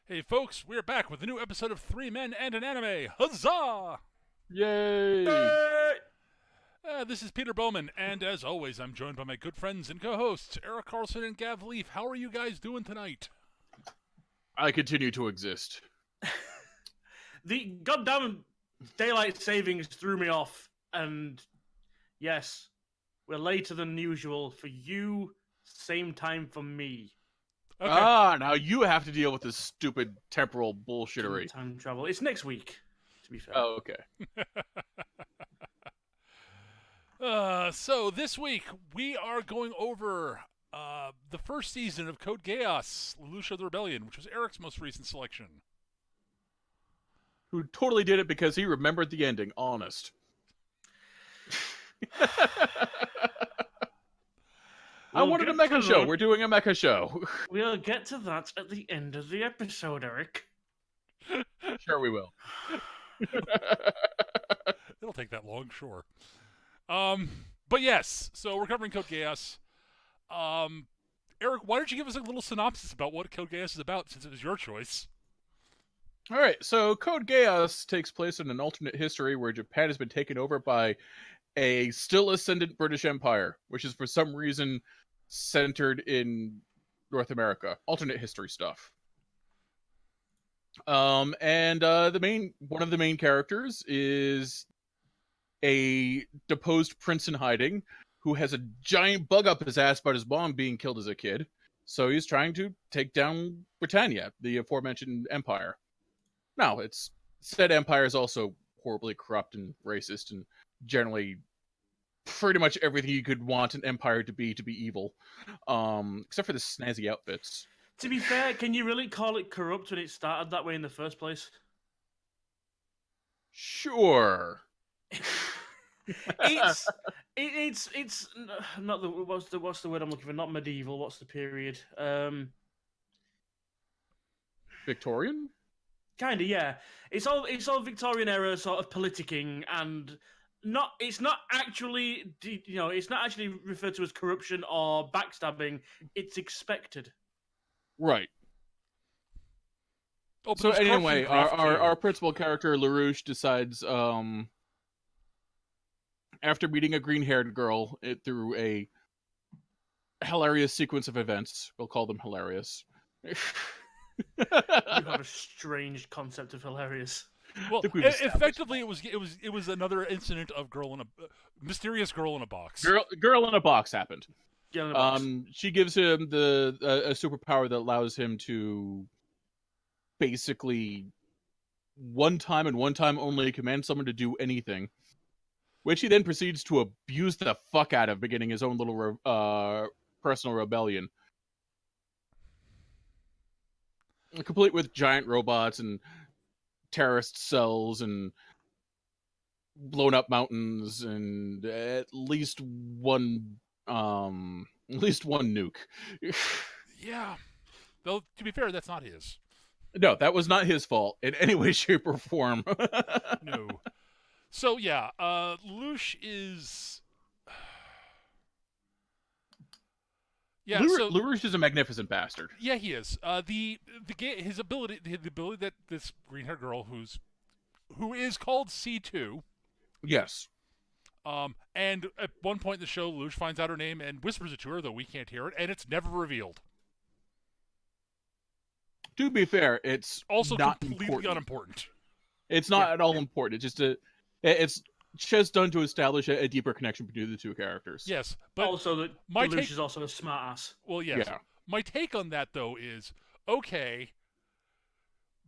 Hey folks, we're back with a new episode of Three Men and an Anime. Huzzah! Yay! This is Peter Bowman, and as always, I'm joined by my good friends and co-hosts, Eric Carlson and Gav Leaf. How are you guys doing tonight? I continue to exist. The goddamn daylight savings threw me off, and yes, we're later than usual for you, same time for me. Okay. Now you have to deal with this stupid temporal bullshittery. Time travel. It's next week, to be fair. Oh, okay. So this week we are going over the first season of Code Geass, Lelouche of the Rebellion, which was Eric's most recent selection. Who totally did it because he remembered the ending, honest. I wanted a mecha show. We're doing a mecha show. We'll get to that at the end of the episode, Eric. Sure we will. It'll take that long, sure. But yes, so we're covering Code Geass. Eric, why don't you give us a little synopsis about what Code Geass is about, since it was your choice? All right, so Code Geass takes place in an alternate history where Japan has been taken over by a still ascendant British Empire, which is for some reason centered in North America. Alternate history stuff. One of the main characters is a deposed prince in hiding who has a giant bug up his ass about his mom being killed as a kid. So he's trying to take down Britannia, the aforementioned empire. Now, it's said empire is also horribly corrupt and racist and generally pretty much everything you could want an empire to be evil. Except for the snazzy outfits. To be fair, can you really call it corrupt when it started that way in the first place? Sure. it's not the what's the word I'm looking for? Not medieval. What's the period? Victorian? Kind of, yeah. It's all Victorian era sort of politicking, and it's not actually referred to as corruption or backstabbing. It's expected. Right. Oh, so anyway, our principal character Lelouche decides after meeting a green-haired girl through a hilarious sequence of events, we'll call them hilarious. You have a strange concept of hilarious. Well, effectively, it was another incident of mysterious girl in a box. Girl in a box happened. Girl in a box. She gives him a superpower that allows him to basically one time and one time only command someone to do anything, which he then proceeds to abuse the fuck out of, beginning his own little personal rebellion, complete with giant robots and terrorist cells and blown up mountains and at least one nuke. Yeah. Though, to be fair, that's not his. No, that was not his fault in any way, shape, or form. No. So, yeah, Lelouche is... Yeah, Lelouche is a magnificent bastard. Yeah, he is. His ability, the ability that this green-haired girl, who is called C2. Yes. And at one point in the show, Lelouche finds out her name and whispers it to her, though we can't hear it, and it's never revealed. To be fair, it's also not completely unimportant. It's not at all important. It's just done to establish a deeper connection between the two characters. Yes, but also that Lelouche is also a smartass. Well, yes. Yeah. My take on that, though, is okay,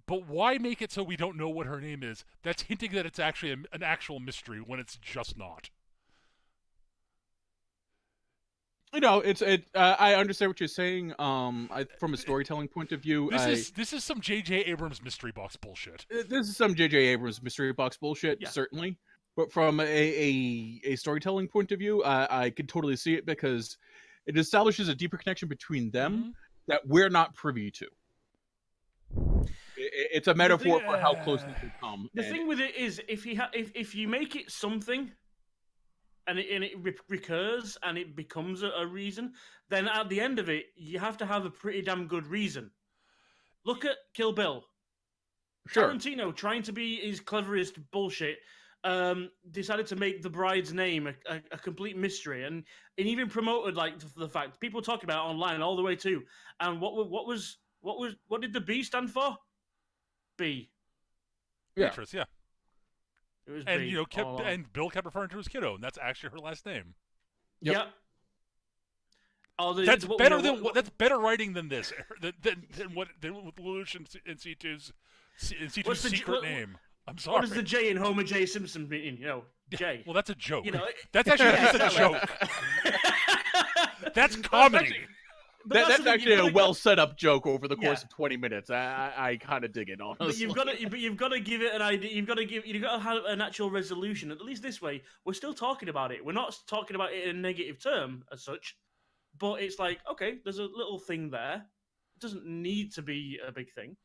but why make it so we don't know what her name is? That's hinting that it's actually an actual mystery when it's just not. You know, I understand what you're saying. From a storytelling point of view, this is some J.J. Abrams mystery box bullshit. This is some J.J. Abrams mystery box bullshit, yeah. Certainly. But from a storytelling point of view, I could totally see it because it establishes a deeper connection between them that we're not privy to. It's a metaphor for how close they can come. The thing with it is, if you make it something, and it recurs and it becomes a reason, then at the end of it, you have to have a pretty damn good reason. Look at Kill Bill. Sure. Tarantino, trying to be his cleverest bullshit, decided to make the bride's name a complete mystery, and even promoted like the fact people talk about it online all the way too. And what did the B stand for? B. Yeah. Beatrice, yeah. It was And B. you know, all along. and Bill kept referring to his kiddo, and that's actually her last name. Yep. Yep. Oh, That's better that's better writing than this. than what Lelouch and C2's What's the- secret name. I'm sorry. What does the J in Homer J. Simpson mean? You know, J. Well, that's a joke. You know, that's actually Yeah, just a joke. exactly. That's comedy. But That's the thing, actually you've a gotta- well set up joke over the course Yeah. of 20 minutes. I kind of dig it, honestly. But you've got to give it an idea. You've got to have an actual resolution. At least this way, we're still talking about it. We're not talking about it in a negative term as such. But it's like, okay, there's a little thing there. It doesn't need to be a big thing.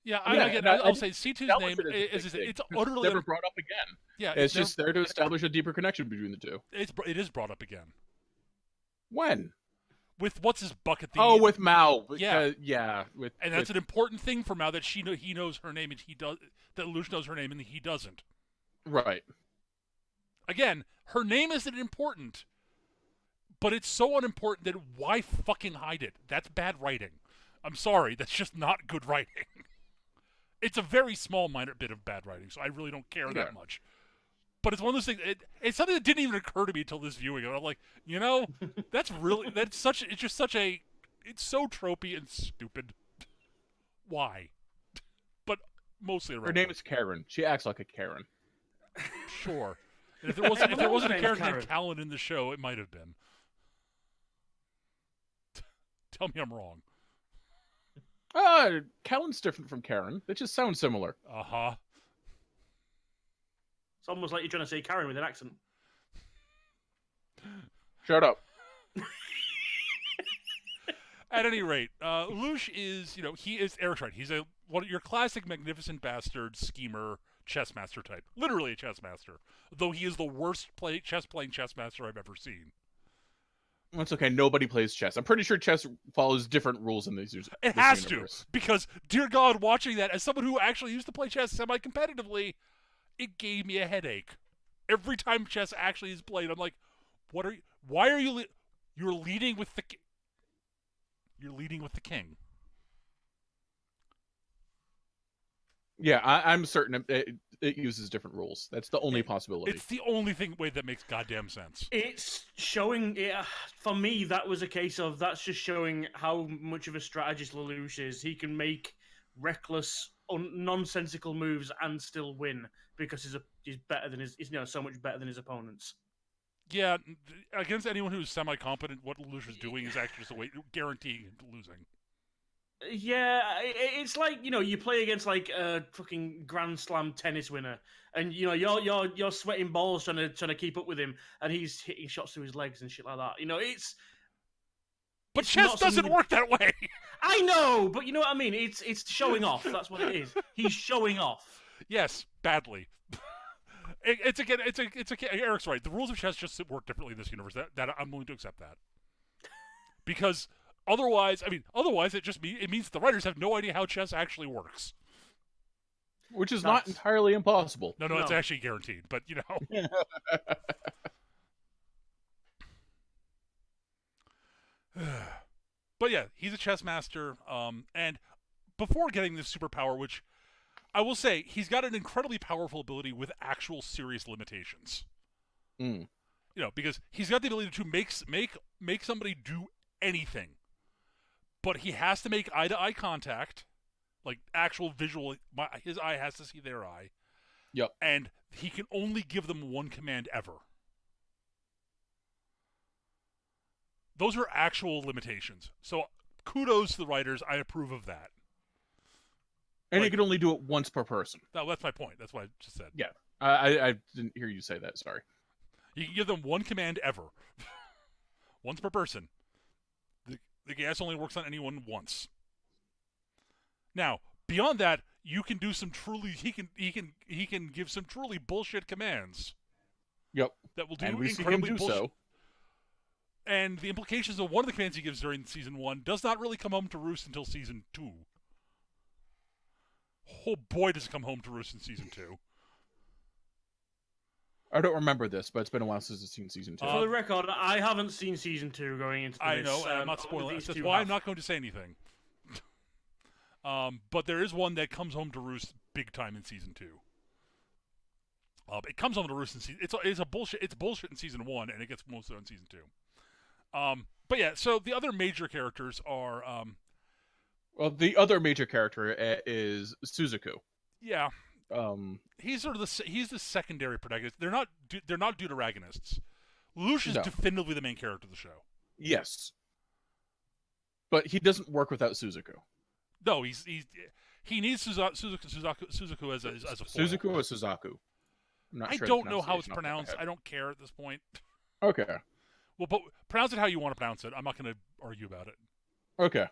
Yeah, Yeah, again, and I'll say C2's That was name it as a big is thing. it's It's utterly never brought up again. yeah. It's just there to establish a deeper connection between the two. it is brought up again When? with what's his buck at the With Mao. Yeah. Yeah. With and that's an important thing for Mao that he knows her name and he does that Lelouch knows her name and he doesn't. right. Again, her name isn't important, but it's so unimportant that why fucking hide it? That's bad writing. I'm sorry, that's just not good writing. It's a very small, minor bit of bad writing, so I really don't care Yeah. that much. But it's one of those things. It's something that didn't even occur to me until this viewing. And I'm like, it's so tropey and stupid. Why? But mostly Her around. name is Karen. She acts like a Karen. Sure. And if there wasn't a name's character Karen. named Callan in the show, it might have been. Tell me I'm wrong. Callan's different from Karen. They just sound similar. Uh-huh. It's almost like you're trying to say Karen with an accent. Shut up. At any rate, Lelouch is, he is Eric's right. He's your classic magnificent bastard schemer chess master type. Literally a chess master. Though he is the worst chess master I've ever seen. It's okay. Nobody plays chess. I'm pretty sure chess follows different rules in these. It has to, because dear God, watching that as someone who actually used to play chess semi-competitively, it gave me a headache. Every time chess actually is played, I'm like, why are you? You're leading with the. You're leading with the king. Yeah, I'm certain it uses different rules. That's the only possibility. It's the only way that makes goddamn sense. It's showing. For me, that was a case of that's just showing how much of a strategist Lelouch is. He can make reckless, nonsensical moves and still win because he's better than he's so much better than his opponents. Yeah, against anyone who's semi-competent, what Lelouch is doing is actually just a way guaranteeing losing. Yeah, it's like you play against like a fucking Grand Slam tennis winner, and you're sweating balls trying to keep up with him, and he's hitting shots through his legs and shit like that. But chess doesn't work that way. I know, but you know what I mean. It's showing off. That's what it is. He's showing off. Yes, badly. It's Eric's right. The rules of chess just work differently in this universe. That I'm willing to accept that. Because otherwise it means the writers have no idea how chess actually works. Which is not entirely impossible. No, it's actually guaranteed. But But yeah, he's a chess master. And before getting this superpower, which I will say, he's got an incredibly powerful ability with actual serious limitations. Because he's got the ability to make somebody do anything, but he has to make eye-to-eye contact, like actual visual. His eye has to see their eye. Yep. And he can only give them one command ever. Those are actual limitations. So kudos to the writers. I approve of that. And you can only do it once per person. No, that's my point. That's what I just said. Yeah. I didn't hear you say that. Sorry. You can give them one command ever. Once per person. The gas only works on anyone once. Now, beyond that, you can do some truly he can give some truly bullshit commands. Yep. That will do and we see him incredibly do bullshit. so. And the implications of one of the commands he gives during season 1 does not really come home to roost until season 2. Oh boy, does it come home to roost in season 2. I don't remember this, but it's been a while since I've seen season 2. For the record, I haven't seen season 2 going into this. I know, and I'm not spoiling it. That's why I'm not going to say anything. But there is one that comes home to roost big time in season 2. It comes home to roost in season. It's a bullshit. It's bullshit in season 1, and it gets most of it in season 2. But yeah, so the other major characters are. Well, the other major character is Suzaku. Yeah. He's sort of he's the secondary protagonist. They're not deuteragonists. Lelouch is definitively the main character of the show. Yes. But he doesn't work without Suzaku. No, he needs Suzaku as a foil. Suzaku or Suzaku? I don't know how it's pronounced. I don't care at this point. Okay. Well, but pronounce it how you want to pronounce it. I'm not going to argue about it. Okay.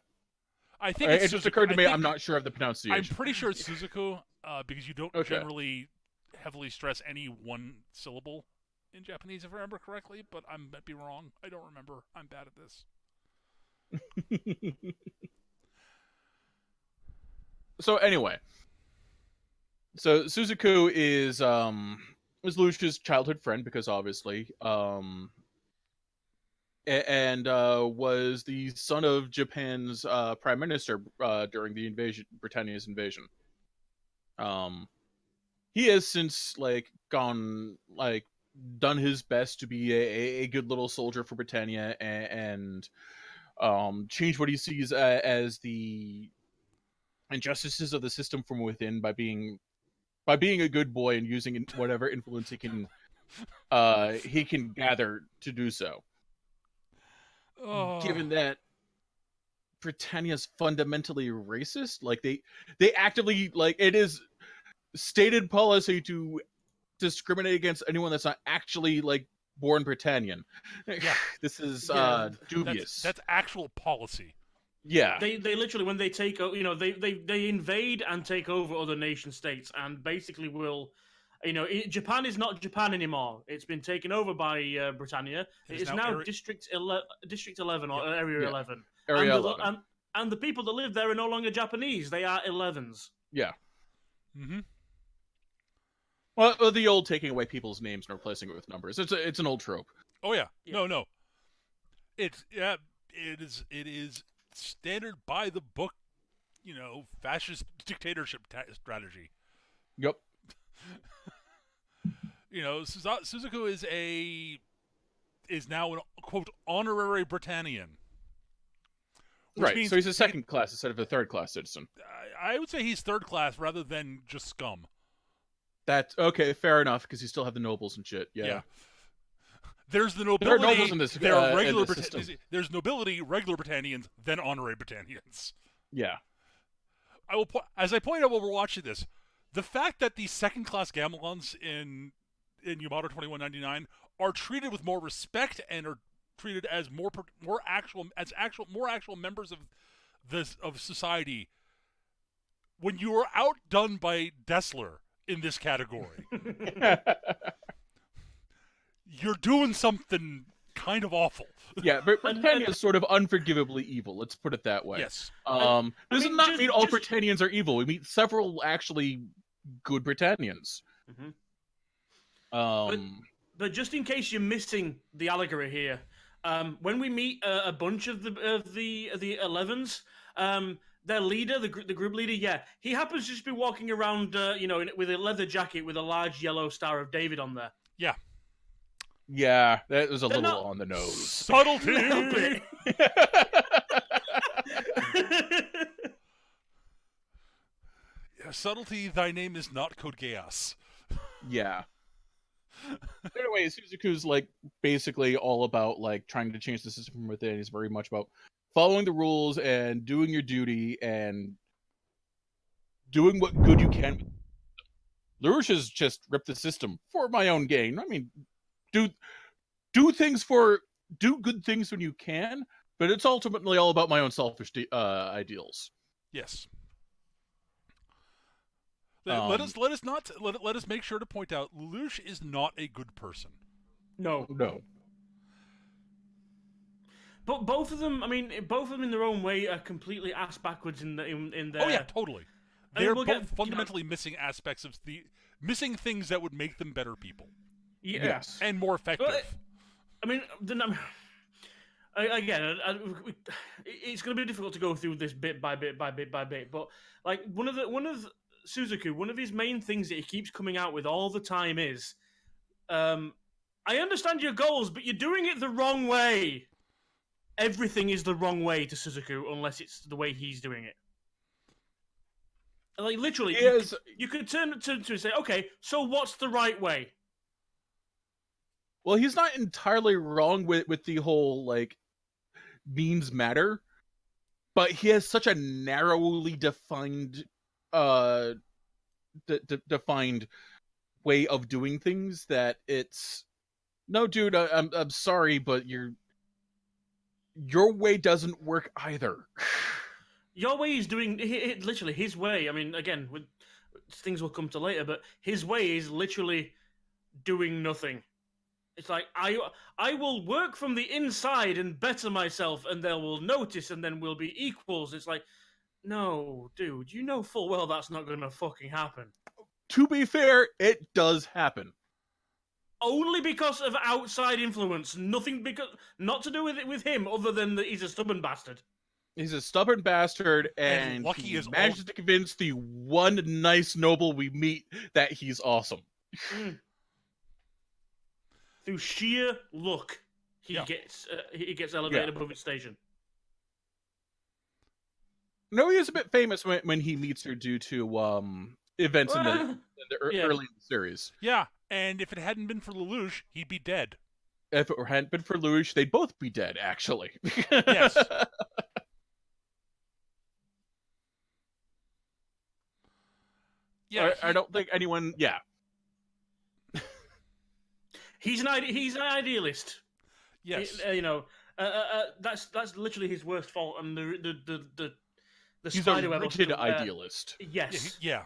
I think it just occurred to me. I'm not sure of the pronunciation. I'm pretty sure it's Suzaku because you don't generally heavily stress any one syllable in Japanese, if I remember correctly. But I might be wrong. I don't remember. I'm bad at this. So anyway, so Suzaku is Lelouch's childhood friend because obviously, and was the son of Japan's prime minister during the Britannia's invasion. He has since done his best to be a good little soldier for Britannia and change what he sees as the injustices of the system from within by being a good boy and using whatever influence he can gather to do so. Given that Britannia's fundamentally racist, they actively it is stated policy to discriminate against anyone that's not actually born Britannian. Yeah. This is dubious. That's actual policy. Yeah, they literally, when they take, they invade and take over other nation states, and basically will, Japan is not Japan anymore. It's been taken over by Britannia. It is now District 11 or Area 11. Area 11. And the people that live there are no longer Japanese. They are 11s. Yeah. Mm-hmm. Well, the old taking away people's names and replacing it with numbers. It's an old trope. Oh yeah. No. It is standard by the book, fascist dictatorship strategy. Yep. Suzaku is now an quote honorary Britannian. Right. So he's a second class instead of a third class citizen. I would say he's third class rather than just scum. That's okay. Fair enough, because you still have the nobles and shit. Yeah. There's the nobility. There are nobles in this. There's nobility, regular Britannians, then honorary Britannians. Yeah. As I point out while we're watching this, the fact that these second-class Gamelons in Yamato 2199 are treated with more respect and are treated as more actual members of society. When you are outdone by Dessler in this category. You're doing something kind of awful. Yeah, but Britannia is sort of unforgivably evil. Let's put it that way. Yes. Does not mean all Britannians are evil. We meet several actually good Britannians. Mm-hmm. But just in case you're missing the allegory here, when we meet a bunch of the 11s, their leader, the group leader, he happens to just be walking around, with a leather jacket with a large yellow Star of David on there. Yeah. Yeah, that was a little on the nose. Subtlety! Subtlety, thy name is not Code Geass. Yeah. Anyway, Suzaku's basically all about trying to change the system from within. He's very much about following the rules and doing your duty and doing what good you can. Lelouch has just ripped the system for my own gain. I mean, do good things when you can, but it's ultimately all about my own selfish ideals. Yes. Let us make sure to point out Lelouch is not a good person. No. But both of them, I mean, both of them in their own way are completely ass backwards in their. Oh yeah, totally. I mean, They're we'll both get, fundamentally missing aspects of missing things that would make them better people Yes. and more effective. Well, I mean, again, it's going to be difficult to go through this bit by bit by bit by bit. But like one of Suzaku, one of his main things that he keeps coming out with all the time is, I understand your goals, but you're doing it the wrong way. Everything is the wrong way to Suzaku unless it's the way he's doing it. Like literally, you could turn to and say, okay, so what's the right way? Well, he's not entirely wrong with the whole like means matter, but he has such a narrowly defined defined way of doing things that it's no, dude. I'm sorry, but your way doesn't work either. Your way is doing literally his way. I mean, again, things will come to later, but his way is literally doing nothing. It's like I will work from the inside and better myself, and they will notice, and then we'll be equals. It's like, no, dude, you know full well that's not going to fucking happen. To be fair, it does happen. Only because of outside influence. Nothing not to do with him, other than that he's a stubborn bastard. He's a stubborn bastard, and he manages to convince the one nice noble we meet that he's awesome. Through sheer luck, he gets elevated above his station. No, he is a bit famous when he meets her due to events in the early in the series. Yeah, and if it hadn't been for Lelouch, he'd be dead. If it hadn't been for Lelouch, they'd both be dead, actually. Yes. Yeah, I don't think anyone. Yeah, he's an idealist. Yes, that's literally his worst fault, and the he's a rigid idealist. Yes, yeah,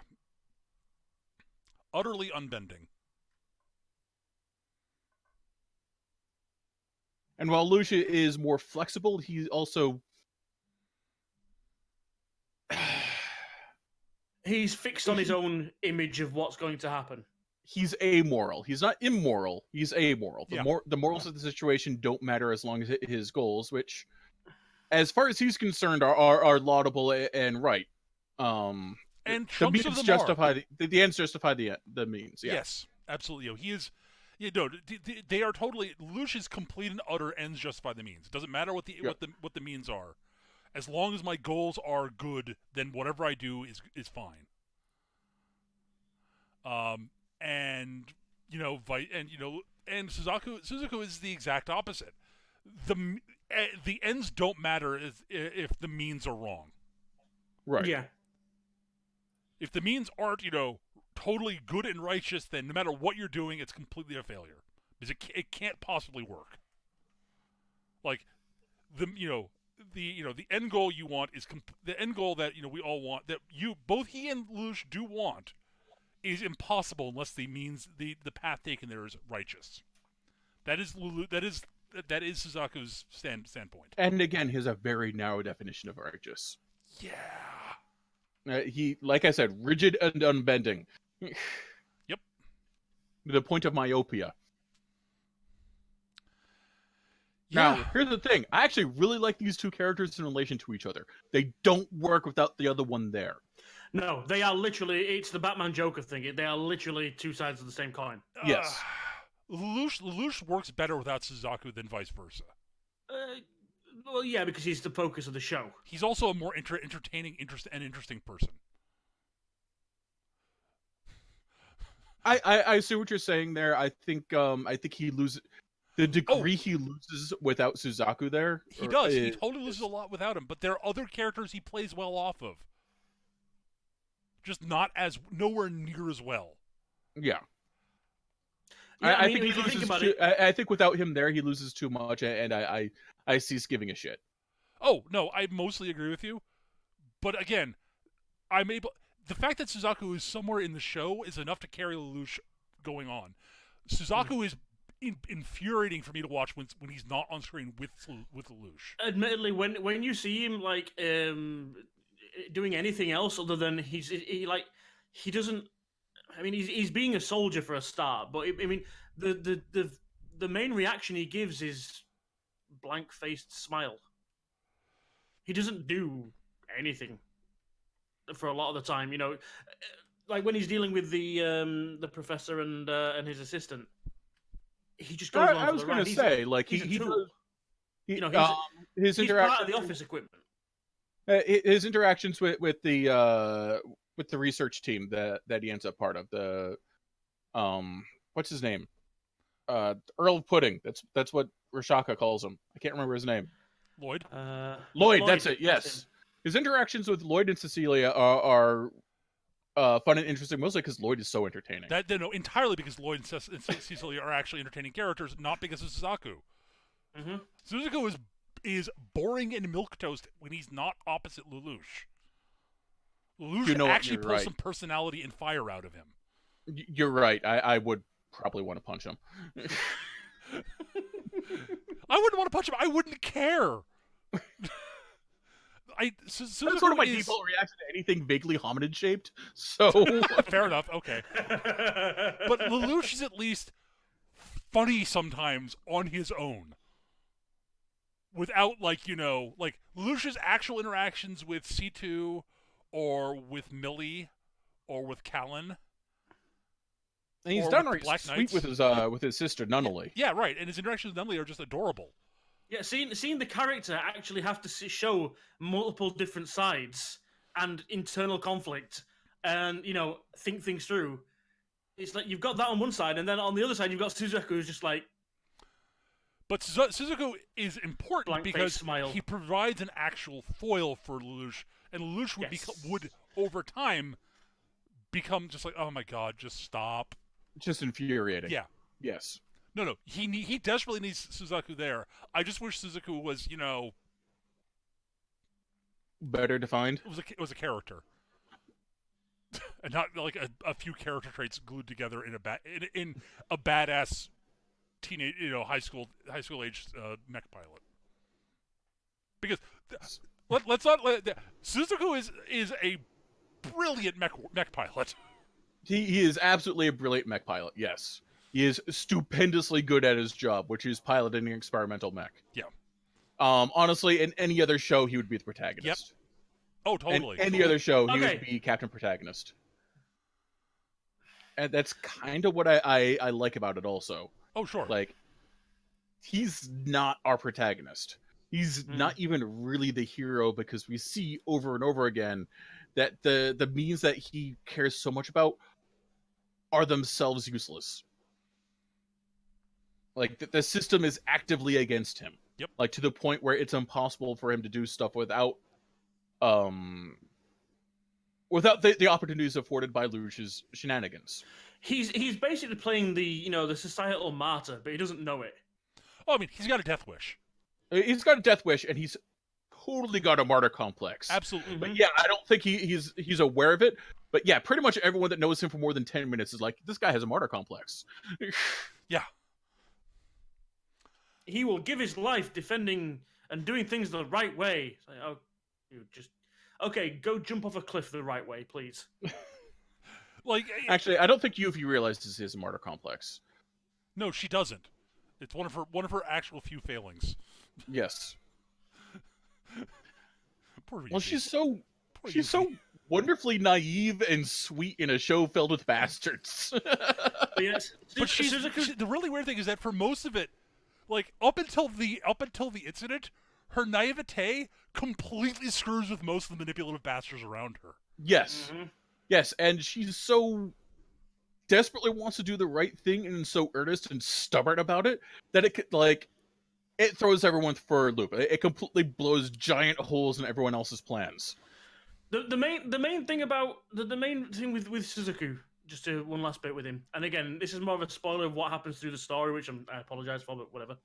utterly unbending. And while Lucia is more flexible, he's also he's fixed on his own image of what's going to happen. He's amoral. He's not immoral. He's amoral. The morals of the situation don't matter as long as his goals, which, as far as he's concerned, are laudable and right. And the means justify the ends justify the means. Yeah. Yes, absolutely. He is. They are totally. Lelouch is complete and utter ends justify the means. It doesn't matter what the means are. As long as my goals are good, then whatever I do is fine. And Suzaku is the exact opposite. The ends don't matter if the means are wrong. Right. Yeah. If the means aren't, totally good and righteous, then no matter what you're doing, it's completely a failure because it can't possibly work. Like the end goal you want is the end goal that we all want, that both he and Lelouch do want, is impossible unless the path taken there is righteous. That is Suzaku's standpoint. And again, he has a very narrow definition of righteous. Yeah. He, like I said, rigid and unbending. Yep. To the point of myopia. Yeah. Now, here's the thing. I actually really like these two characters in relation to each other. They don't work without the other one there. No, they are literally, it's the Batman Joker thing. They are literally two sides of the same coin. Yes. Lelouch works better without Suzaku than vice versa. Well, yeah, because he's the focus of the show. He's also a more entertaining, interesting person. I see what you're saying there. I think he loses the degree he loses without Suzaku there. He does. He totally loses a lot without him, but there are other characters he plays well off of. Just nowhere near as well. Yeah. I think he loses I think without him there, he loses too much, and I cease giving a shit. Oh no, I mostly agree with you, but again, the fact that Suzaku is somewhere in the show is enough to carry Lelouch going on. Suzaku infuriating for me to watch when he's not on screen with Lelouch. Admittedly, when you see him like doing anything else other than he doesn't. I mean, he's being a soldier for a start, but I mean, the main reaction he gives is blank-faced smile. He doesn't do anything for a lot of the time, like when he's dealing with the professor and his assistant. He just goes along I for was the going ride. to say, like, he's a tool. his He's interaction, part of the office equipment. his interactions with the research team that he ends up part of, the what's his name, Earl of Pudding. That's what Rashaka calls him. I can't remember his name. Lloyd. Lloyd, that's it. Yes, his interactions with Lloyd and Cecilia are fun and interesting, mostly because Lloyd is so entertaining. Entirely because Lloyd and Cecilia are actually entertaining characters, not because of Suzaku. Mm-hmm. Suzaku is boring and milquetoast when he's not opposite Lelouch. Lelouch actually pulls some personality and fire out of him. You're right. I would probably want to punch him. I wouldn't want to punch him. I wouldn't care. That's sort of my default reaction to anything vaguely hominid shaped. So fair enough. Okay, but Lelouch is at least funny sometimes on his own, without Lelouch's actual interactions with C2 or with Millie or with Callan. And he's downright sweet with his sister Nunnally. Yeah, right. And his interactions with Nunnally are just adorable. Yeah, seeing the character actually have to show multiple different sides and internal conflict, and think things through. It's like you've got that on one side, and then on the other side you've got Suzaku, who's just like. But Suzaku is important because he provides an actual foil for Lelouch, and Lelouch would over time become just like, oh my god, just stop. Just infuriating. Yeah. Yes. No. He desperately needs Suzaku there. I just wish Suzaku was, better defined. It was a character, and not like a few character traits glued together in a badass teenage, high school age mech pilot. Because let's not Suzaku is a brilliant mech pilot. He is absolutely a brilliant mech pilot. Yes. He is stupendously good at his job, which is piloting an experimental mech. Yeah. Honestly, in any other show, he would be the protagonist. Yep. Oh, totally. In any other show, he would be Captain Protagonist. And that's kind of what I like about it also. Oh, sure. Like, he's not our protagonist. He's not even really the hero, because we see over and over again that the means that he cares so much about are themselves useless. Like, the system is actively against him. Yep. Like, to the point where it's impossible for him to do stuff without the opportunities afforded by Lelouch's shenanigans. He's basically playing the societal martyr, but he doesn't know it. Oh, I mean, he's got a death wish. He's got a death wish, and he's totally got a martyr complex. Absolutely. But yeah, I don't think he's aware of it. But yeah, pretty much everyone that knows him for more than 10 minutes is like, this guy has a martyr complex. Yeah. He will give his life defending and doing things the right way. It's like, okay, go jump off a cliff the right way, please. Actually, I don't think Yuffie realizes he has a martyr complex. No, she doesn't. It's one of her actual few failings. Yes. Poor Yuffie. Well, she's so wonderfully naive and sweet in a show filled with bastards. Yes. But the really weird thing is that for most of it, like up until the incident, her naivete completely screws with most of the manipulative bastards around her. Yes. Mm-hmm. Yes, and she's so desperately wants to do the right thing and so earnest and stubborn about it that it throws everyone for a loop. It completely blows giant holes in everyone else's plans. The main thing with Suzaku, just one last bit with him, and again, this is more of a spoiler of what happens through the story, which I apologize for, but whatever.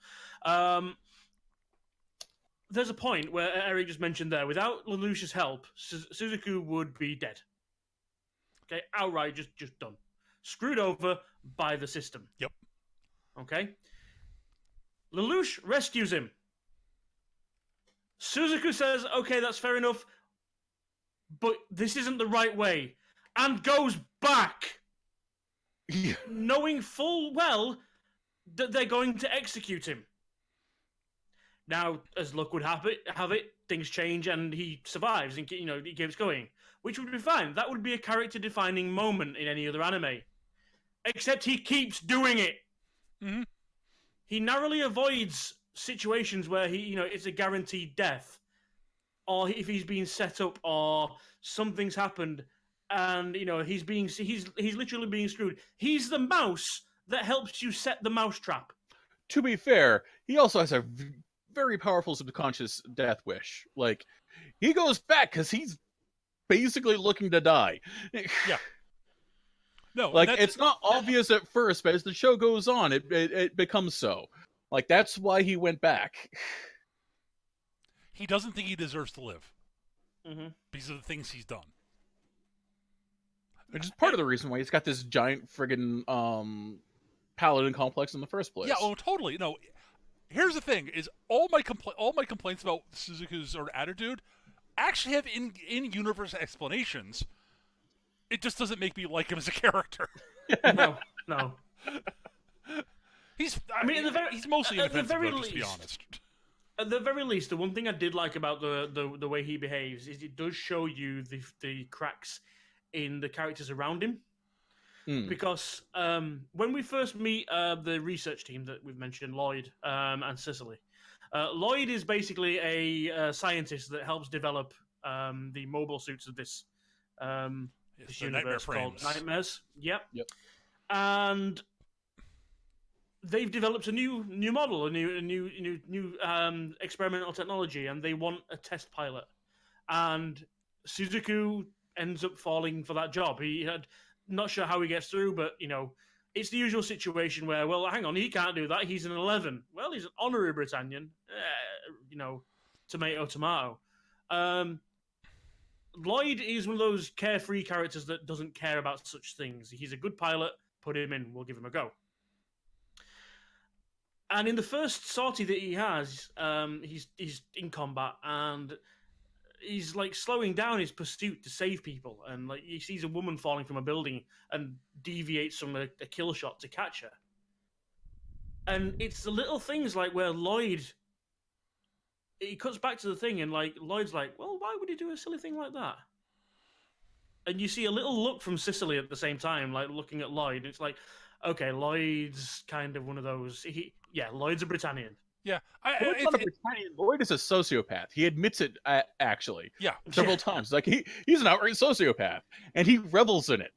There's a point where Eric just mentioned there, without Lelouch's help, Suzaku would be dead. Okay, outright, just done. Screwed over by the system. Yep. Okay? Lelouch rescues him. Suzaku says, okay, that's fair enough, but this isn't the right way, and goes back, knowing full well that they're going to execute him. Now, as luck would have it, things change and he survives and he keeps going, which would be fine. That would be a character-defining moment in any other anime. Except he keeps doing it. Mm-hmm. He narrowly avoids situations where it's a guaranteed death, or if he's being set up, or something's happened, and he's literally being screwed. He's the mouse that helps you set the mousetrap. To be fair, he also has a very powerful subconscious death wish. Like, he goes back because he's basically looking to die. Yeah. No, like, it's not obvious at first, but as the show goes on, it becomes so. Like, that's why he went back. He doesn't think he deserves to live. Mm-hmm. Because of the things he's done. Which is part of the reason why he's got this giant friggin' paladin complex in the first place. Yeah, oh, totally. No, here's the thing: is all my complaints about Suzuki's sort of attitude actually have in-universe explanations. It just doesn't make me like him as a character. No. He's he's mostly inoffensive, though, just to be honest. At the very least, the one thing I did like about the way he behaves is it does show you the cracks in the characters around him. Because when we first meet the research team that we've mentioned, Lloyd and Cicely, Lloyd is basically a scientist that helps develop the mobile suits of this universe called Nightmares. Yep. And they've developed a new model, a new experimental technology, and they want a test pilot. And Suzaku ends up falling for that job. Not sure how he gets through, but it's the usual situation where, well, hang on, he can't do that. He's an 11. Well, he's an honorary Britannian. Tomato. Lloyd is one of those carefree characters that doesn't care about such things. He's a good pilot. Put him in. We'll give him a go. And in the first sortie that he has, he's in combat and he's like slowing down his pursuit to save people, and like he sees a woman falling from a building and deviates from a kill shot to catch her. And it's the little things like where he cuts back to the thing, and like Lloyd's like, well, why would he do a silly thing like that? And you see a little look from Cicely at the same time, like looking at Lloyd. And it's like, okay, Lloyd's kind of one of those. Lloyd's a Britannian. Yeah, Lloyd's not a Britannian. Lloyd is a sociopath. He admits it actually. Yeah, several times. Like he's an outright sociopath, and he revels in it.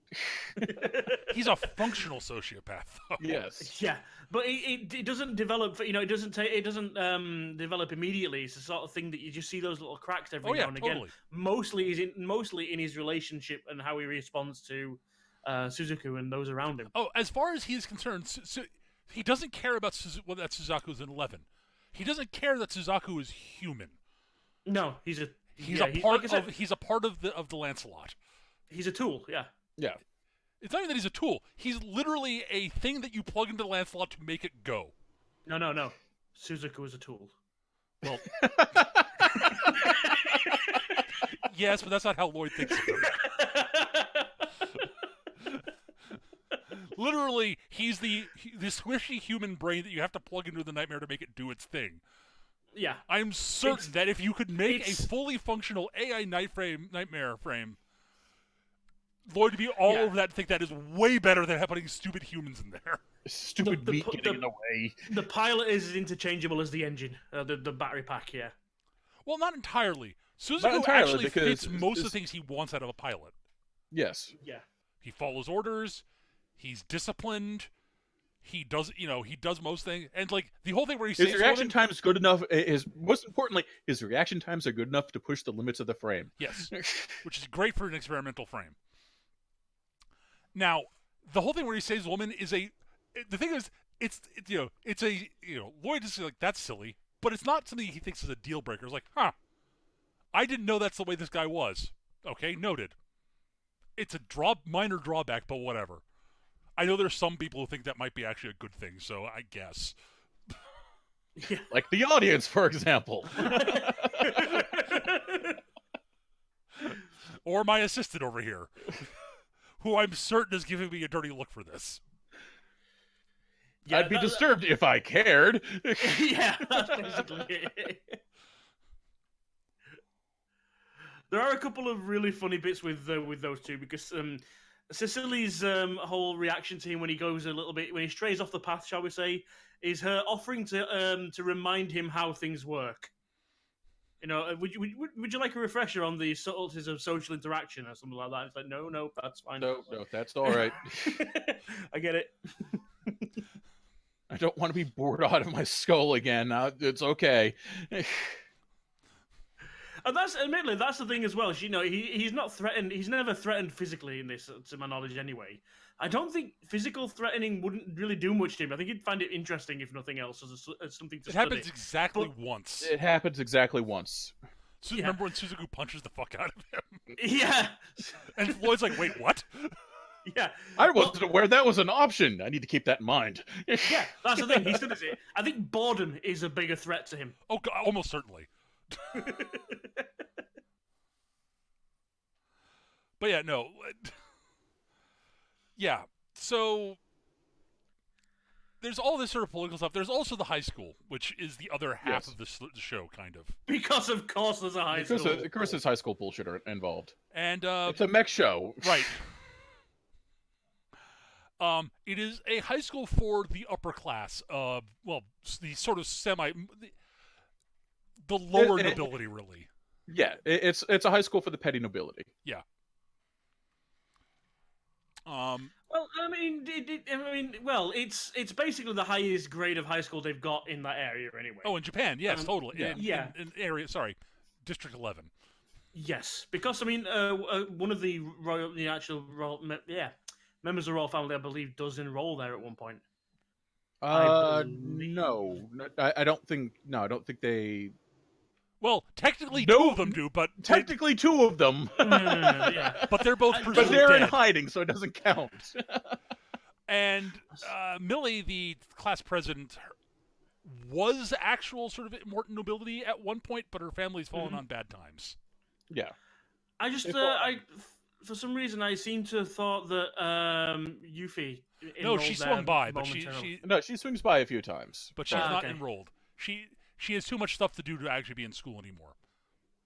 He's a functional sociopath, though. Yes. Yeah, but it doesn't develop. It doesn't develop immediately. It's the sort of thing that you just see those little cracks every now and again. Mostly in his relationship and how he responds to Suzaku and those around him. Oh, as far as he's concerned, he doesn't care about that Suzaku's an 11. He doesn't care that Suzaku is human. No, he's a part of the Lancelot. He's a tool. Yeah. Yeah. It's not even that he's a tool. He's literally a thing that you plug into the Lancelot to make it go. No. Suzaku is a tool. Well, yes, but that's not how Lloyd thinks of it. Literally, he's the squishy human brain that you have to plug into the nightmare to make it do its thing. Yeah. I'm certain that if you could make a fully functional AI nightmare frame, Lloyd would be all over that and think that is way better than putting stupid humans in there. Stupid meat getting in the way. The pilot is as interchangeable as the engine, the battery pack, yeah. Well, not entirely. Suzaku actually fits most of the things he wants out of a pilot. Yes. Yeah. He follows orders. He's disciplined. He does most things, and like the whole thing where his reaction time is good enough. Most importantly, his reaction times are good enough to push the limits of the frame. Yes, which is great for an experimental frame. Now, the whole thing where he saves a woman is the thing is Lloyd is like, that's silly, but it's not something he thinks is a deal breaker. It's like, I didn't know that's the way this guy was. Okay, noted. It's a minor drawback, but whatever. I know there's some people who think that might be actually a good thing, so I guess. Yeah. Like the audience, for example. Or my assistant over here, who I'm certain is giving me a dirty look for this. Yeah, I'd be disturbed if I cared. Yeah, that's basically it. There are a couple of really funny bits with those two because Cecily's whole reaction to him when he goes a little bit when he strays off the path, shall we say, is her offering to remind him how things work. You know, would you like a refresher on the subtleties of social interaction or something like that? It's like, no, that's fine. No, that's all right. I get it. I don't want to be bored out of my skull again. It's okay. And admittedly, that's the thing as well. He's not threatened. He's never threatened physically in this, to my knowledge, anyway. I don't think physical threatening wouldn't really do much to him. I think he'd find it interesting, if nothing else, as something to study. It happens exactly once. It happens exactly once. So remember when Suzaku punches the fuck out of him? Yeah. And Floyd's like, wait, what? Yeah. I wasn't aware that was an option. I need to keep that in mind. Yeah, that's the thing. He studies it. I think boredom is a bigger threat to him. Oh, God, almost certainly. But yeah, no. Yeah, so there's all this sort of political stuff. There's also the high school, which is the other half of the show, kind of. Because of course there's a high school. Of course there's high school bullshit involved. And it's a mech show. Right. It is a high school for the upper class. Well, the sort of the lower nobility, really. Yeah, it's a high school for the petty nobility. Yeah. Well, it's basically the highest grade of high school they've got in that area, anyway. Oh, in Japan, yes, totally. Yeah. In District 11. Yes, because one of the members of the royal family, I believe, does enroll there at one point. No, I don't think. No, I don't think they. Well, technically, two of them do, but technically two of them. Yeah. But they're both presumed but they're dead. in hiding, so it doesn't count. And Millie, the class president, was actual sort of immortal nobility at one point, but her family's fallen on bad times. Yeah. I just, for some reason, I seem to have thought that Yuffie. No, she swung by, but she swings by a few times, but she's not enrolled. She has too much stuff to do to actually be in school anymore.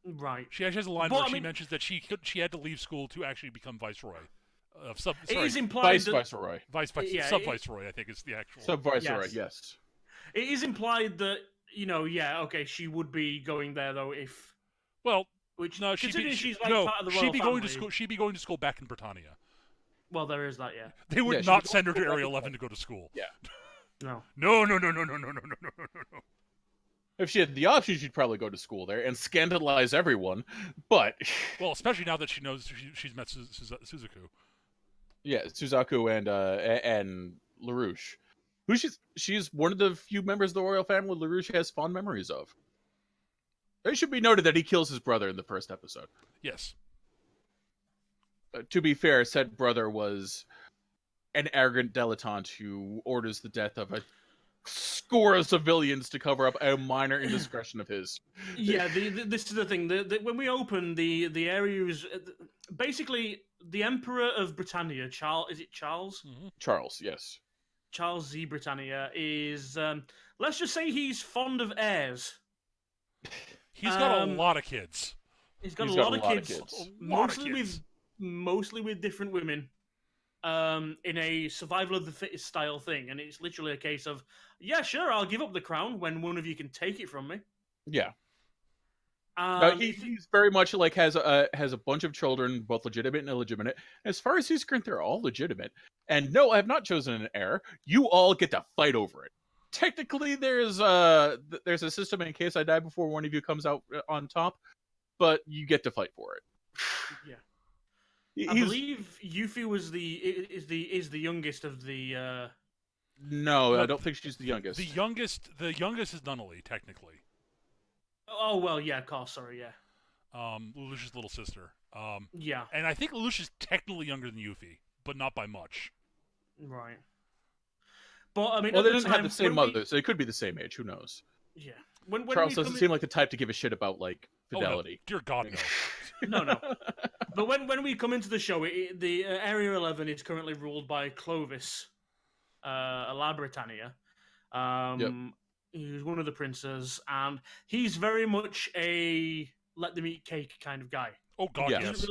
Right. She actually has a line where she mentions that she had to leave school to actually become viceroy. It is implied viceroy. Sub-viceroy, I think is the actual. Sub-viceroy, yes. It is implied that, she would be going there, though, if... Well, which, no, she's part of the royal going to school. She'd be going to school back in Britannia. Well, there is that, yeah. They would not send her to Area 11 to go to school. Yeah. No. No. If she had the option, she'd probably go to school there and scandalize everyone. But well, especially now that she knows she's met Suzaku. Yeah, Suzaku and Lelouche, who she's one of the few members of the royal family Lelouche has fond memories of. It should be noted that he kills his brother in the first episode. Yes. To be fair, said brother was an arrogant dilettante who orders the death of a score of civilians to cover up a minor indiscretion of his. Yeah, this is the thing. When we open the areas, basically the Emperor of Britannia, Charles, is it Charles? Mm-hmm. Charles, yes. Charles Z. Britannia is, let's just say he's fond of heirs. He's got a lot of kids. He's got a lot of kids. Mostly with different women. In a survival of the fittest style thing, and it's literally a case of, yeah, sure, I'll give up the crown when one of you can take it from me. Yeah. He's very much like has a bunch of children, both legitimate and illegitimate. As far as he's concerned, they're all legitimate. And no, I have not chosen an heir. You all get to fight over it. Technically, there's a system in case I die before one of you comes out on top, but you get to fight for it. Yeah. I believe Yuffie is the youngest of the. No, I don't think she's the youngest. The youngest is Nunnally, technically. Oh well, yeah, of course. Sorry, yeah. Lelouch's little sister. Yeah. And I think Lelouch is technically younger than Yuffie, but not by much. Right. But I mean, Well, at they the didn't have time, the same when we- mother, so they could be the same age. Who knows? yeah, when Charles we doesn't come seem like the type to give a shit about like Oh no, fidelity. dear God, no. no. But when we come into the show, the Area 11 is currently ruled by Clovis, La Britannia, Yep. who's one of the princes, and he's very much a let them eat cake kind of guy. Oh God, Yeah. yes.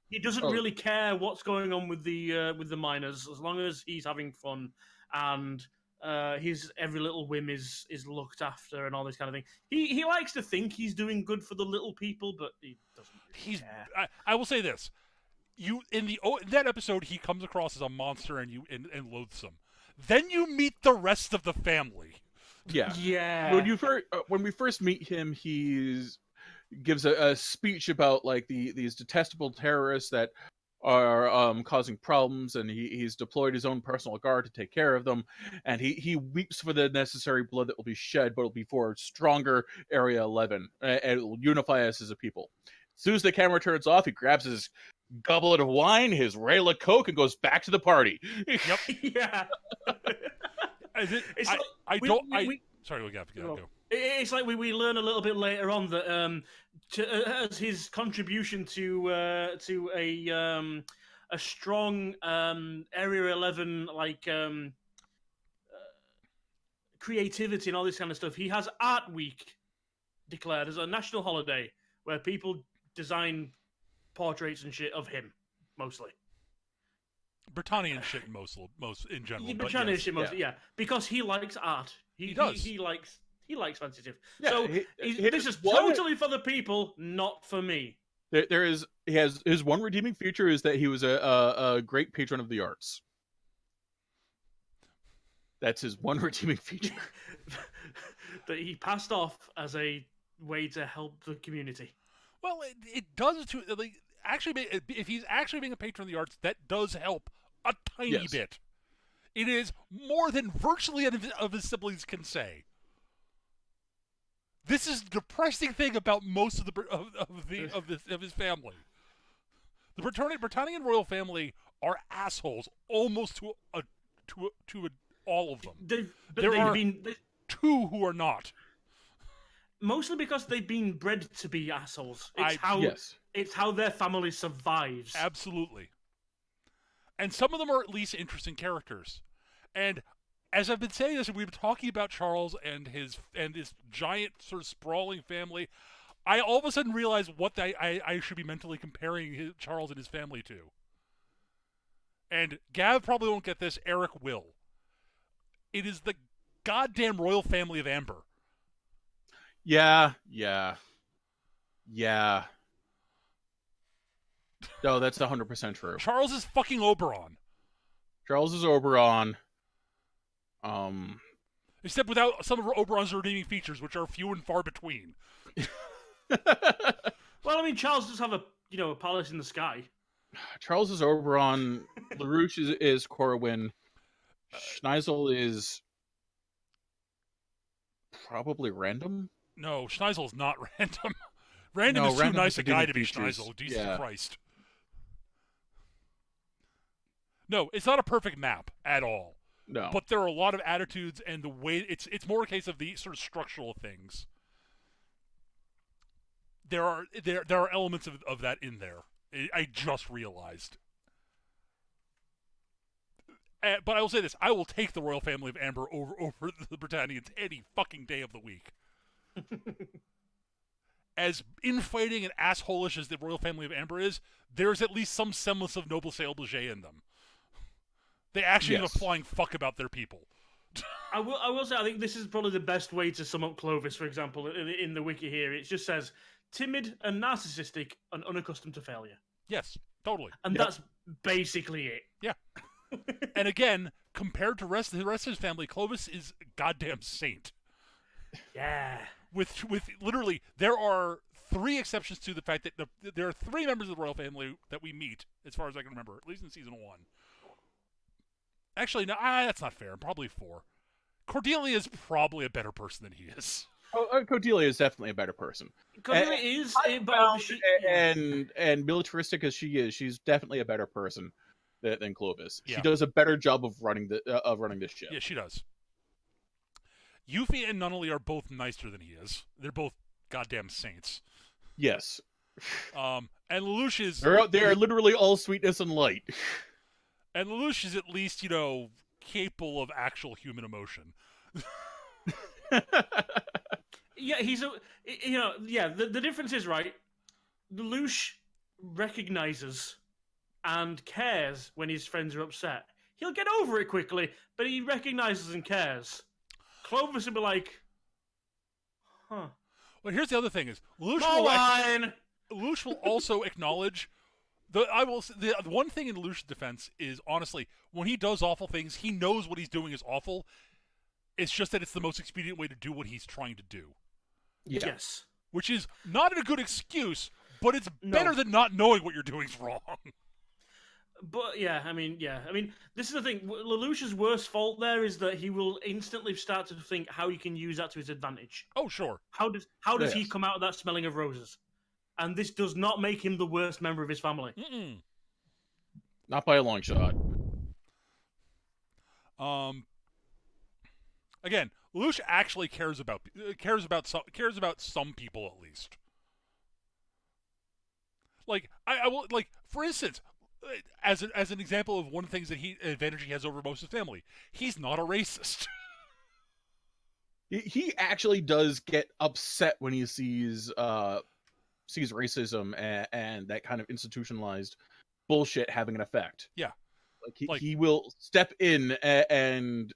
He doesn't Oh. really care what's going on with the miners as long as he's having fun and his every little whim is looked after and all this kind of thing. He likes to think he's doing good for the little people, but he doesn't really care. I will say this: in that episode, he comes across as a monster and loathsome. Then you meet the rest of the family. Yeah. Yeah. When we first meet him, gives a speech about like these detestable terrorists that are causing problems, and he's deployed his own personal guard to take care of them, and he weeps for the necessary blood that will be shed, but it'll be for a stronger Area 11, and it will unify us as a people. As soon as the camera turns off, he grabs his goblet of wine, his rail of coke, and goes back to the party. Yep. Yeah. Sorry, go. It's like we learn a little bit later on that as his contribution to a strong Area 11 like creativity and all this kind of stuff. He has Art Week declared as a national holiday where people design portraits and shit of him mostly. Britannian shit most in general. Yeah, but Britannian yes. shit mostly, yeah, because he likes art. He does. He likes fancy stuff. Yeah, So this is totally for the people, not for me. He has his one redeeming feature is that he was a great patron of the arts. That's his one redeeming feature. That he passed off as a way to help the community. Well, it does too. Like, actually, if he's actually being a patron of the arts, that does help a tiny bit. It is more than virtually any of his siblings can say. This is the depressing thing about most of his family. The Britannian royal family are assholes, almost to all of them. There are two who are not. Mostly because they've been bred to be assholes. It's how their family survives. Absolutely. And some of them are at least interesting characters. And as I've been saying this, and we've been talking about Charles and his giant sort of sprawling family, I all of a sudden realize what I should be mentally comparing Charles and his family to. And Gav probably won't get this. Eric will. It is the goddamn royal family of Amber. Yeah. No, that's 100% true. Charles is fucking Oberon. Charles is Oberon. Except without some of Oberon's redeeming features, which are few and far between. Well, I mean, Charles does have a palace in the sky. Charles is Oberon. Lelouche is Corwin. Schneisel is probably random. No, Schneisel is not random. Random is too nice a guy to be features. Schneisel. Jesus Christ. No, it's not a perfect map at all. No. But there are a lot of attitudes, and the way it's more a case of the sort of structural things. There are elements of that in there. I just realized. But I will say this: I will take the royal family of Amber over the Britannians any fucking day of the week. As infighting and assholish as the royal family of Amber is, there's at least some semblance of noblesse oblige in them. They actually give a flying fuck about their people. I will say, I think this is probably the best way to sum up Clovis, for example, in the wiki here. It just says, timid and narcissistic and unaccustomed to failure. Yes, totally. And that's basically it. Yeah. And again, compared to the rest of his family, Clovis is a goddamn saint. Yeah. With literally, there are 3 exceptions to the fact that there are 3 members of the royal family that we meet, as far as I can remember, at least in season 1. Actually, no, that's not fair. Probably 4. Cordelia is probably a better person than he is. Cordelia is definitely a better person. Cordelia is, and militaristic as she is, she's definitely a better person. than Clovis. Yeah. She does a better job of running this ship. Yeah, she does. Yuffie and Nunnally are both nicer than he is. They're both goddamn saints. Yes. And Lelouch is... They are literally all sweetness and light. And Lelouch is at least, capable of actual human emotion. Yeah, the difference is, right, Lelouch recognizes and cares when his friends are upset. He'll get over it quickly, but he recognizes and cares. Clovis will be like, huh. Well, here's the other thing: is Lelouch will also acknowledge the one thing in Lelouch's defense is, honestly, when he does awful things, he knows what he's doing is awful. It's just that it's the most expedient way to do what he's trying to do. Yeah. Yes. Which is not a good excuse, but it's better than not knowing what you're doing is wrong. But I mean, this is the thing. Lelouch's worst fault there is that he will instantly start to think how he can use that to his advantage. Oh, sure. How does he come out of that smelling of roses? And this does not make him the worst member of his family. Mm-mm. Not by a long shot. Again, Lelouch actually cares about some people at least. Like I will, like, for instance, as an example of one of the things that advantage he has over most of his family, he's not a racist. He actually does get upset when he sees racism and that kind of institutionalized bullshit having an effect. Yeah. Like he will step in and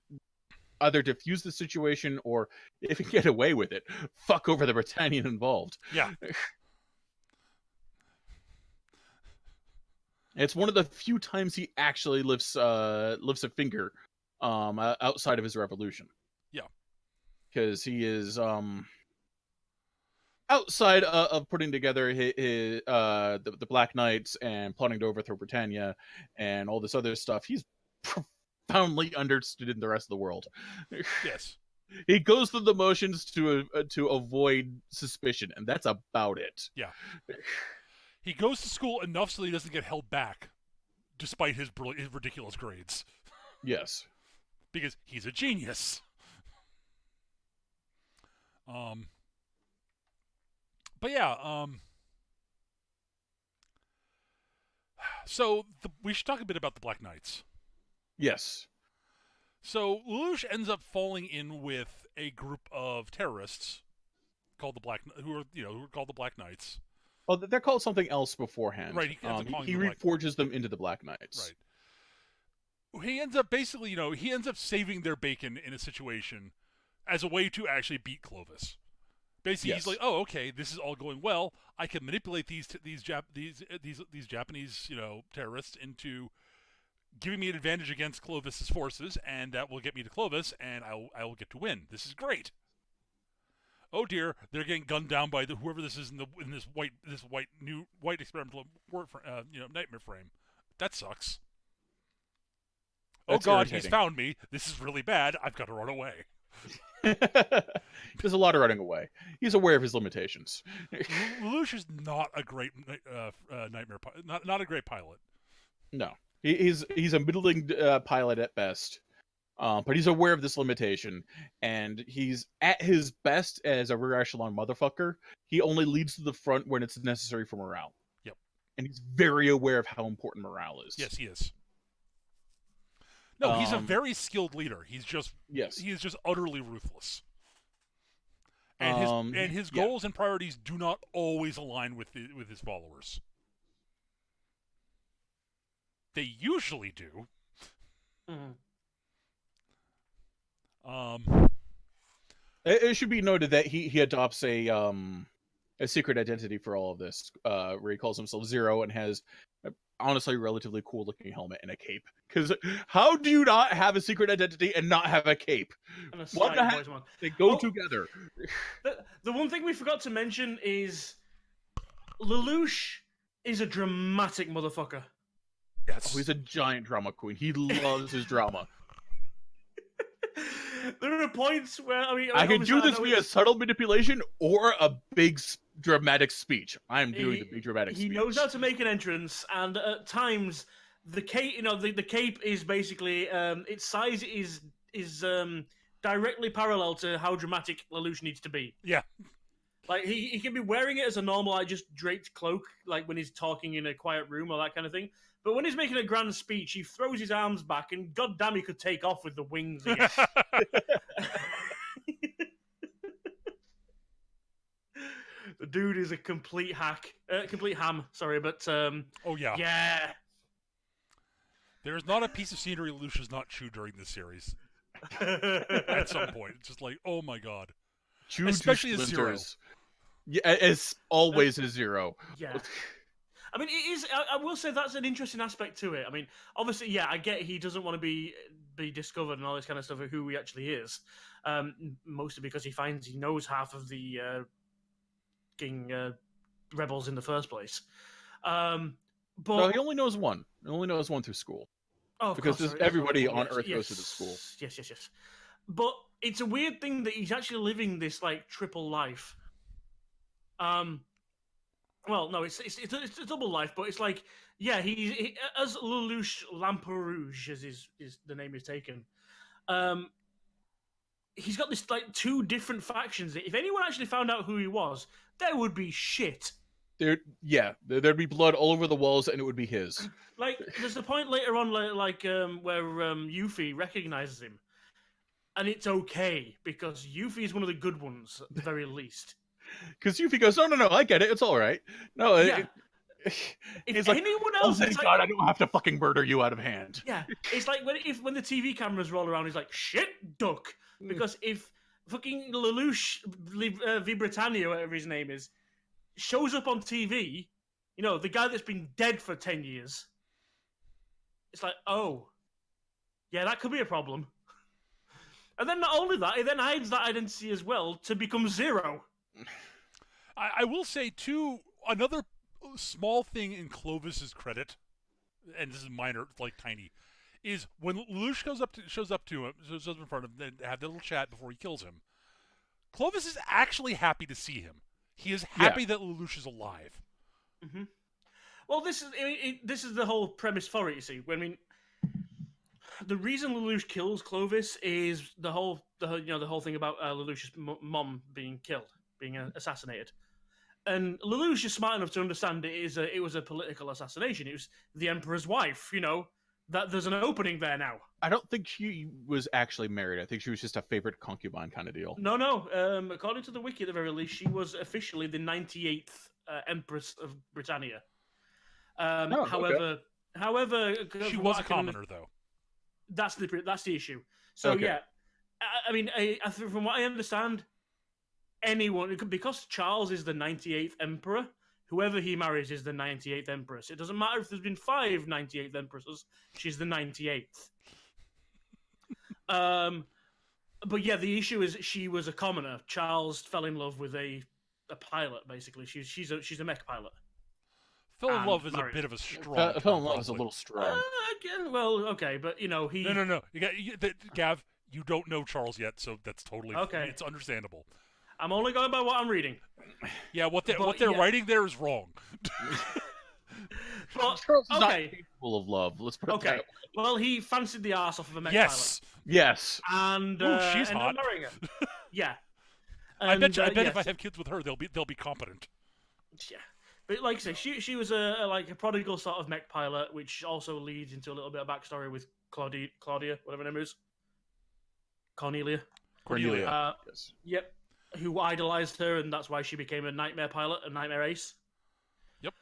either diffuse the situation, or if he can get away with it, fuck over the Britannian involved. Yeah. It's one of the few times he actually lifts a finger outside of his revolution. Yeah. Because he is outside of putting together the Black Knights and plotting to overthrow Britannia and all this other stuff. He's profoundly understood in the rest of the world. Yes. He goes through the motions to avoid suspicion, and that's about it. Yeah. He goes to school enough so that he doesn't get held back, despite his ridiculous grades. Yes. Because he's a genius. But yeah, so we should talk a bit about the Black Knights. Yes. So Lelouch ends up falling in with a group of terrorists called who are called the Black Knights. Oh, they're called something else beforehand. Right. He reforges them into the Black Knights. Right. He ends up basically, he ends up saving their bacon in a situation as a way to actually beat Clovis. Basically, Yes. He's like, "Oh, okay, this is all going well. I can manipulate these Japanese, terrorists into giving me an advantage against Clovis's forces, and that will get me to Clovis, and I will get to win. This is great." Oh dear, they're getting gunned down by whoever this is in this white experimental nightmare frame. That sucks. That's oh God, irritating. He's found me. This is really bad. I've got to run away. There's a lot of running away. He's aware of his limitations. Lelouch is not a great nightmare, not a great pilot. No, he's a middling pilot at best, but he's aware of this limitation, and he's at his best as a rear echelon motherfucker. He only leads to the front when it's necessary for morale. Yep, and he's very aware of how important morale is. Yes, he is. No, he's a very skilled leader. He is just utterly ruthless. And his goals and priorities do not always align with his followers. They usually do. Mm-hmm. It should be noted that he adopts a secret identity for all of this, where he calls himself Zero and has honestly a relatively cool looking helmet and a cape. Because how do you not have a secret identity and not have a cape? They go together. The one thing we forgot to mention is Lelouch is a dramatic motherfucker. Yes. Oh, he's a giant drama queen. He loves his drama. There are points where I can do this via subtle manipulation or a big dramatic speech. I'm doing the big dramatic speech. He knows how to make an entrance, and at times the cape, the cape is basically its size is directly parallel to how dramatic Lelouch needs to be. Yeah. Like he can be wearing it as a normal, like just draped cloak, like when he's talking in a quiet room or that kind of thing. But when he's making a grand speech, he throws his arms back, and goddamn, he could take off with the wings again. The dude is a complete ham. Sorry, but Oh yeah. yeah. There's not a piece of scenery Lelouch has not chewed during this series. At some point, it's just like, oh my god. Chew Especially to as Zero. splinters. Yeah, as always as Zero. Yeah. I mean, it is. I will say that's an interesting aspect to it. I mean, obviously, yeah, I get he doesn't want to be discovered and all this kind of stuff of who he actually is. Mostly because he finds he knows half of the King rebels in the first place. But No, he only knows one. He only knows one through school. oh, Because course, sorry, everybody on yes, Earth yes, goes to the school. Yes. But it's a weird thing that he's actually living this like triple life. Well, no, it's a double life, but it's like, yeah, he as Lelouch Lamperouge, as is the name is taken. He's got this like two different factions. If anyone actually found out who he was, there would be shit. There'd be blood all over the walls, and it would be his. Like, there's a point later on, where Yuffie recognizes him, and it's okay because Yuffie is one of the good ones at the very least. Because Yuffie goes, no, I get it. It's all right. No, Yeah. If he's like, anyone oh, else, thank it's God, like, I don't have to fucking murder you out of hand. yeah, it's like when the TV cameras roll around, he's like, shit, duck. Because if fucking Lelouch V Britannia, whatever his name is, shows up on TV, the guy that's been dead for 10 years, it's like, oh, yeah, that could be a problem. And then not only that, he then hides that identity as well to become Zero. I will say, too, another small thing in Clovis's credit, and this is minor, like tiny, is when Lelouch shows up to him, shows up in front of him, and have their little chat before he kills him. Clovis is actually happy to see him. He is happy that Lelouch is alive. Mm-hmm. Well, this is the whole premise for it. You see, the reason Lelouch kills Clovis is the whole thing about Lelouch's mom being killed, being assassinated. And Lelouch is smart enough to understand it was a political assassination. It was the Emperor's wife, that there's an opening there now. I don't think she was actually married. I think she was just a favorite concubine kind of deal. No. According to the wiki, at the very least, she was officially the 98th Empress of Britannia. However, she was a commoner, though. That's the issue. So yeah, I mean, from what I understand, anyone, because Charles is the 98th emperor, whoever he marries is the 98th empress. It doesn't matter if there's been 5 98th empresses; she's the 98th. But yeah, the issue is she was a commoner. Charles fell in love with a pilot, basically. She's a mech pilot. Fell in love is a bit of a strong. Fell in love is a little strong. Again, well, okay, but he. No. Gav, you don't know Charles yet, so that's totally okay. It's understandable. I'm only going by what I'm reading. Yeah, what they're writing there is wrong. But, Charles is not capable of love. Let's put it that way. Well, he fancied the ass off of a mech pilot. Yes. And she's hot. Marrying her. Yeah. And, I bet if I have kids with her, they'll be competent. Yeah. But like I say, she was a prodigal sort of mech pilot, which also leads into a little bit of backstory with Claudia, whatever her name is. Cornelia. Yes. Yep. Who idolized her, and that's why she became a nightmare pilot, a nightmare ace. Yep.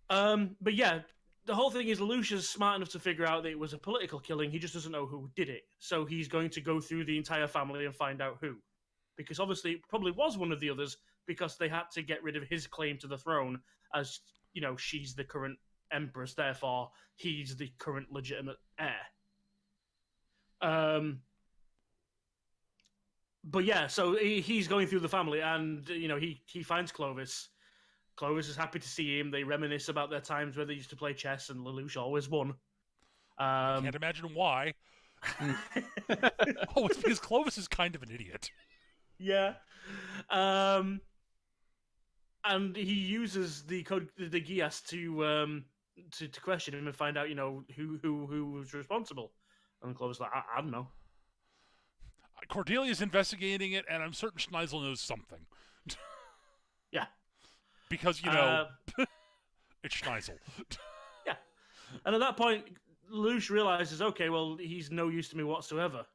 But yeah, the whole thing is Lelouch is smart enough to figure out that it was a political killing. He just doesn't know who did it. So he's going to go through the entire family and find out who. Because obviously it probably was one of the others, because they had to get rid of his claim to the throne, as, she's the current empress, therefore he's the current legitimate heir. But yeah, so he's going through the family, and he finds Clovis. Clovis is happy to see him. They reminisce about their times where they used to play chess, and Lelouch always won. Can't imagine why. It's because Clovis is kind of an idiot. Yeah. And he uses the code, the Geass, to to question him and find out, who was responsible. And Clover's like, I don't know. Cordelia's investigating it, and I'm certain Schneisel knows something. Yeah. Because, it's Schneisel. Yeah. And at that point, Lelouch realizes, okay, well, he's no use to me whatsoever.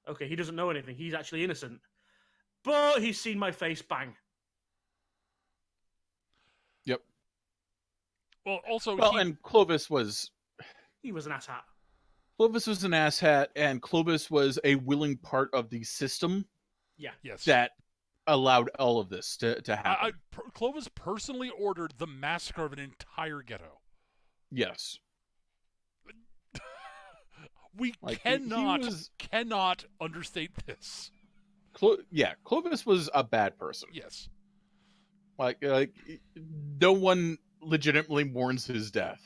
Okay, he doesn't know anything. He's actually innocent. But he's seen my face, bang. Yep. Well, also, and Clovis was... He was an asshat. Clovis was an asshat, and Clovis was a willing part of the system. Yeah. Yes. That allowed all of this to happen. Clovis personally ordered the massacre of an entire ghetto. Yes. We cannot understate this. Clovis was a bad person. Yes. Like no one legitimately mourns his death.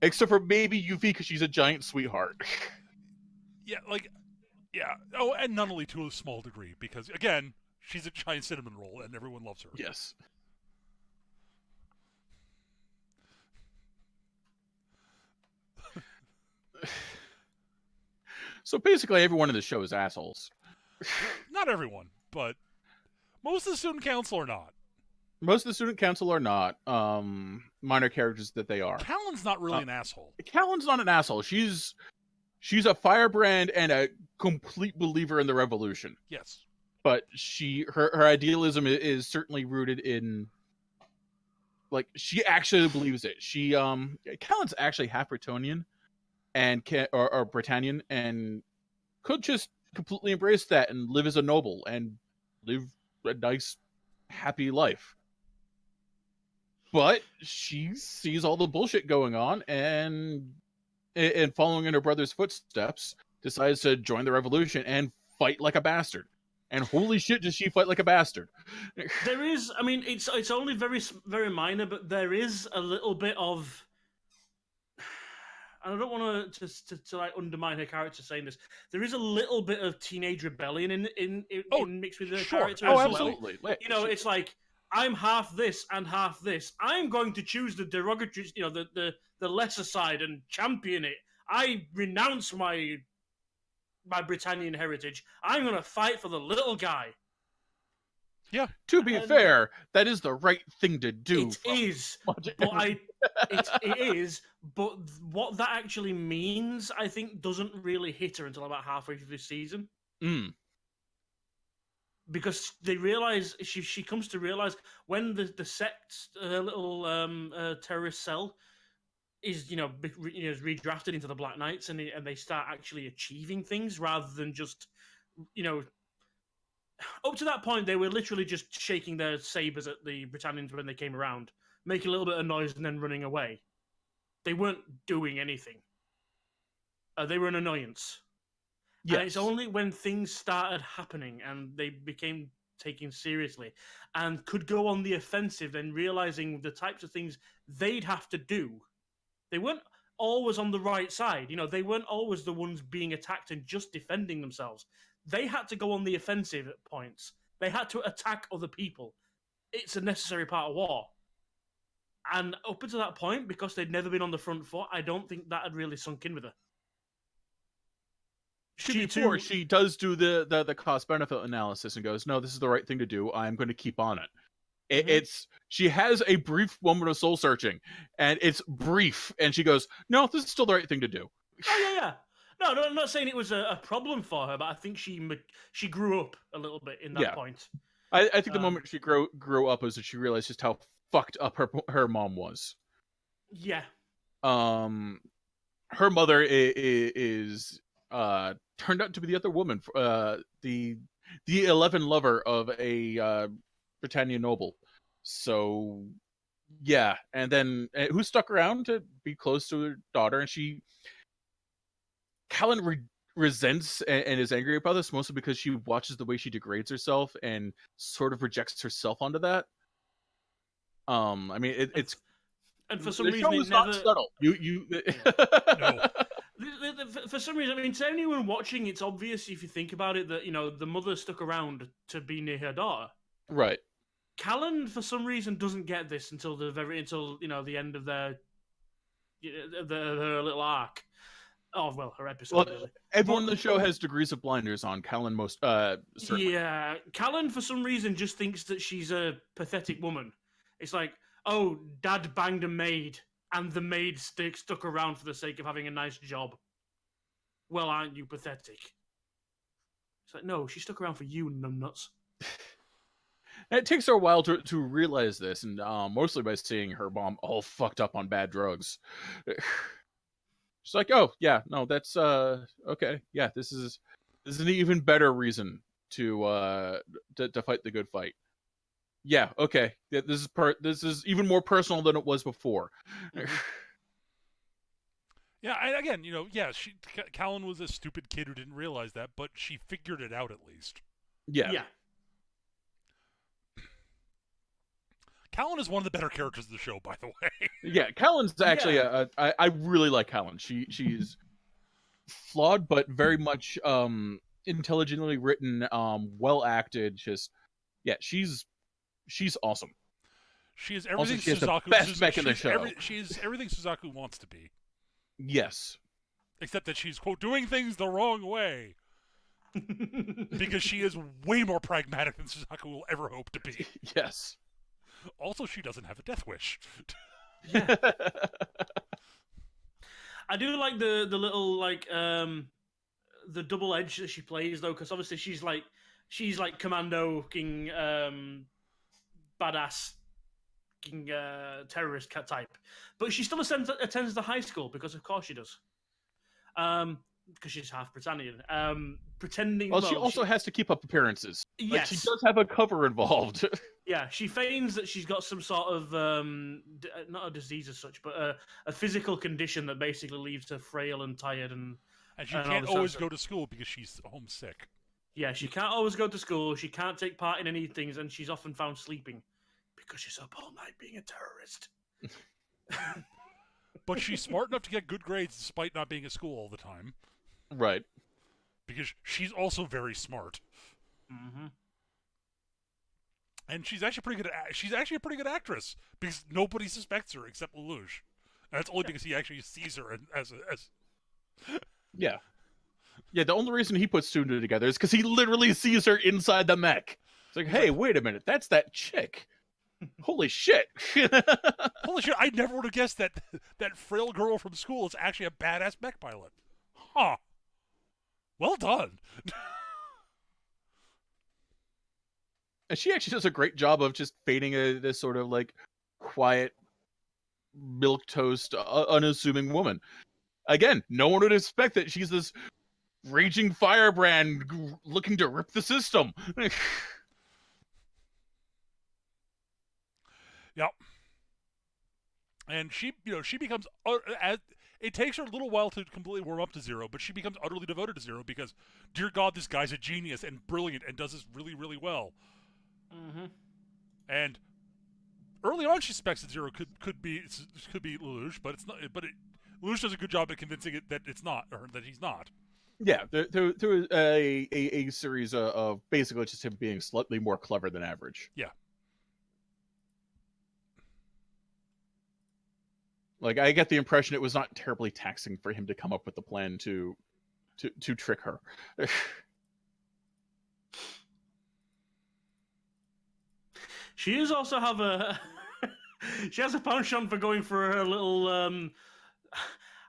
Except for maybe Yuffie, because she's a giant sweetheart. Yeah. Oh, and Nunnally to a small degree, because, again, she's a giant cinnamon roll, and everyone loves her. Yes. So basically, everyone in the show is assholes. Not everyone, but most of the student council are not. Most of the student council are not minor characters that they are. Callan's not really an asshole. Callan's not an asshole. She's a firebrand and a complete believer in the revolution. Yes. But her idealism is certainly rooted in, like, she actually believes it. Callan's actually half Bretonian or Britannian, and could just completely embrace that and live as a noble and live a nice, happy life. But she sees all the bullshit going on, and following in her brother's footsteps, decides to join the revolution and fight like a bastard. And holy shit, does she fight like a bastard! There is, I mean, it's only very, very minor, but there is a little bit of. And I don't want to like undermine her character saying this. There is a little bit of teenage rebellion in mixed with her character as absolutely. well. It's like, I'm half this and half this. I'm going to choose the derogatory, the lesser side and champion it. I renounce my Britannian heritage. I'm going to fight for the little guy. Yeah. To be fair, that is the right thing to do. It is. It is. But what that actually means, I think, doesn't really hit her until about halfway through the season. Because they realize, she comes to realize when the sect's little terrorist cell is is redrafted into the Black Knights, and they start actually achieving things rather than just up to that point they were literally just shaking their sabers at the Britannians when they came around, making a little bit of noise and then running away. They weren't doing anything. They were an annoyance. Yes. And it's only when things started happening and they became taken seriously and could go on the offensive and realizing the types of things they'd have to do. They weren't always on the right side. They weren't always the ones being attacked and just defending themselves. They had to go on the offensive at points. They had to attack other people. It's a necessary part of war. And up until that point, because they'd never been on the front foot, I don't think that had really sunk in with her. She does do the cost-benefit analysis and goes, no, this is the right thing to do. I'm going to keep on it. She has a brief moment of soul-searching, and it's brief, and she goes, no, this is still the right thing to do. Oh, yeah. No, I'm not saying it was a problem for her, but I think she grew up a little bit in that point. I think the moment she grew up was that she realized just how fucked up her mom was. Yeah. Her mother is turned out to be the other woman, the 11 lover of a Britannia noble. So yeah, and then who stuck around to be close to her daughter, and Callan resents and is angry about this mostly because she watches the way she degrades herself and sort of rejects herself onto that. I mean, it's and for some reason it's not subtle. No. For some reason, I mean, to anyone watching, it's obvious if you think about it that the mother stuck around to be near her daughter. Right. Callan, for some reason, doesn't get this until the end of their her little arc. Oh well, her episode Well, really. everyone in the show has degrees of blinders on. Callan most certainly. Yeah, Callan for some reason just thinks that she's a pathetic woman. It's like, oh, Dad banged a maid, and the maid stuck around for the sake of having a nice job. Well, aren't you pathetic? It's like, no, she stuck around for you, numbnuts. And it takes her a while to realize this, and mostly by seeing her mom all fucked up on bad drugs. She's like, oh yeah, no, that's okay. Yeah, this is an even better reason to fight the good fight. Yeah, okay. This is even more personal than it was before. Yeah, and again, Callan was a stupid kid who didn't realize that, but she figured it out at least. Yeah. Callan is one of the better characters of the show, by the way. Yeah, Callan's actually I really like Callan. She's flawed, but very much intelligently written, well acted. Just she's awesome. She is everything she has Suzaku. the best mech in the show. She is everything Suzaku wants to be. Yes. Except that she's, quote, doing things the wrong way. Because she is way more pragmatic than Suzaku will ever hope to be. Yes. Also, she doesn't have a death wish. Yeah. I do like the little the double edge that she plays though, because obviously she's like commando king badass king terrorist type, but she still attends the high school because of course she does. Because she's half Britannian. Pretending. Well, she also has to keep up appearances. Yes, like, she does have a cover involved. Yeah, she feigns that she's got some sort of not a disease as such, but a physical condition that basically leaves her frail and tired, and she can't always go to school because she's homesick. Yeah, she can't always go to school. She can't take part in any things, and she's often found sleeping because she's up all night being a terrorist. But she's smart enough to get good grades despite not being at school all the time. Right. Because she's also very smart. Mm-hmm. And she's actually pretty good. She's actually a pretty good actress because nobody suspects her except Lelouche, and that's only because he actually sees her as. Yeah. Yeah. The only reason he puts two and two together is because he literally sees her inside the mech. It's like, hey, wait a minute, that's that chick. Holy shit! Holy shit! I never would have guessed that frail girl from school is actually a badass mech pilot. Huh. Well done. And she actually does a great job of just feigning this sort of like quiet, milquetoast, unassuming woman. Again, no one would expect that she's this raging firebrand looking to rip the system. Yep. And she becomes it takes her a little while to completely warm up to Zero, but she becomes utterly devoted to Zero because, dear God, this guy's a genius and brilliant and does this really, really well. Mm-hmm. And early on, she suspects that Zero could be Lelouch, but it's not. But Lelouch does a good job at convincing it that it's not, or that he's not. Yeah, through a series of basically just him being slightly more clever than average. Yeah. Like, I get the impression it was not terribly taxing for him to come up with the plan to trick her. She does also have a she has a penchant for going for her little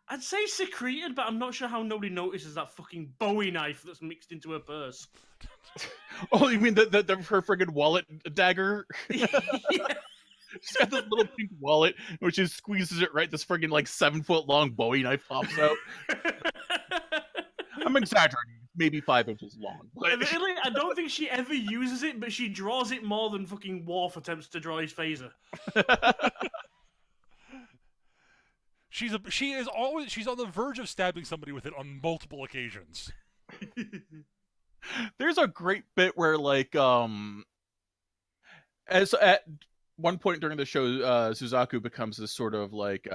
I'd say secreted, but I'm not sure how nobody notices that fucking Bowie knife that's mixed into her purse. Oh, you mean her friggin' wallet dagger? Yeah. She's got this little pink wallet, which she squeezes it right. This friggin' like 7 foot long Bowie knife pops out. I'm exaggerating. Maybe 5 inches long. Really, I don't think she ever uses it, but she draws it more than fucking Worf attempts to draw his phaser. She's on the verge of stabbing somebody with it on multiple occasions. There's a great bit where, like, as at one point during the show, Suzaku becomes this sort of like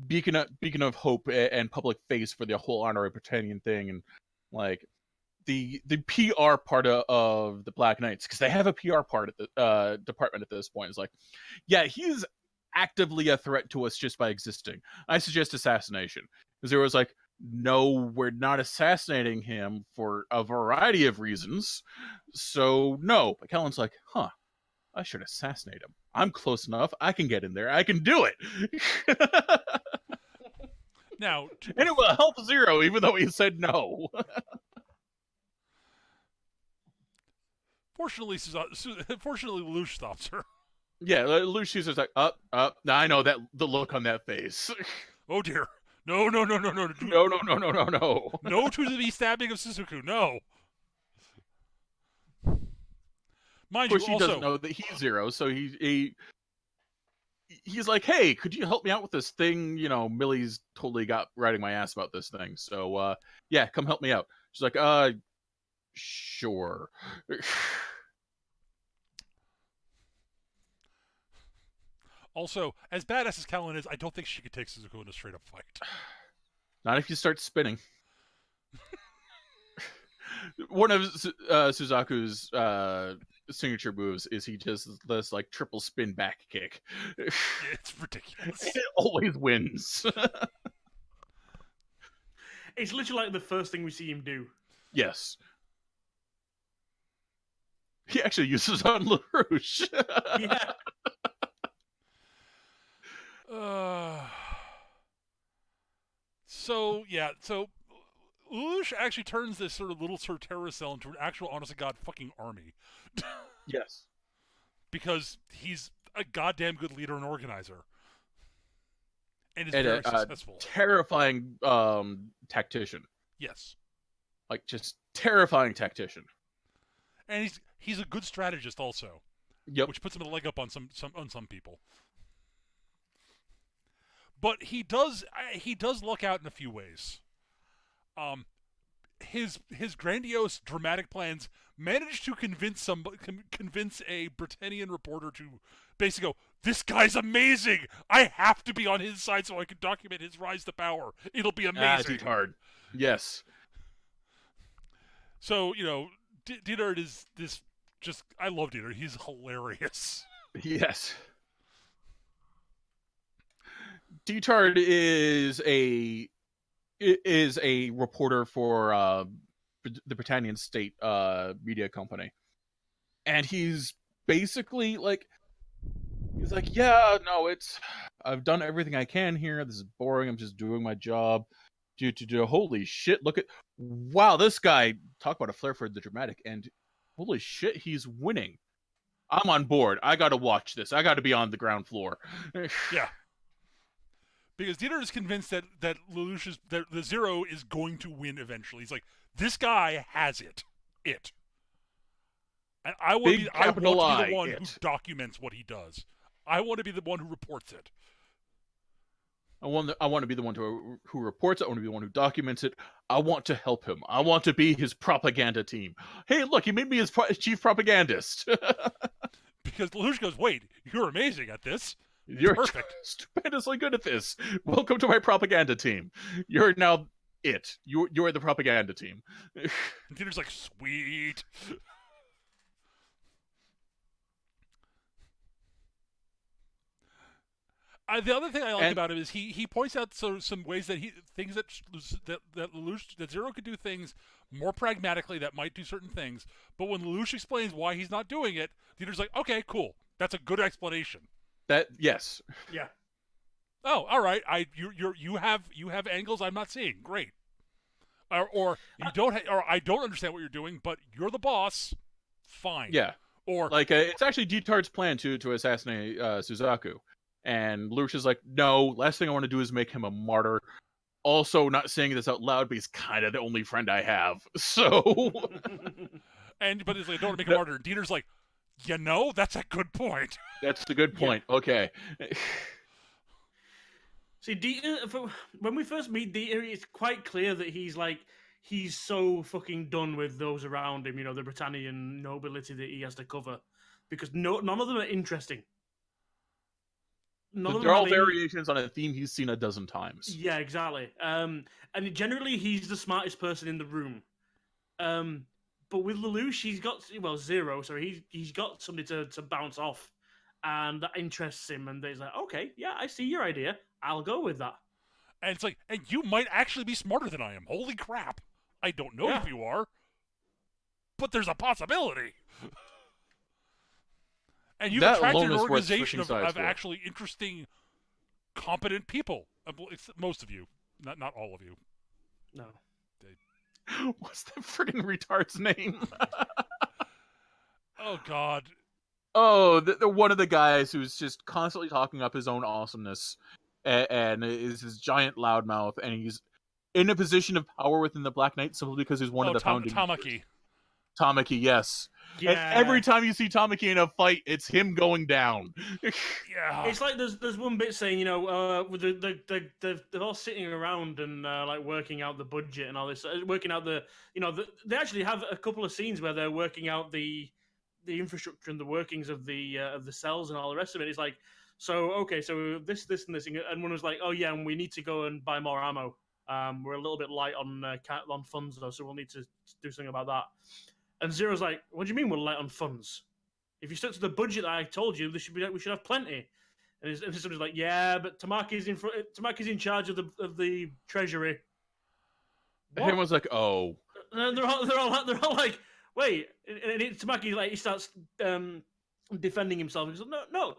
beacon of hope and public face for the whole honorary Britannian thing, and like the PR part of the Black Knights, because they have a PR part at the department at this point. Is like, yeah, he's actively a threat to us just by existing. I suggest assassination. Zero's like, no, we're not assassinating him for a variety of reasons. So no. But Kellen's like, huh, I should assassinate him. I'm close enough. I can get in there. I can do it. Now, And it will help Zero, even though he said no. fortunately, fortunately, Lelouch stops her. Yeah, Lucius is like, up. Now I know that the look on that face. Oh dear. No. No. No to the stabbing of Suzuku. No. Mind Of course, you, he doesn't know that he's Zero, so he's like, hey, could you help me out with this thing? You know, Millie's totally got riding my ass about this thing. So, yeah, come help me out. She's like, sure. Also, as badass as Kellen is, I don't think she could take Suzuku in a straight-up fight. Not if you start spinning. One of Suzaku's signature moves is he does this like triple spin back kick. It's ridiculous. It always wins. It's literally like the first thing we see him do. Yes. He actually uses on LaRouche. Yeah. So Lelouch actually turns this sort of little terrorist cell into an actual, honest to God, fucking army. Yes. Because he's a goddamn good leader and organizer. And is very successful. Terrifying tactician. Yes. Like, just terrifying tactician. And he's a good strategist also. Yep. Which puts him a leg up on some people. But he does luck out in a few ways. His grandiose dramatic plans managed to convince a Britannian reporter to basically go, this guy's amazing. I have to be on his side so I can document his rise to power. It'll be amazing. It's hard. Yes. So, you know, Dieter is this just, I love Dieter. He's hilarious. Yes. Detard is a reporter for the Britannian state media company, and he's basically like, yeah, no, I've done everything I can here. This is boring. I'm just doing my job. Holy shit! Wow, this guy, talk about a flair for the dramatic, and holy shit, he's winning. I'm on board. I got to watch this. I got to be on the ground floor. Yeah. Because Dieter is convinced that Lelouch that the Zero is going to win eventually. He's like, this guy has it. And I want to be the one who documents what he does. I want to be the one who reports it. I want to be the one who reports it. I want to be the one who documents it. I want to help him. I want to be his propaganda team. Hey, look, he made me his chief propagandist. Because Lelouch goes, wait, you're amazing at this. You're perfect. Stupendously good at this. Welcome to my propaganda team. You're now it. You're the propaganda team. And Dieter's like, sweet. The other thing I like about him is he points out some ways that Lelouch, that Zero could do things more pragmatically that might do certain things. But when Lelouch explains why he's not doing it, Dieter's like, okay, cool. That's a good explanation. Yes. Yeah. Oh, all right. You have angles I'm not seeing. Great. Or you don't or I don't understand what you're doing, but you're the boss. Fine. Yeah. Or like it's actually Detard's plan to assassinate Suzaku. And Lelouch is like, no, last thing I want to do is make him a martyr. Also, not saying this out loud, but he's kind of the only friend I have. So, but it's like, I don't want to make a martyr. And Dieter's like, that's a good point. That's the good point. Yeah. Okay. See, Dieter, when we first meet Dieter, it's quite clear that he's so fucking done with those around him. You know, the Britannian nobility that he has to cover, because none of them are interesting. They're all variations on a theme he's seen a dozen times. Yeah, exactly. And generally, he's the smartest person in the room. But with Lelouch, he's got Zero. So he's got somebody to bounce off. and that interests him, and he's like, okay, yeah, I see your idea. I'll go with that. And it's like, and you might actually be smarter than I am. Holy crap! I don't know Yeah. if you are, but there's a possibility. And you've That attracted alone an is worth organization switching of sides for. actually interesting, competent people. It's most of you, not all of you. No. What's that friggin' retard's name? Oh God. Oh, the one of the guys who's just constantly talking up his own awesomeness, and is his giant loudmouth, and he's in a position of power within the Black Knight simply because he's one of the founding Tamaki. Tamaki, yes. Yeah. And every time you see Tamaki in a fight, it's him going down. Yeah. It's like there's one bit saying, with they're all sitting around and like working out the budget and all this, working out they actually have a couple of scenes where they're working out the infrastructure and the workings of the cells and all the rest of it. It's like, so okay, so this and this, and one was like, oh yeah, and we need to go and buy more ammo. We're a little bit light on funds though, so we'll need to do something about that. And Zero's like, what do you mean we're light on funds? If you stuck to the budget that I told you, we should have plenty. And somebody's like, yeah, but Tamaki's in charge of the treasury. What? Everyone's like, oh. And they're all like, wait. And Tamaki, like, he starts defending himself. He's like, no.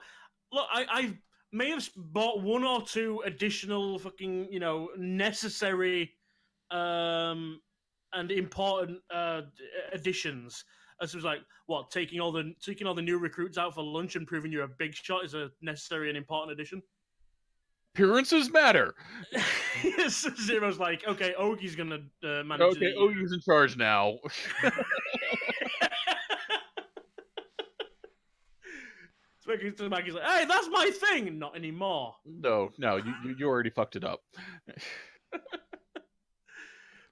Look, I may have bought one or two additional fucking necessary and important additions. As it was like, what, taking all the new recruits out for lunch and proving you're a big shot is a necessary and important addition. Appearances matter. Zero's like, okay, Ogie's gonna manage. Okay, Ogie's in charge now. Smaky's like, hey, that's my thing. Not anymore. No, you already fucked it up.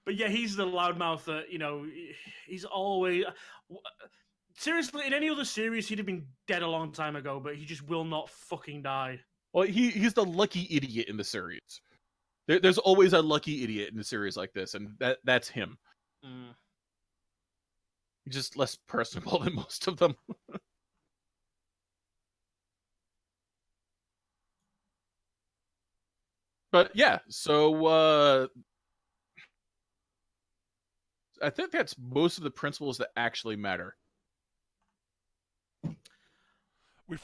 But yeah, he's the loudmouth that he's always. Seriously, in any other series, he'd have been dead a long time ago, but he just will not fucking die. Well, he's the lucky idiot in the series. There's always a lucky idiot in a series like this, and that's him. Mm. He's just less personable than most of them. But yeah, so I think that's most of the principles that actually matter.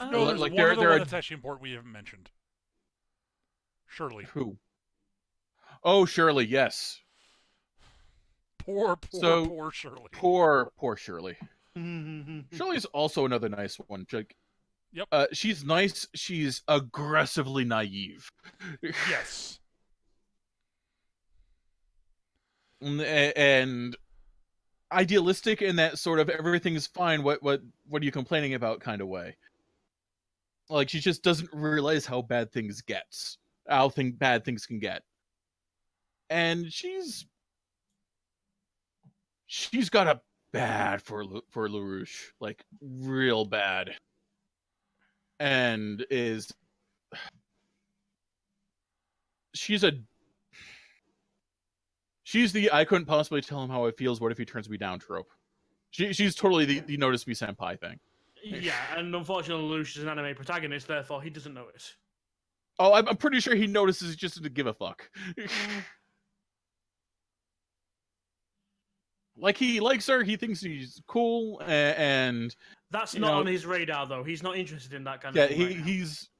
There's like, one there other are- one that's actually important we haven't mentioned. Shirley. Who? Oh, Shirley, yes. Poor Shirley. Poor Shirley. Shirley's also another nice one. Like, yep. She's nice. She's aggressively naive. Yes. And idealistic in that sort of everything is fine. What are you complaining about kind of way? Like, she just doesn't realize how bad things gets. How bad things can get. And she's got a bad for Lelouche, like real bad, and she's the I couldn't possibly tell him how it feels. What if he turns me down trope? She's totally the notice me senpai thing. Yeah, and unfortunately, Lelouch is an anime protagonist, therefore he doesn't notice. Oh, I'm pretty sure he notices just to give a fuck. Like, he likes her, he thinks she's cool, and that's not on his radar, though. He's not interested in that kind yeah, of thing. Yeah, he's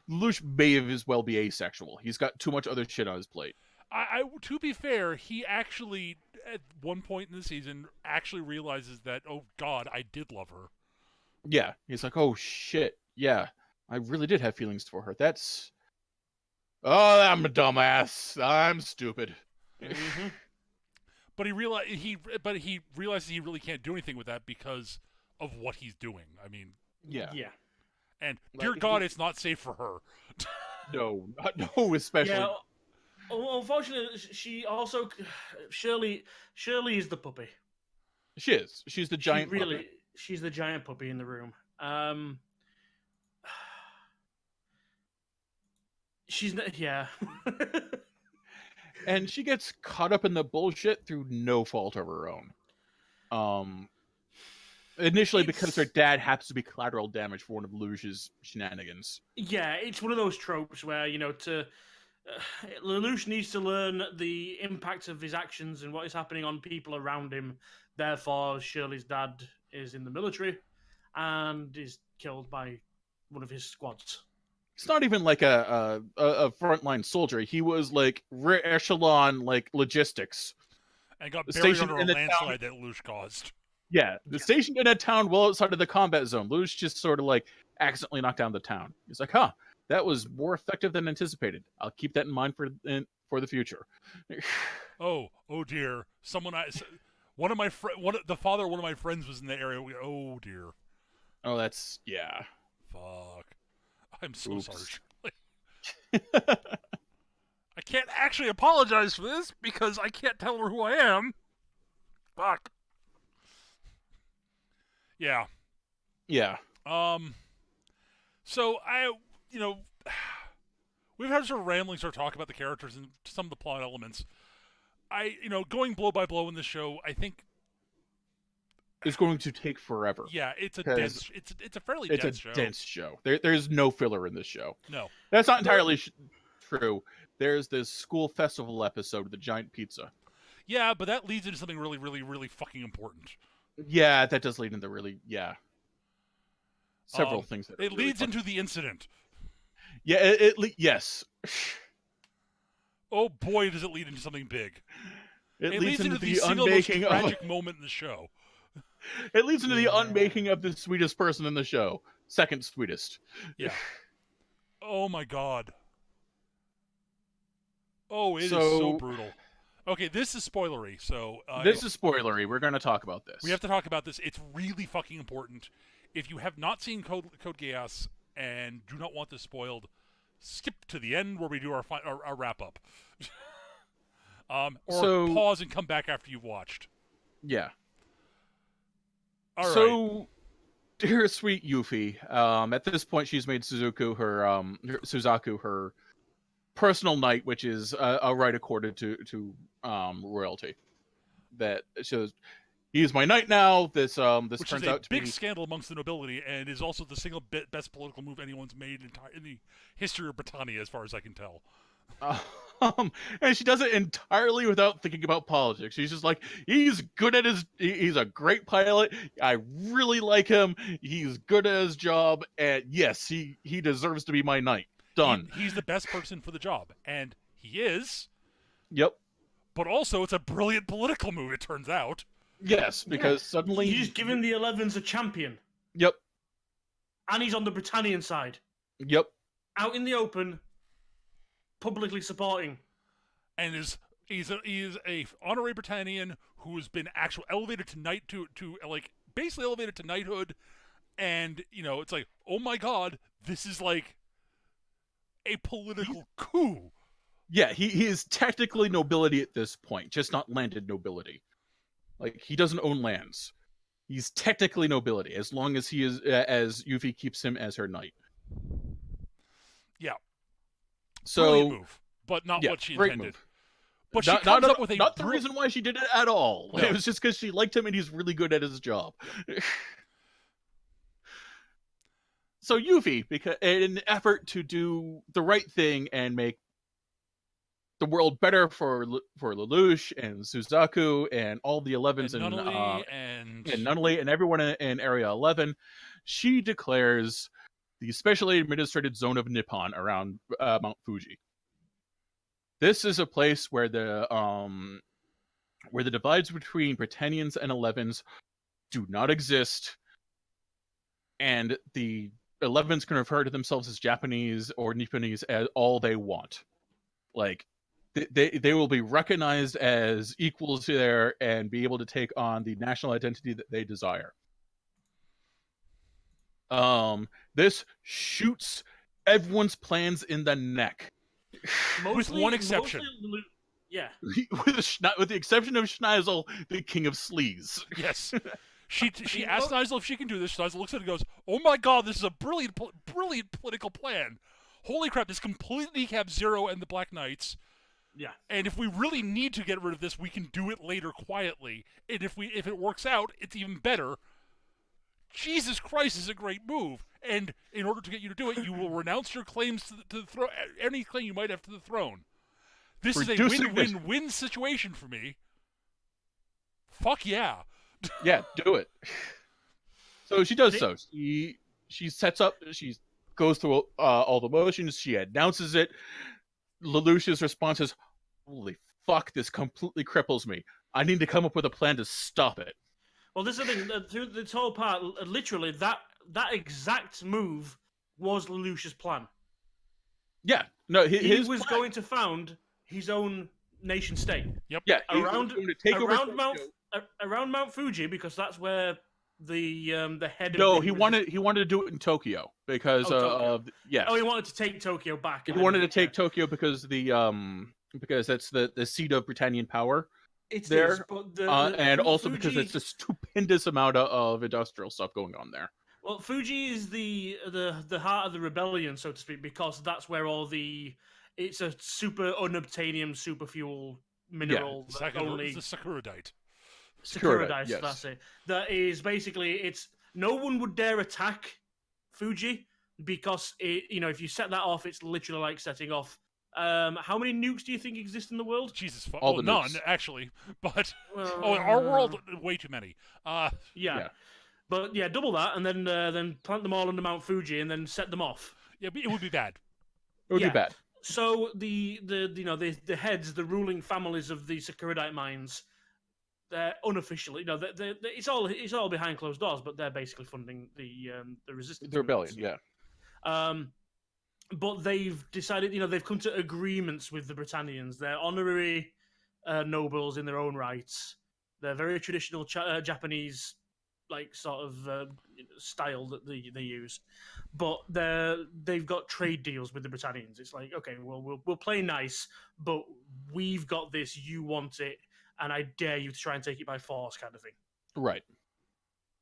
Lelouch may as well be asexual. He's got too much other shit on his plate. I to be fair, he actually at one point in the season actually realizes that, oh God, I did love her. Yeah, he's like, oh shit, yeah, I really did have feelings for her. That's, oh, I'm a dumbass. I'm stupid. Mm-hmm. But he realizes he really can't do anything with that because of what he's doing. I mean, yeah. And dear God, it's not safe for her. No, especially. Yeah. Unfortunately, Shirley is the puppy. She is. She's the giant. She's the giant puppy in the room. She's not. Yeah. And she gets caught up in the bullshit through no fault of her own. Initially, because her dad happens to be collateral damage for one of Lelouch's shenanigans. Yeah, it's one of those tropes where, Lelouch needs to learn the impact of his actions and what is happening on people around him. Therefore, Shirley's dad is in the military and is killed by one of his squads. It's not even like a frontline soldier. He was like rear echelon, like logistics. And got buried under a landslide that Lelouch caused. Yeah, stationed in a town well outside of the combat zone. Lelouch just sort of like accidentally knocked down the town. He's like, huh, that was more effective than anticipated. I'll keep that in mind for the future. Oh dear. The father of one of my friends was in the area. Oh dear. Oh, that's yeah. Fuck. I'm so Oops. sorry, Shirley. I can't actually apologize for this because I can't tell her who I am. Fuck. Yeah. Yeah. So we've had sort of ramblings or talk about the characters and some of the plot elements. Going blow by blow in this show, I think it's going to take forever. Yeah, it's a dense. It's a fairly dense show. It's a dense show. There's no filler in this show. No, that's not entirely true. There's this school festival episode, the giant pizza. Yeah, but that leads into something really, really, really fucking important. Yeah, that does lead into several things. It really leads into the incident. Yeah, yes. Oh boy, does it lead into something big. It leads into the single most unmaking tragic moment in the show. It leads into the unmaking of the sweetest person in the show. Second sweetest. Yeah. Oh my god. Oh, it is so brutal. Okay, this is spoilery, so... this is spoilery. We're going to talk about this. We have to talk about this. It's really fucking important. If you have not seen Code Geass and do not want this spoiled, skip to the end where we do our wrap-up. Or pause and come back after you've watched. Yeah. All right. Right. Dear sweet Yuffie, at this point she's made Suzaku her personal knight, which is a right accorded to royalty. That shows he's my knight now. This which turns is a out to big be scandal amongst the nobility, and is also the single best political move anyone's made in the history of Britannia, as far as I can tell. And she does it entirely without thinking about politics. She's just like, he's a great pilot. I really like him. He's good at his job, and yes, he deserves to be my knight. Done. He's the best person for the job, and he is. Yep. But also, it's a brilliant political move, it turns out. Yes, because suddenly he's given the 11s a champion. Yep. And he's on the Britannian side. Yep. Out in the open, publicly supporting. And he's a honorary Britannian who has been actually elevated to basically elevated to knighthood, and it's like, oh my god, this is like a political coup. Yeah, he is technically nobility at this point, just not landed nobility. Like, he doesn't own lands. He's technically nobility, as long as he is as Yuffie keeps him as her knight. Yeah. So brilliant move, but not what she intended. Move. But she comes up with not the reason why she did it at all. No. It was just because she liked him and he's really good at his job. So Yuffie, because in an effort to do the right thing and make the world better for Lelouch and Suzaku and all the 11s and Nunnally and everyone in Area 11, she declares the specially administrated zone of Nippon around Mount Fuji. This is a place where the divides between Britannians and 11s do not exist, and the 11s can refer to themselves as Japanese or Nipponese as all they want. Like, they will be recognized as equals there and be able to take on the national identity that they desire. This shoots everyone's plans in the neck. With one exception. Yeah. with the exception of Schneisel, the king of sleaze. Yes. She asked Schneisel if she can do this. Schneisel looks at it and goes, oh my god, this is a brilliant political plan. Holy crap, this completely caps Zero and the Black Knights. Yeah. And if we really need to get rid of this, we can do it later quietly. And if it works out, it's even better. Jesus Christ is a great move. And in order to get you to do it, you will renounce your claims to the throne, any claim you might have to the throne. This is a win-win-win situation for me. Fuck yeah. Yeah, do it. So she does so. She sets up, she goes through all the motions, she announces it. Lelouch's response is, holy fuck, this completely cripples me. I need to come up with a plan to stop it. Well, this is the thing. Through this whole part, literally, that exact move was Lelouch's plan. Yeah. No, he was going to found his own nation state. Yep. Yeah. Around Mount Fuji, because that's where the head. No, he wanted to do it in Tokyo because yes. Oh, he wanted to take Tokyo back. He wanted to take Tokyo because because that's the seat of Britannian power. It's there, is, but and also Fuji... because it's a stupendous amount of industrial stuff going on there. Well, Fuji is the heart of the rebellion, so to speak, because that's where it's a super unobtainium super fuel mineral. Yeah, it's the Sakuradite. Sakuradite, yes. That's it. That is basically no one would dare attack Fuji because if you set that off, it's literally like setting off. How many nukes do you think exist in the world? Jesus, all the none nukes. Actually, but in our world, way too many. Yeah. But yeah, double that, and then plant them all under Mount Fuji, and then set them off. Yeah, it would be bad. It would be bad. So the heads, the ruling families of the Sakuradite mines, they're unofficially, it's all behind closed doors, but they're basically funding the resistance. The rebellion, yeah. But they've decided, they've come to agreements with the Britannians. They're honorary nobles in their own rights. They're very traditional Japanese, like sort of style that they use. But they've got trade deals with the Britannians. It's like, okay, well, we'll play nice, but we've got this. You want it, and I dare you to try and take it by force, kind of thing. Right.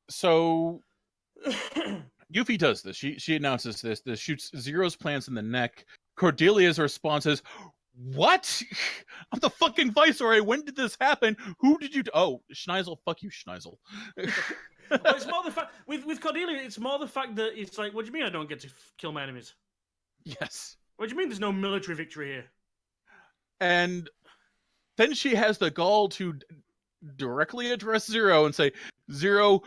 So. Yuffie does this. She announces this shoots Zero's plans in the neck. Cordelia's response is, what? I'm the fucking viceroy. When did this happen? Who did you... Oh, Schneisel. Fuck you, Schneisel. Well, it's more the fact... With Cordelia, it's more the fact that it's like, what do you mean I don't get to kill my enemies? Yes. What do you mean there's no military victory here? And then she has the gall to directly address Zero and say, Zero...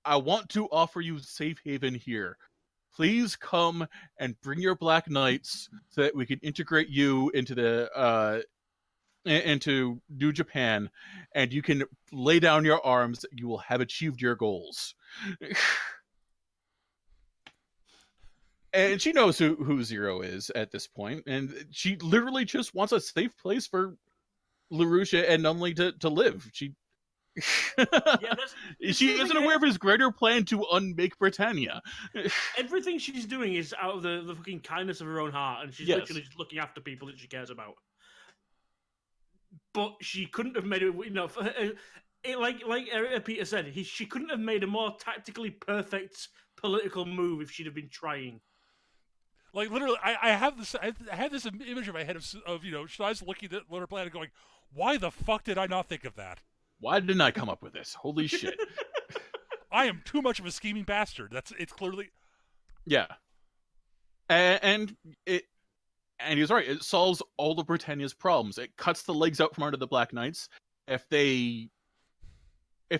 I want to offer you safe haven here. Please come and bring your Black Knights so that we can integrate you into into New Japan, and you can lay down your arms. You will have achieved your goals. And she knows who Zero is at this point, and she literally just wants a safe place for Lelouch and Nunley to live. She isn't aware of his greater plan to unmake Britannia. Everything she's doing is out of the fucking kindness of her own heart, and she's literally just looking after people that she cares about. But she couldn't have made it. Like Peter said, she couldn't have made a more tactically perfect political move if she'd have been trying. Like literally, I have this image in my head of Schneis looking at her plan and going, "Why the fuck did I not think of that? Why didn't I come up with this? Holy shit. I am too much of a scheming bastard." It's clearly... Yeah. And he's right. It solves all of Britannia's problems. It cuts the legs out from under the Black Knights. If they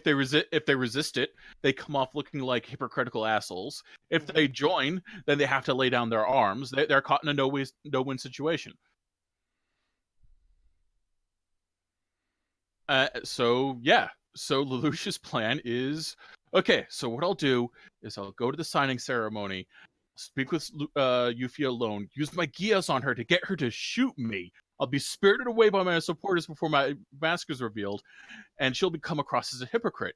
resist it, they come off looking like hypocritical assholes. If they join, then they have to lay down their arms. They're caught in a no-win situation. So Lelouch's plan is, okay, so what I'll do is I'll go to the signing ceremony, speak with Yuffie alone, use my Geass on her to get her to shoot me. I'll be spirited away by my supporters before my mask is revealed, and she'll come across as a hypocrite.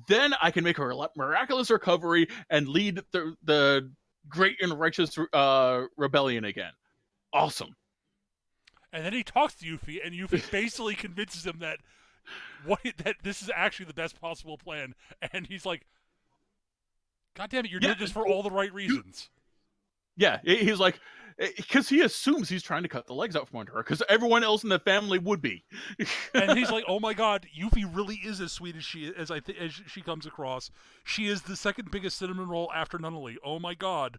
Then I can make a miraculous recovery and lead the great and righteous rebellion again. Awesome. And then he talks to Yuffie, and Yuffie basically convinces him that this is actually the best possible plan. And he's like, "God damn it, you're doing this for all the right reasons." Yeah, he's like, because he assumes he's trying to cut the legs out from under her, because everyone else in the family would be. And he's like, "Oh my God, Yuffie really is as sweet as as she comes across. She is the second biggest cinnamon roll after Nunnally. Oh my God."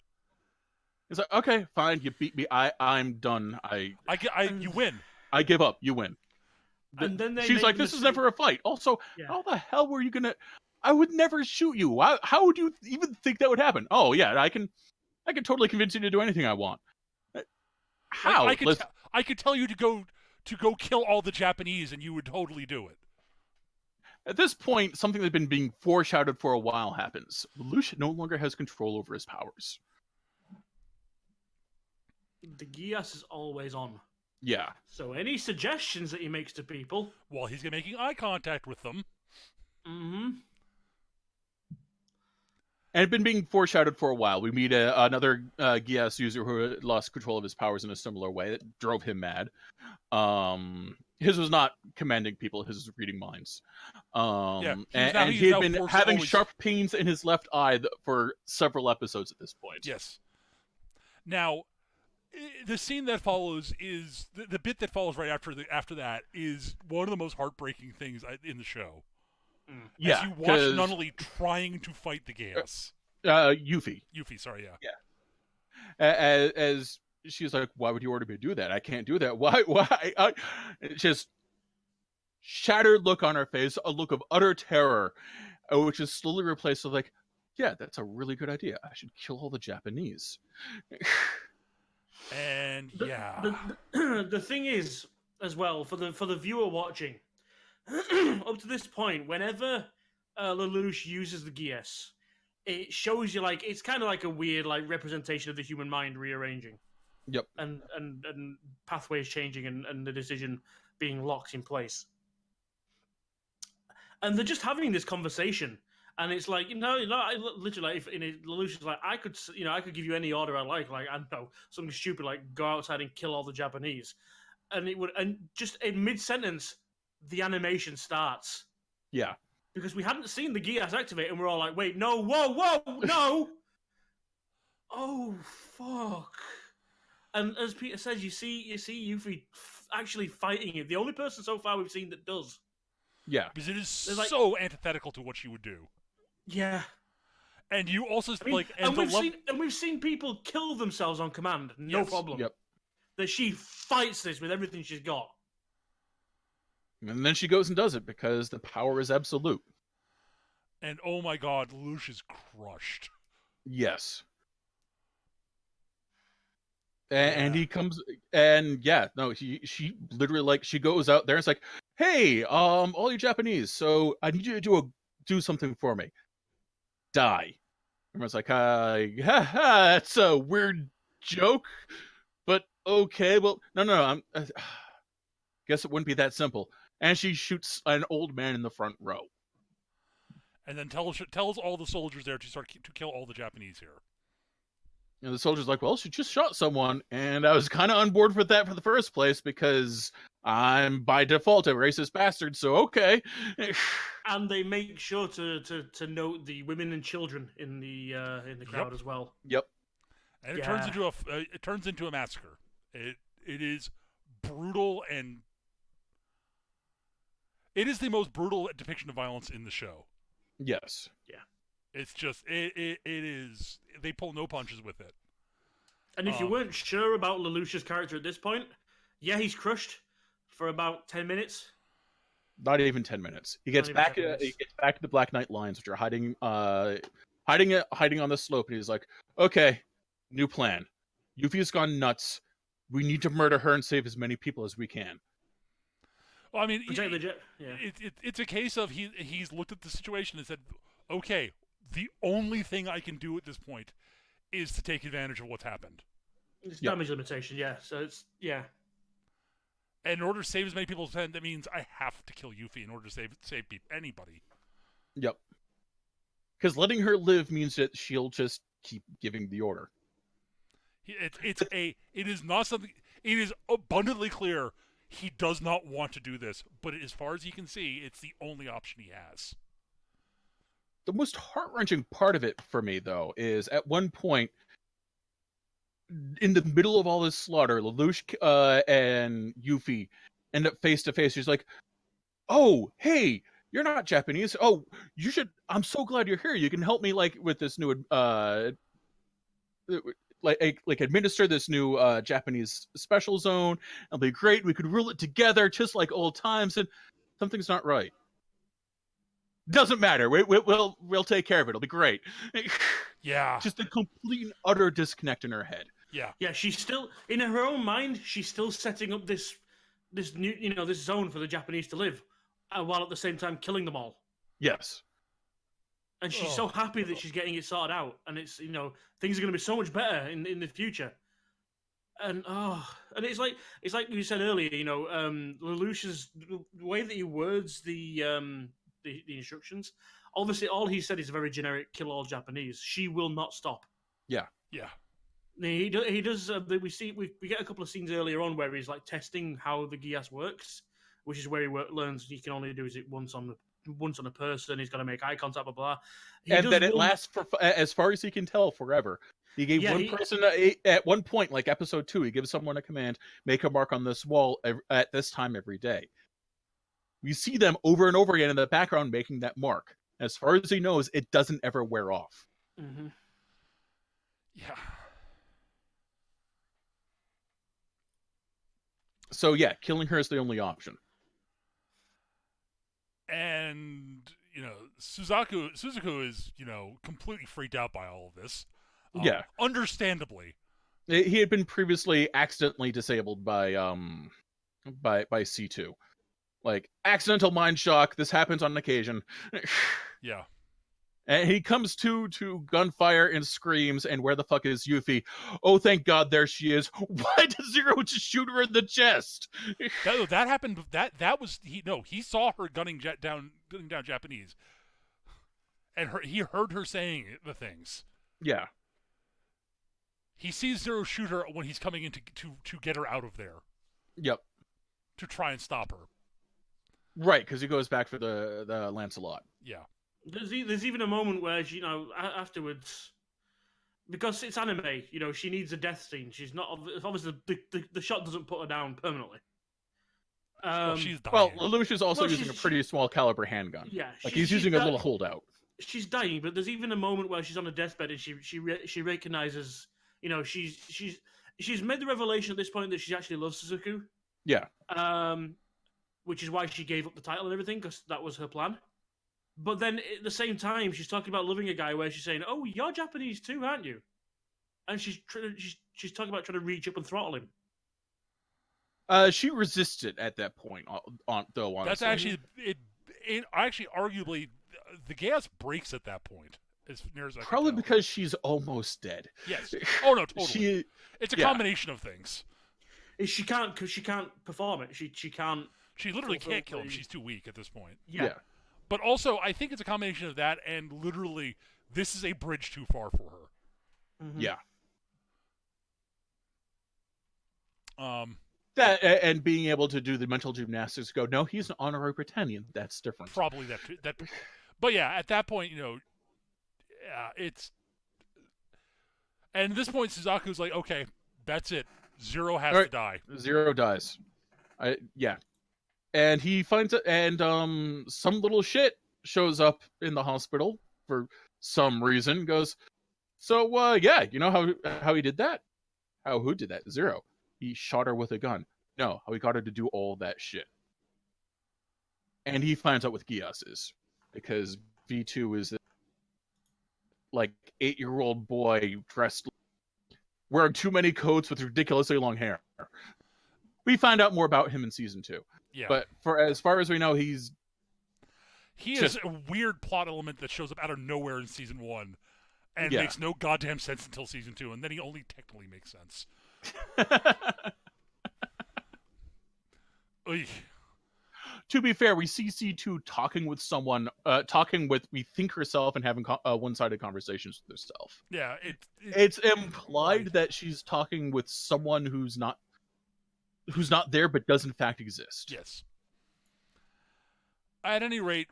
He's like, okay, fine, you beat me. I'm done. You win. I give up. You win. And then they She's make like, the this is mistake- never a fight. Also, Yeah. how the hell were you gonna? I would never shoot you. How would you even think that would happen? Oh yeah, I can totally convince you to do anything I want. How? Like, I could tell you to go kill all the Japanese, and you would totally do it. At this point, something that's been being foreshadowed for a while happens. Lelouch no longer has control over his powers. The Geass is always on. Yeah. So any suggestions that he makes to people, While he's making eye contact with them. mm-hmm. And it's been being foreshadowed for a while. We meet another Geass user who lost control of his powers in a similar way that drove him mad. His was not commanding people; his was reading minds. And he had been having sharp pains in his left eye for several episodes at this point. Yes. Now, the scene that follows is the bit that follows right after that is one of the most heartbreaking things in the show. Yeah, as you watch Nunnally trying to fight the Geass. Yuffie, sorry, yeah. Yeah. As she's like, why would you order me to do that? I can't do that. Why? Just shattered look on her face, a look of utter terror, which is slowly replaced with like, yeah, that's a really good idea. I should kill all the Japanese. And the thing is, as well, for the viewer watching, up to this point, whenever Lelouch uses the Geass, it shows you like it's kind of like a weird like representation of the human mind rearranging. Yep. And pathways changing and the decision being locked in place. And they're just having this conversation, and it's like I literally, if Lelouch is like, I could give you any order I like I don't know, something stupid like go outside and kill all the Japanese, and it would, and just in mid sentence, the animation starts. Yeah. Because we hadn't seen the Geass activate, and we're all like, wait, no, whoa, no! Oh, fuck. And as Peter says, you see Yuffie actually fighting it. The only person so far we've seen that does. Yeah. Because it is so antithetical to what she would do. Yeah. And you also, we've seen people kill themselves on command, no problem. Yep. That she fights this with everything she's got. And then she goes and does it because the power is absolute. And oh my God, Lelouch is crushed. Yes. And he comes and she literally like she goes out there and it's like, hey, all you Japanese, so I need you to do something for me. Die. Everyone's like, that's a weird joke, but okay. Well, no, guess it wouldn't be that simple. And she shoots an old man in the front row. And then tells all the soldiers there to kill all the Japanese here. And the soldier's like, well, she just shot someone. And I was kind of on board with that for the first place because I'm by default a racist bastard, so okay. And they make sure to note the women and children in the crowd as well. Yep. And it turns into a massacre. It is brutal, and it is the most brutal depiction of violence in the show. Yes. Yeah. It's just it is. They pull no punches with it. And if you weren't sure about Lelouch's character at this point, yeah, he's crushed for about 10 minutes. Not even 10 minutes. He gets back. He gets back to the Black Knight lines, which are hiding on the slope, and he's like, "Okay, new plan. Yuffie's gone nuts. We need to murder her and save as many people as we can." Well, I mean, yeah. It's a case of he's looked at the situation and said, "Okay, the only thing I can do at this point is to take advantage of what's happened." It's damage limitation, yeah. So it's And in order to save as many people as I can, that means I have to kill Yuffie in order to save anybody. Yep. Because letting her live means that she'll just keep giving the order. It is not something. It is abundantly clear he does not want to do this, but as far as he can see, it's the only option he has. The most heart-wrenching part of it for me, though, is at one point, in the middle of all this slaughter, Lelouch and Yuffie end up face to face. She's like, "Oh, hey, you're not Japanese. Oh, you should. I'm so glad you're here. You can help me like with this new like administer this new Japanese special zone. It'll be great. We could rule it together, just like old times." And something's not right. Doesn't matter. We'll take care of it. It'll be great. Yeah. Just a complete and utter disconnect in her head. Yeah, she's still in her own mind. She's still setting up this new, this zone for the Japanese to live, while at the same time killing them all. Yes. And she's so happy that she's getting it sorted out, and it's things are going to be so much better in the future. And it's like you said earlier, Lelouch's the way that he words the instructions. Obviously, all he said is very generic: kill all Japanese. She will not stop. Yeah. Yeah. He does. We get a couple of scenes earlier on where he's like testing how the Geass works, which is where he learns he can only do it once on a person. He's got to make eye contact, blah blah. And then it lasts for, as far as he can tell, forever. He gave person at one point, like episode 2, he gives someone a command: make a mark on this wall at this time every day. We see them over and over again in the background making that mark. As far as he knows, it doesn't ever wear off. Mm-hmm. Yeah. So yeah, killing her is the only option. And Suzaku is completely freaked out by all of this. Yeah, understandably. He had been previously accidentally disabled by C2, like accidental mind shock. This happens on occasion. Yeah. And he comes to gunfire and screams, and where the fuck is Yuffie? Oh, thank God, there she is. Why does Zero just shoot her in the chest? that happened. That was he saw her gunning down Japanese, and he heard her saying the things. Yeah. He sees Zero shoot her when he's coming in to get her out of there. Yep. To try and stop her. Right, because he goes back for the Lancelot. Yeah. There's even a moment where she, afterwards, because it's anime, she needs a death scene. She's not obviously the shot doesn't put her down permanently. She's dying. Well, Lelouch is also using a pretty small caliber handgun. Yeah, like he's using a little holdout. She's dying, but there's even a moment where she's on a deathbed and she recognizes, she's made the revelation at this point that she actually loves Suzaku. Yeah. Which is why she gave up the title and everything, because that was her plan. But then at the same time, she's talking about loving a guy where she's saying, "Oh, you're Japanese too, aren't you?" And she's talking about trying to reach up and throttle him. She resisted at that point. Though honestly, that's actually it. Actually, arguably, the gas breaks at that point. As near as I probably can tell. because she's almost dead. Yes. Oh no, totally. It's a yeah. combination of things. She can't perform it. She can't. She literally can't kill him. She's too weak at this point. Yeah. But also, I think it's a combination of that and literally, this is a bridge too far for her. Mm-hmm. Yeah. That and being able to do the mental gymnastics. Go, no, he's an honorary Britannian. That's different. Probably that too. But yeah, at that point, it's. And at this point, Suzaku's like, okay, that's it. Zero has to die. Zero dies. Yeah. And he finds it, and some little shit shows up in the hospital for some reason. Goes, so yeah, you know how he did that? Who did that? Zero. He shot her with a gun. No, how he got her to do all that shit. And he finds out what Geass is, because V2 is like 8-year-old boy dressed, wearing too many coats with ridiculously long hair. We find out more about him in season 2. Yeah. But as far as we know, he is a weird plot element that shows up out of nowhere in season 1 and makes no goddamn sense until season 2, and then he only technically makes sense. To be fair, we see C2 talking with someone, we think herself, and having one-sided conversations with herself. Yeah, it's implied that she's talking with someone who's not there, but does in fact exist. Yes. At any rate,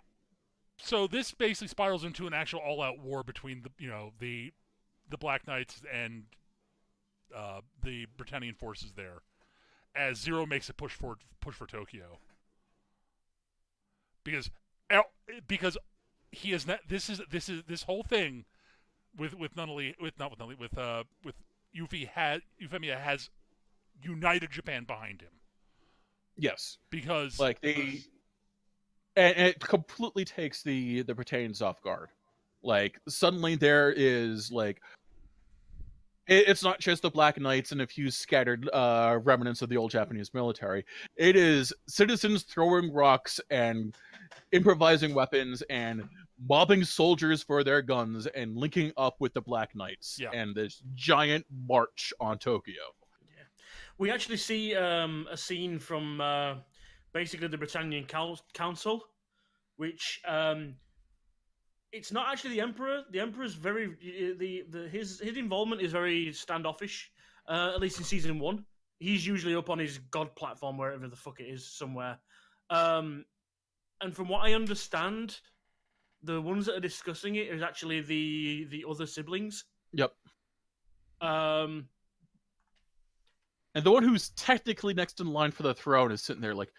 so this basically spirals into an actual all-out war between the Black Knights and the Britannian forces there, as Zero makes a push for Tokyo, because he is not, this whole thing with Nunnally with Euphemia has united Japan behind him. Yes, because like and it completely takes the Britannians off guard. Like suddenly there is like it's not just the Black Knights and a few scattered remnants of the old Japanese military. It is citizens throwing rocks and improvising weapons and mobbing soldiers for their guns and linking up with the Black Knights and this giant march on Tokyo. Yeah. We actually see a scene from basically the Britannian Council, which it's not actually the Emperor. The Emperor's very his involvement is very standoffish. At least in season 1, he's usually up on his god platform wherever the fuck it is somewhere. And from what I understand, the ones that are discussing it is actually the other siblings. Yep. And the one who's technically next in line for the throne is sitting there like,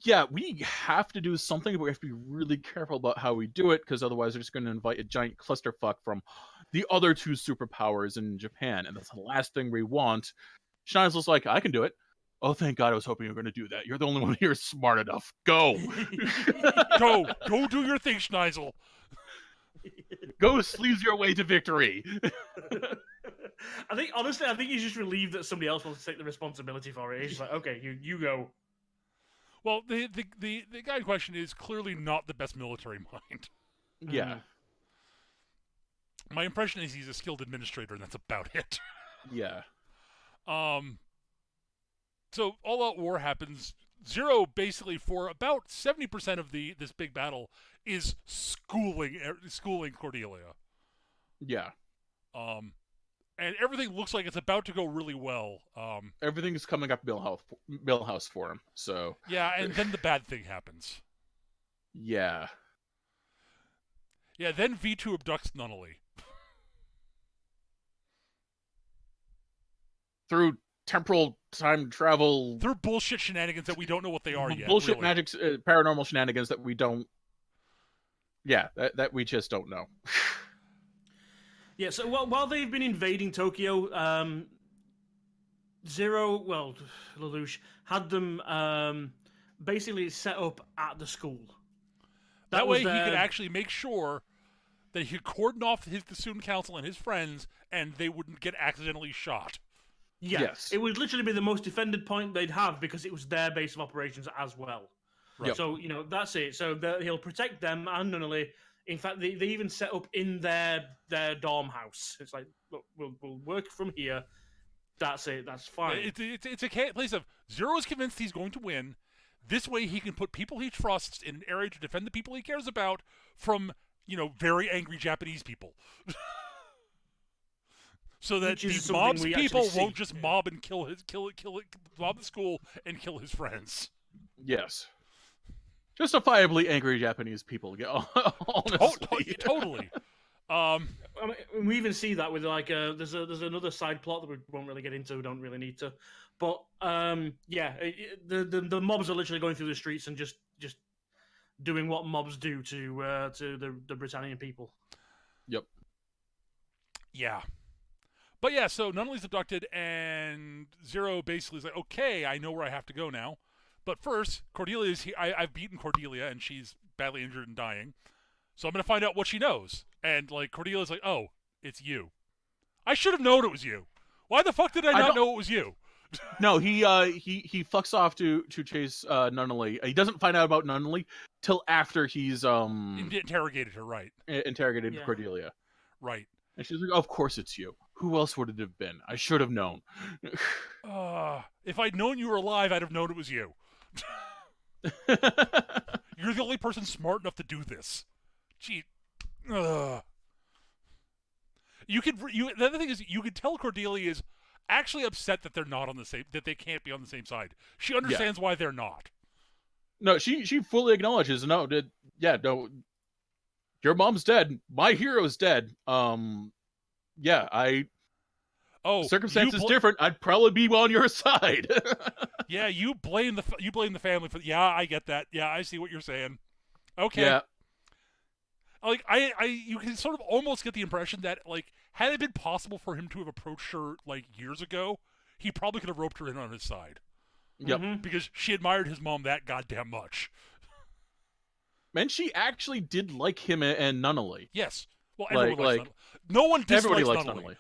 yeah, we have to do something, but we have to be really careful about how we do it, because otherwise they're just going to invite a giant clusterfuck from the other 2 superpowers in Japan, and that's the last thing we want. Schneisel's like, I can do it. Oh, thank God, I was hoping you were going to do that. You're the only one here smart enough. Go! Go do your thing, Schneisel. Go sleaze your way to victory. I think he's just relieved that somebody else wants to take the responsibility for it. He's like, okay, you go. Well, the guy in question is clearly not the best military mind. Yeah. My impression is he's a skilled administrator, and that's about it. Yeah. So all-out war happens. Zero, basically, for about 70% of this big battle, is schooling Cordelia. Yeah. And everything looks like it's about to go really well. Everything's coming up Millhouse for him. So yeah, and then the bad thing happens. Yeah. Yeah, then V2 abducts Nunnally. Through temporal time travel. Through bullshit shenanigans that we don't know what they are yet. Bullshit really. magic, paranormal shenanigans that we don't. Yeah, that we just don't know. Yeah, so while they've been invading Tokyo, Lelouch had them basically set up at the school. That way he could actually make sure that he could cordon off the student council and his friends, and they wouldn't get accidentally shot. Yeah, yes. It would literally be the most defended point they'd have because it was their base of operations as well. Right. Yep. So, that's it. So he'll protect them and Nunnally. In fact, they even set up in their dorm house. It's like, look, we'll work from here. That's it. That's fine. It's a place of Zero is convinced he's going to win. This way he can put people he trusts in an area to defend the people he cares about from, very angry Japanese people. So that the mob's people won't just mob and mob the school and kill his friends. Yes. Justifiably angry Japanese people. Honestly. Totally. We even see that with there's another side plot that we won't really get into. We don't really need to, but the mobs are literally going through the streets and just doing what mobs do to the Britannian people. Yep. Yeah. But yeah, so Nunnally's abducted, and Zero basically is like, okay, I know where I have to go now. But first, Cordelia's here. I've beaten Cordelia, and she's badly injured and dying. So I'm going to find out what she knows. And, Cordelia's like, oh, it's you. I should have known it was you. Why the fuck did I not know it was you? No, he fucks off to chase Nunnally. He doesn't find out about Nunnally till after he's interrogated her, right? Interrogated Cordelia. Right. And she's like, of course it's you. Who else would it have been? I should have known. If I'd known you were alive, I'd have known it was you. You're the only person smart enough to do this. Gee. The other thing is, you could tell Cordelia is actually upset that they're not on the same, that they can't be on the same side. She understands why they're not. No, she fully acknowledges, no, your mom's dead. My hero's dead. Oh, circumstances different. I'd probably be on your side. Yeah, you blame the family for. Yeah, I get that. Yeah, I see what you're saying. Okay. Yeah. Like you can sort of almost get the impression that like had it been possible for him to have approached her like years ago, he probably could have roped her in on his side. Yep. Because she admired his mom that goddamn much. And she actually did like him and Nunnally. Yes. Well, everyone likes like Nunnally. No one dislikes everybody likes Nunnally. Nunnally.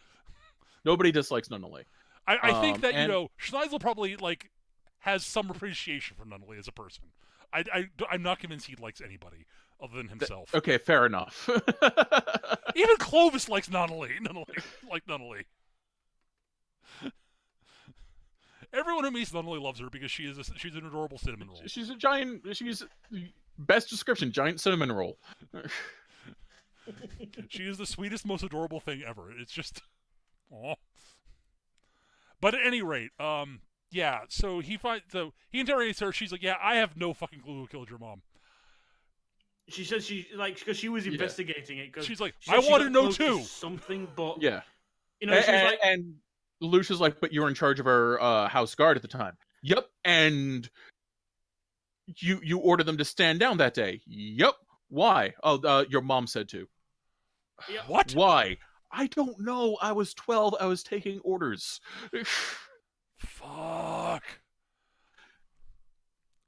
Nobody dislikes Nunnally. I think that, Schneisel probably, like, has some appreciation for Nunnally as a person. I'm not convinced he likes anybody other than himself. Okay, fair enough. Even Clovis likes Nunnally. Nunnally. Everyone who meets Nunnally loves her because she's an adorable cinnamon roll. She's best description, giant cinnamon roll. She is the sweetest, most adorable thing ever. It's just, aw. But at any rate, yeah. So he interrogates her. She's like, "Yeah, I have no fucking clue who killed your mom." She says because she was investigating it. She's like, "I want to know too." Something, but yeah, she was like, and Lelouch is like, "But you were in charge of her house guard at the time." Yep, and you ordered them to stand down that day. Yep. Why? Oh, your mom said to. Yep. What? Why? I don't know. I was 12. I was taking orders. Fuck.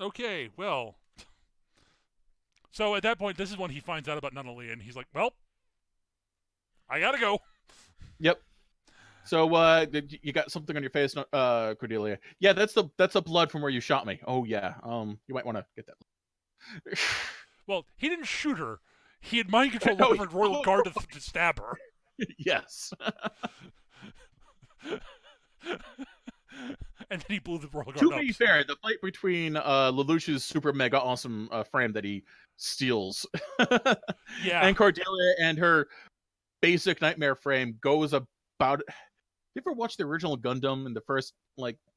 Okay, well. So at that point, this is when he finds out about Nunnally, and he's like, "Well, I gotta go." Yep. So you got something on your face, Cordelia? Yeah, that's the blood from where you shot me. Oh yeah. You might want to get that. Well, he didn't shoot her. He had mind controlled a different royal guard to stab her. Yes. And then he blew the royal guard To up. be fair, the fight between Lelouch's super mega awesome frame that he steals, Yeah, and Cordelia and her basic nightmare frame goes about. You ever watch the original Gundam and the first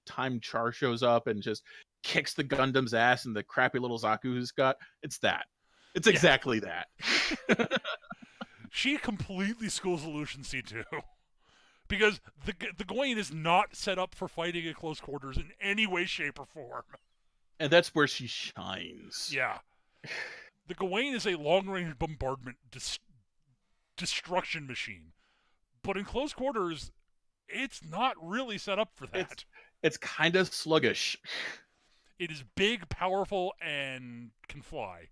time Char shows up and just kicks the Gundam's ass and the crappy little Zaku's got? It's that. It's exactly that. She completely schools Lelouch in C2. Because the Gawain is not set up for fighting at close quarters in any way, shape, or form. And that's where she shines. Yeah. The Gawain is a long-range bombardment destruction machine. But in close quarters, it's not really set up for that. It's kind of sluggish. It is big, powerful, and can fly.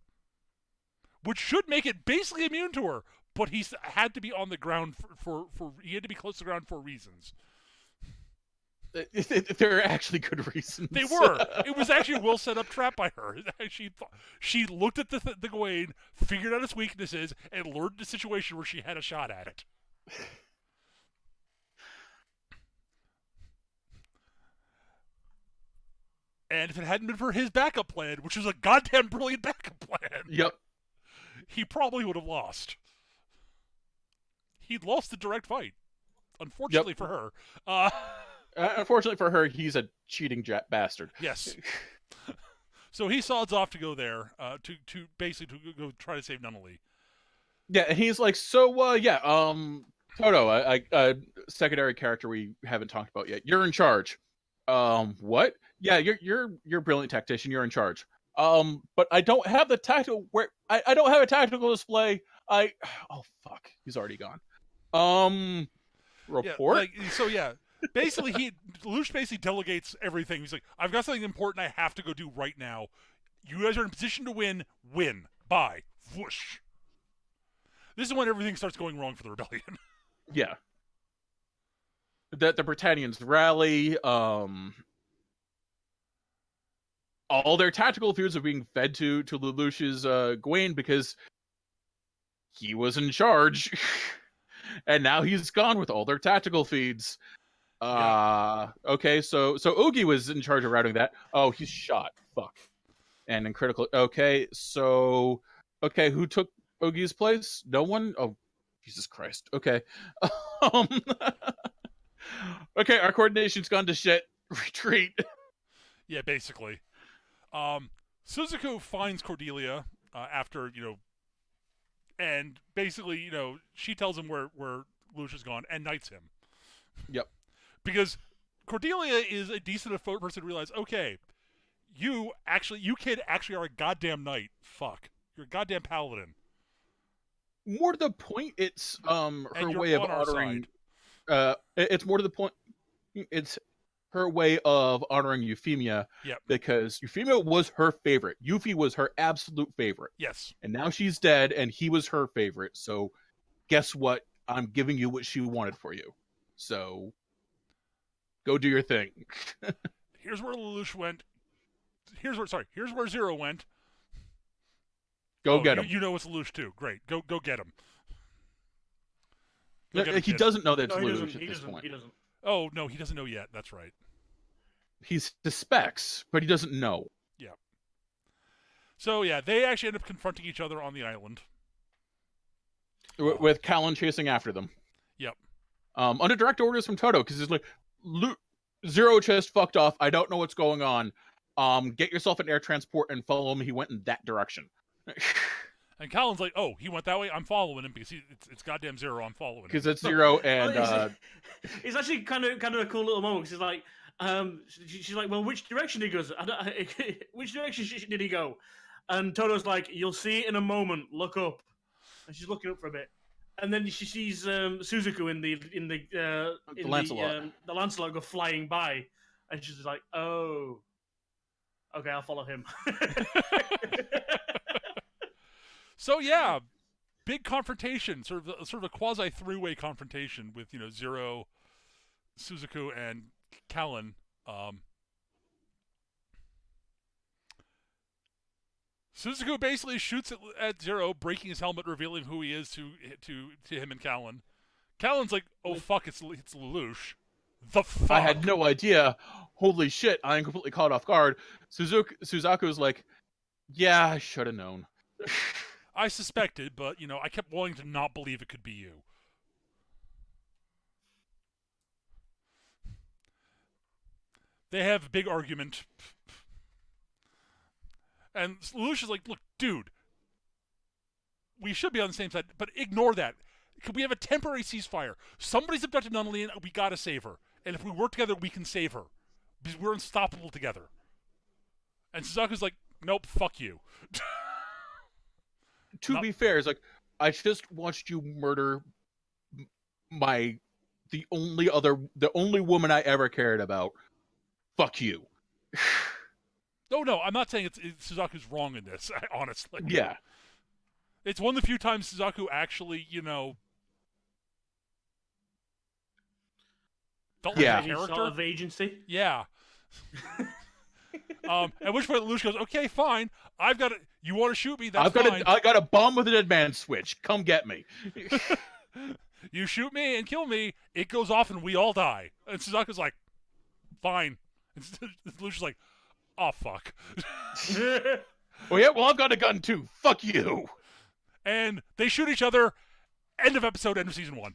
Which should make it basically immune to her. But he had to be on the ground he had to be close to the ground for reasons. There are actually good reasons. They were. It was actually a well set up trap by her. She looked at the Gawain, figured out its weaknesses, and lured the situation where she had a shot at it. And if it hadn't been for his backup plan, which was a goddamn brilliant backup plan, Yep, he probably would have lost. He'd lost the direct fight. Unfortunately for her. Unfortunately for her, he's a cheating bastard. Yes. So he sods off to go there to basically to go try to save Nunnally. Yeah, and he's like, so Toto, a secondary character we haven't talked about yet. You're in charge. What? Yeah, you're a brilliant tactician. You're in charge. But I don't have the tactical. I don't have a tactical display. Oh fuck, he's already gone. Report. Basically, Lelouch basically delegates everything. He's like, I've got something important I have to go do right now. You guys are in position to win. Win. Bye. Whoosh. This is when everything starts going wrong for the rebellion. Yeah. The Britannians rally. All their tactical feuds are being fed to Lelouch's Gawain because he was in charge. And now he's gone with all their tactical feeds. Okay, so Oogie was in charge of routing that. Oh, he's shot. Fuck. And in critical. Okay, who took Oogie's place? No one? Oh, Jesus Christ. Okay. Okay, our coordination's gone to shit. Retreat. Yeah, basically. Suzuku finds Cordelia after, and basically, she tells him where Lelouch is gone and knights him. Yep. because Cordelia is a decent enough person to realize, okay, you kid actually are a goddamn knight. Fuck, you're a goddamn paladin. More to the point, it's And her you're way of on our honoring. side. It's more to the point. It's her way of honoring Euphemia. Yep. Because Euphemia was her favorite. Yuffie was her absolute favorite. Yes. And now she's dead, and he was her favorite. So, guess what? I'm giving you what she wanted for you. So, go do your thing. Here's where Lelouch went. Here's where Zero went. Go get him. You know it's Lelouch too. Great. Go get him. He doesn't know that it's No, Lelouch at this point. He doesn't. Oh, no, he doesn't know yet. That's right. He suspects, but he doesn't know. Yeah. So, yeah, they actually end up confronting each other on the island. With Callan chasing after them. Yep. Under direct orders from Toto, because he's like, Zero just fucked off. I don't know what's going on. Get yourself an air transport and follow him. He went in that direction. And Callan's like, oh, he went that way? I'm following him because it's goddamn Zero. I'm following him. Because it's Zero and... It's actually kind of a cool little moment, because it's like, she's like, well, which direction he goes? Which direction did he go? And Toto's like, you'll see it in a moment. Look up. And she's looking up for a bit, and then she sees Suzaku in the Lancelot. The Lancelot go flying by, and she's like, oh, okay, I'll follow him. So yeah, big confrontation, sort of a quasi three-way confrontation with Zero, Suzaku, and Callan. Suzaku basically shoots at Zero, breaking his helmet, revealing who he is to him and Callan. Callan's like, "Oh fuck, it's Lelouch." The fuck? I had no idea. Holy shit! I am completely caught off guard. Suzaku's like, "Yeah, I should have known." I suspected, but I kept wanting to not believe it could be you. They have a big argument. And Lelouch is like, look, dude, we should be on the same side, but ignore that. Could we have a temporary ceasefire? Somebody's abducted Nunnally, and we gotta save her. And if we work together, we can save her. Because we're unstoppable together. And Suzaku's like, nope, fuck you. To be fair, it's like, I just watched you murder the only woman I ever cared about. Fuck you. No, I'm not saying Suzaku's wrong in this, honestly. Yeah. It's one of the few times Suzaku actually, felt like a Any character. sort of agency. Yeah. At which point Lelouch goes, okay, fine. You want to shoot me, that's fine. I got a bomb with a dead man switch. Come get me. You shoot me and kill me, it goes off and we all die. And Suzaku's like, fine. And Lelouch is like, oh, fuck. Oh, yeah? Well, I've got a gun, too. Fuck you. And they shoot each other. End of episode, end of season 1.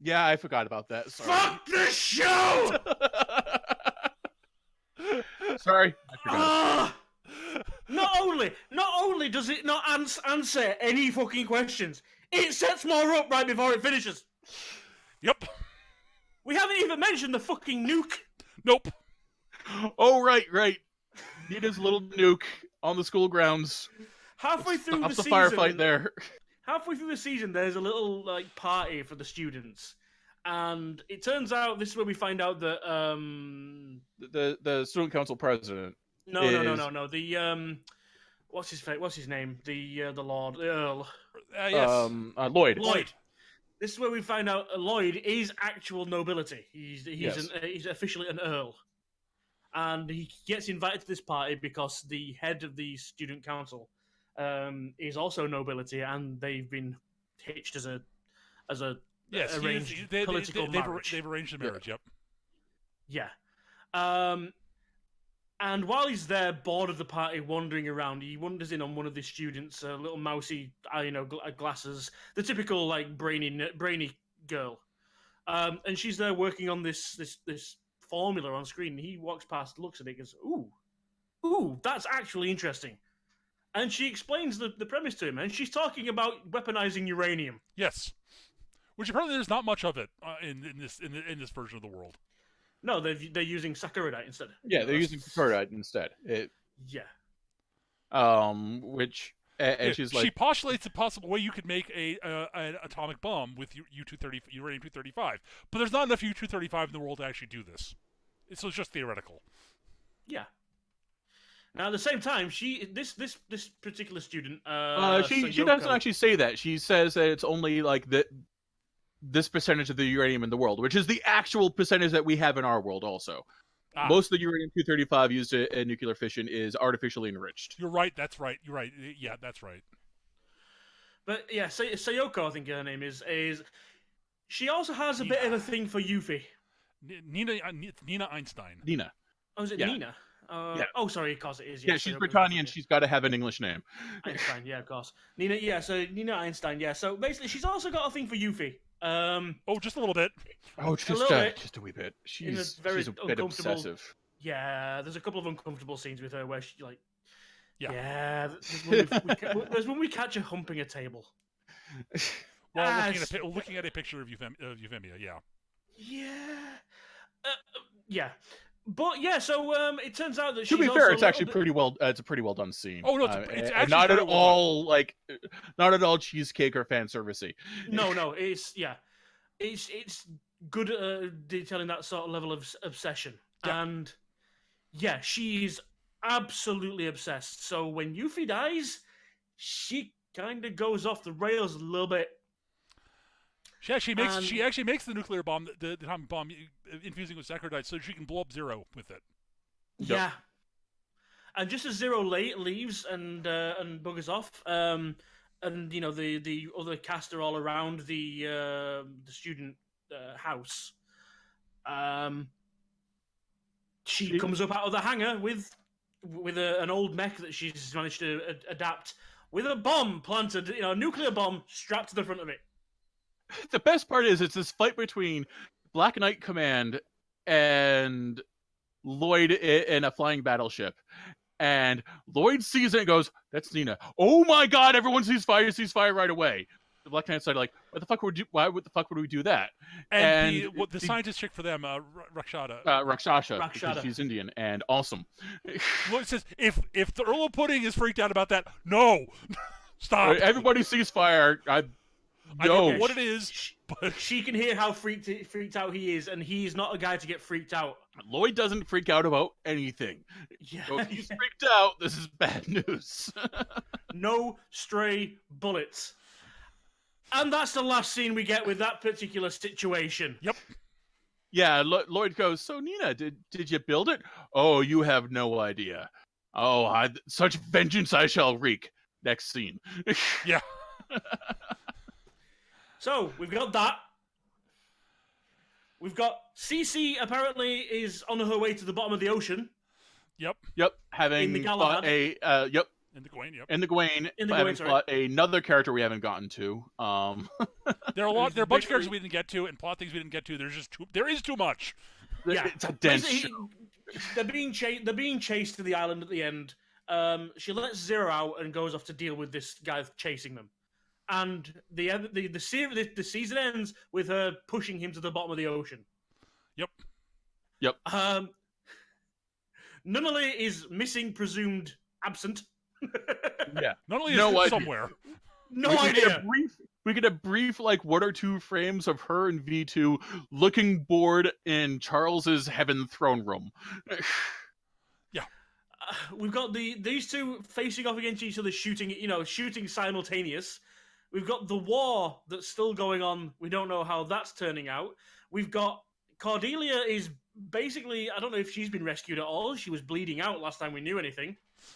Yeah, I forgot about that. Sorry. Fuck the show! Sorry. I forgot. Not only does it not answer any fucking questions, it sets more up right before it finishes. Yep. We haven't even mentioned the fucking nuke. Nope. Oh, right. Nita's little nuke on the school grounds. Halfway through the season, firefight there. Halfway through the season, there's a little party for the students, and it turns out this is where we find out that the student council president. No. The what's his name? The Earl. Yes. Lloyd. Lloyd. This is where we find out Lloyd is actual nobility. He's officially an Earl. And he gets invited to this party because the head of the student council is also nobility, and they've been hitched as a arranged political marriage. They've arranged a marriage. Yep. Yeah. And while he's there, bored of the party, wandering around, he wanders in on one of the students, little mousy, glasses, the typical brainy girl, and she's there working on this formula on screen. And he walks past, looks at it, goes, "Ooh, that's actually interesting." And she explains the premise to him, and she's talking about weaponizing uranium. Yes. Which apparently there's not much of it in this version of the world. No, they're using Sakuradite instead. Yeah, they're using Sakuradite instead. Yeah. Which and she's like, she postulates a possible way you could make an atomic bomb with uranium 235, but there's not enough U-235 in the world to actually do this. So it's just theoretical. Yeah. Now, at the same time, this particular student, she doesn't actually say that. She says that it's only like this percentage of the uranium in the world, which is the actual percentage that we have in our world. Also, most of the uranium 235 used in nuclear fission is artificially enriched. You're right. That's right. You're right. Yeah, that's right. But yeah, Sayoko, I think her name is. She also has a bit of a thing for Yuffie. Nina Einstein. Nina. Oh, is it Nina? Yeah. Oh, sorry, of course it is. Yeah, she's Britannian. She's got to have an English name. Einstein, yeah, of course. Nina, yeah. So Nina Einstein, yeah. So basically, she's also got a thing for Yuffie. Just a little bit. Oh, just a wee bit. She's a bit obsessive. Yeah, there's a couple of uncomfortable scenes with her where she like. Yeah. There's when we catch her humping a table. Well, looking at a picture of Euphemia, yeah. Yeah. Yeah. But yeah, so it turns out that to be fair, it's actually pretty well. It's a pretty well done scene. Oh no, it's actually not at all like, not at all cheesecake or fan servicey. No, it's good at detailing that sort of level of obsession, and yeah, she's absolutely obsessed. So when Yuffie dies, she kind of goes off the rails a little bit. She actually makes the nuclear bomb, the atomic bomb, infusing with Sakuradite, so she can blow up Zero with it. Yeah, and just as Zero leaves and buggers off, and you know the other cast are all around the student house. She comes up out of the hangar with an old mech that she's managed to adapt with a bomb planted, a nuclear bomb strapped to the front of it. The best part is it's this fight between Black Knight Command and Lloyd in a flying battleship. And Lloyd sees it and goes, "That's Nina." Oh my god, everyone sees fire right away. The Black Knight's like, why the fuck would we do that? And the scientist chick for them, Rakshasha, she's Indian and awesome. Lloyd says, if the Earl of Pudding is freaked out about that, no. Stop. Everybody sees fire. I don't know what it is, but she can hear how freaked out he is, and he's not a guy to get freaked out. Lloyd doesn't freak out about anything. Yeah. So if he's freaked out, this is bad news. No stray bullets. And that's the last scene we get with that particular situation. Yep. Yeah, Lloyd goes, "So Nina, did you build it? Oh, you have no idea. Oh, such vengeance I shall wreak." Next scene. Yeah. So, we've got that. We've got Cece apparently is on her way to the bottom of the ocean. Yep. Having fought In the Gawain, yep. In the Gawain, having fought another character we haven't gotten to. There are a bunch of characters we didn't get to, and plot things we didn't get to. There is too much. Yeah. It's a dense show. They're being chased to the island at the end. She lets Zero out and goes off to deal with this guy chasing them. And the season ends with her pushing him to the bottom of the ocean. Yep. Nunnally is missing, presumed absent. Yeah. Nunnally is somewhere. No idea. We get a brief, like, 1 or 2 frames of her and V2 looking bored in Charles's heaven throne room. Yeah. We've got these two facing off against each other, shooting simultaneous. We've got the war that's still going on. We don't know how that's turning out. We've got Cordelia is basically, I don't know if she's been rescued at all. She was bleeding out last time we knew anything,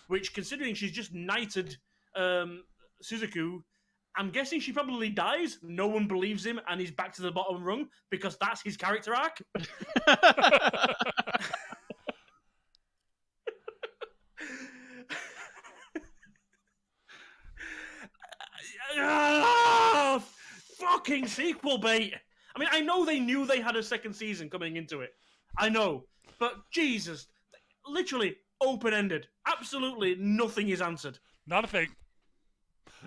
which, considering she's just knighted Suzaku, I'm guessing she probably dies. No one believes him, and he's back to the bottom rung because that's his character arc. Fucking sequel bait. I mean, I know they knew they had a second season coming into it. I know. But Jesus, literally open-ended. Absolutely nothing is answered. Not a thing.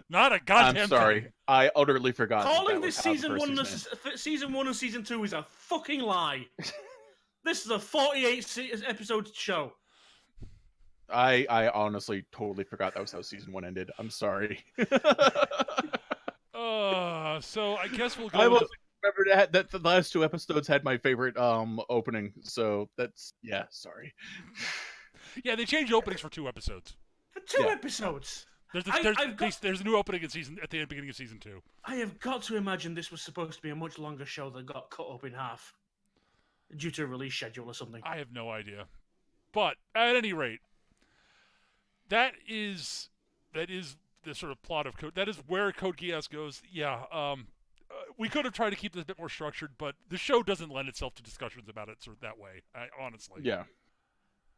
Not a goddamn I'm sorry. thing. I utterly forgot. Calling that this was how the season first one, season season 1 and season 2 is a fucking lie. This is a 48 episode show. I honestly totally forgot that was how season 1 ended. I'm sorry. So I guess we'll go. I with will remember that the last 2 episodes had my favorite opening. So that's sorry. Yeah, they changed openings for 2 episodes. For 2 Yeah. episodes. There's a new opening at the beginning of season 2. I have got to imagine this was supposed to be a much longer show that got cut up in half due to a release schedule or something. I have no idea, but at any rate, that is the sort of plot of Code. That is where Code Geass goes. Yeah. We could have tried to keep this a bit more structured, but the show doesn't lend itself to discussions about it sort of that way. Honestly. Yeah.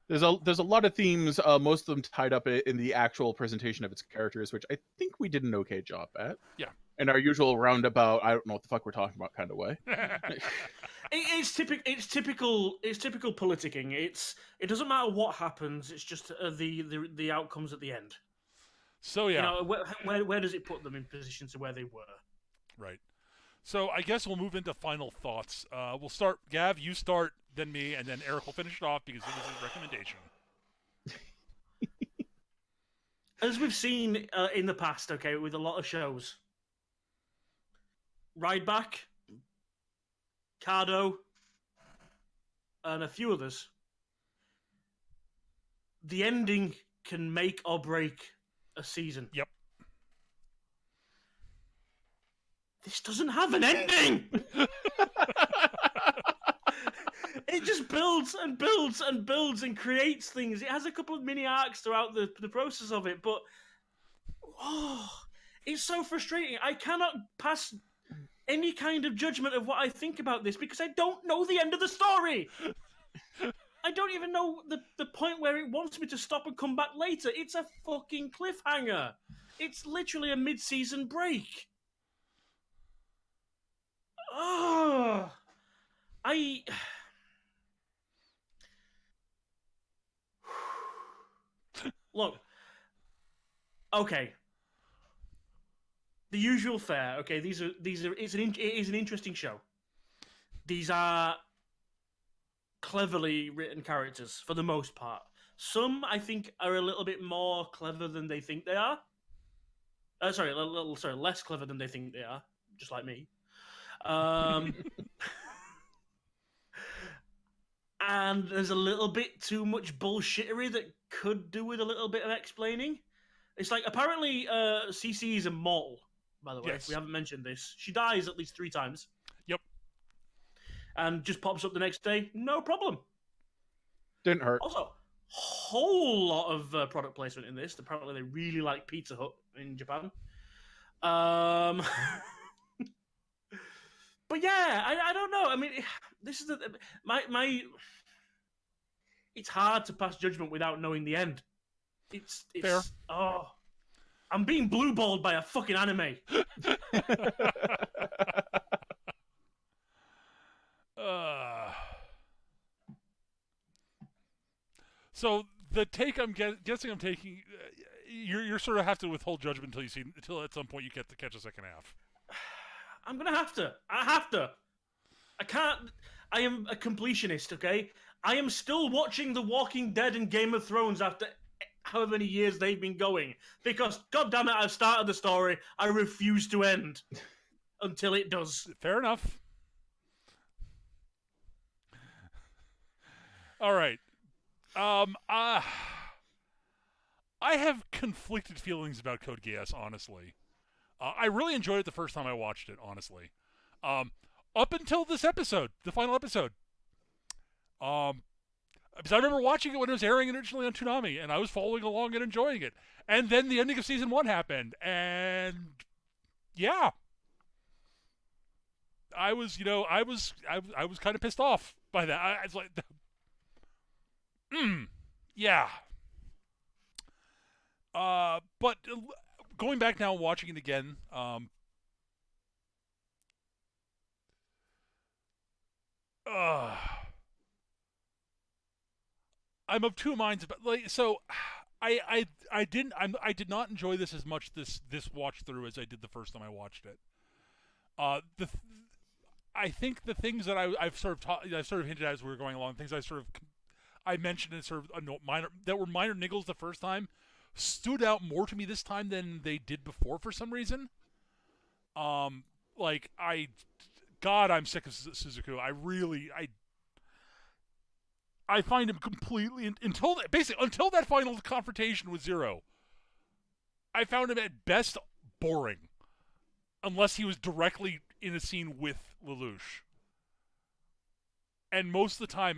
There's a lot of themes, most of them tied up in the actual presentation of its characters, which I think we did an okay job at. Yeah. In our usual roundabout, I don't know what the fuck we're talking about kind of way. It's typical politicking. It doesn't matter what happens. It's just the outcomes at the end. So yeah. You know, where does it put them in position to where they were? Right. So I guess we'll move into final thoughts. We'll start. Gav, you start, then me, and then Eric will finish it off because it was his recommendation. As we've seen in the past, okay, with a lot of shows, Rideback, Cardo, and a few others, the ending can make or break a season. Yep. This doesn't have an ending! It just builds and builds and builds and creates things. It has a couple of mini arcs throughout the process of it, but it's so frustrating. I cannot pass any kind of judgment of what I think about this because I don't know the end of the story. I don't even know the point where it wants me to stop and come back later. It's a fucking cliffhanger. It's literally a mid-season break. Oh, look. Okay. The usual fare. Okay, these are. It is an interesting show. These are cleverly written characters for the most part. Some I think are a little bit more clever than they think they are. Less clever than they think they are, just like me. And there's a little bit too much bullshittery that could do with a little bit of explaining. It's like, apparently, CC is immortal, by the way. Yes. We haven't mentioned this. She dies at least 3 times. Yep. And just pops up the next day, no problem. Didn't hurt. Also, whole lot of product placement in this. Apparently, they really like Pizza Hut in Japan. But yeah, I don't know. I mean, this is my. It's hard to pass judgment without knowing the end. It's fair. Oh, I'm being blue-balled by a fucking anime. So the take I'm guessing I'm taking, you're sort of have to withhold judgment until at some point you get to catch a second half. I'm gonna have to. I have to. I can't. I am a completionist. Okay, I am still watching The Walking Dead and Game of Thrones after however many years they've been going because, God damn it, I've started the story. I refuse to end until it does. Fair enough. All right. I have conflicted feelings about Code Geass, honestly. I really enjoyed it the first time I watched it, honestly. Up until this episode, the final episode. Because I remember watching it when it was airing originally on Toonami, and I was following along and enjoying it. And then the ending of season 1 happened, and yeah, I was kind of pissed off by that. I was like, yeah. But going back now and watching it again, I'm of two minds about, like, so I didn't I did not enjoy this as much this watch through as I did the first time I watched it. I think the things that I've sort of hinted at as we were going along, things I mentioned as sort of minor that were minor niggles the first time, stood out more to me this time than they did before for some reason. Like God, I'm sick of Suzuku. I find him completely until that final confrontation with Zero. I found him at best boring, unless he was directly in a scene with Lelouch. And most of the time,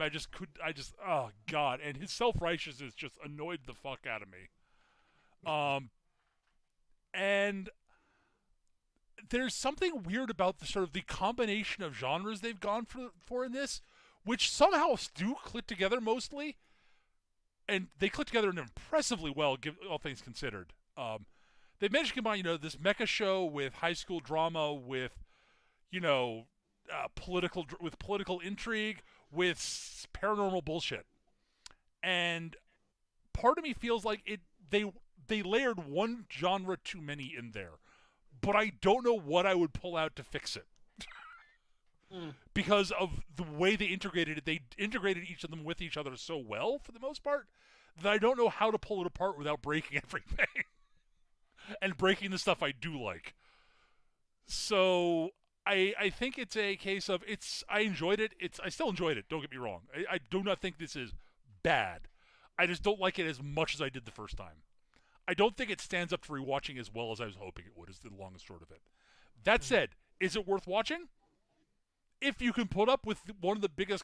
oh God, and his self-righteousness just annoyed the fuck out of me. And there's something weird about the sort of the combination of genres they've gone for in this, which somehow do click together mostly, and they click together impressively well, all things considered. They managed to combine, this mecha show with high school drama, with, political intrigue, with paranormal bullshit, and part of me feels like they layered one genre too many in there, but I don't know what I would pull out to fix it. Because of the way they integrated it. They integrated each of them with each other so well, for the most part, that I don't know how to pull it apart without breaking everything. And breaking the stuff I do like. So, I think it's a case of, I enjoyed it. I still enjoyed it, don't get me wrong. I do not think this is bad. I just don't like it as much as I did the first time. I don't think it stands up to rewatching as well as I was hoping it would, is the long and short of it. That said, is it worth watching? If you can put up with one of the biggest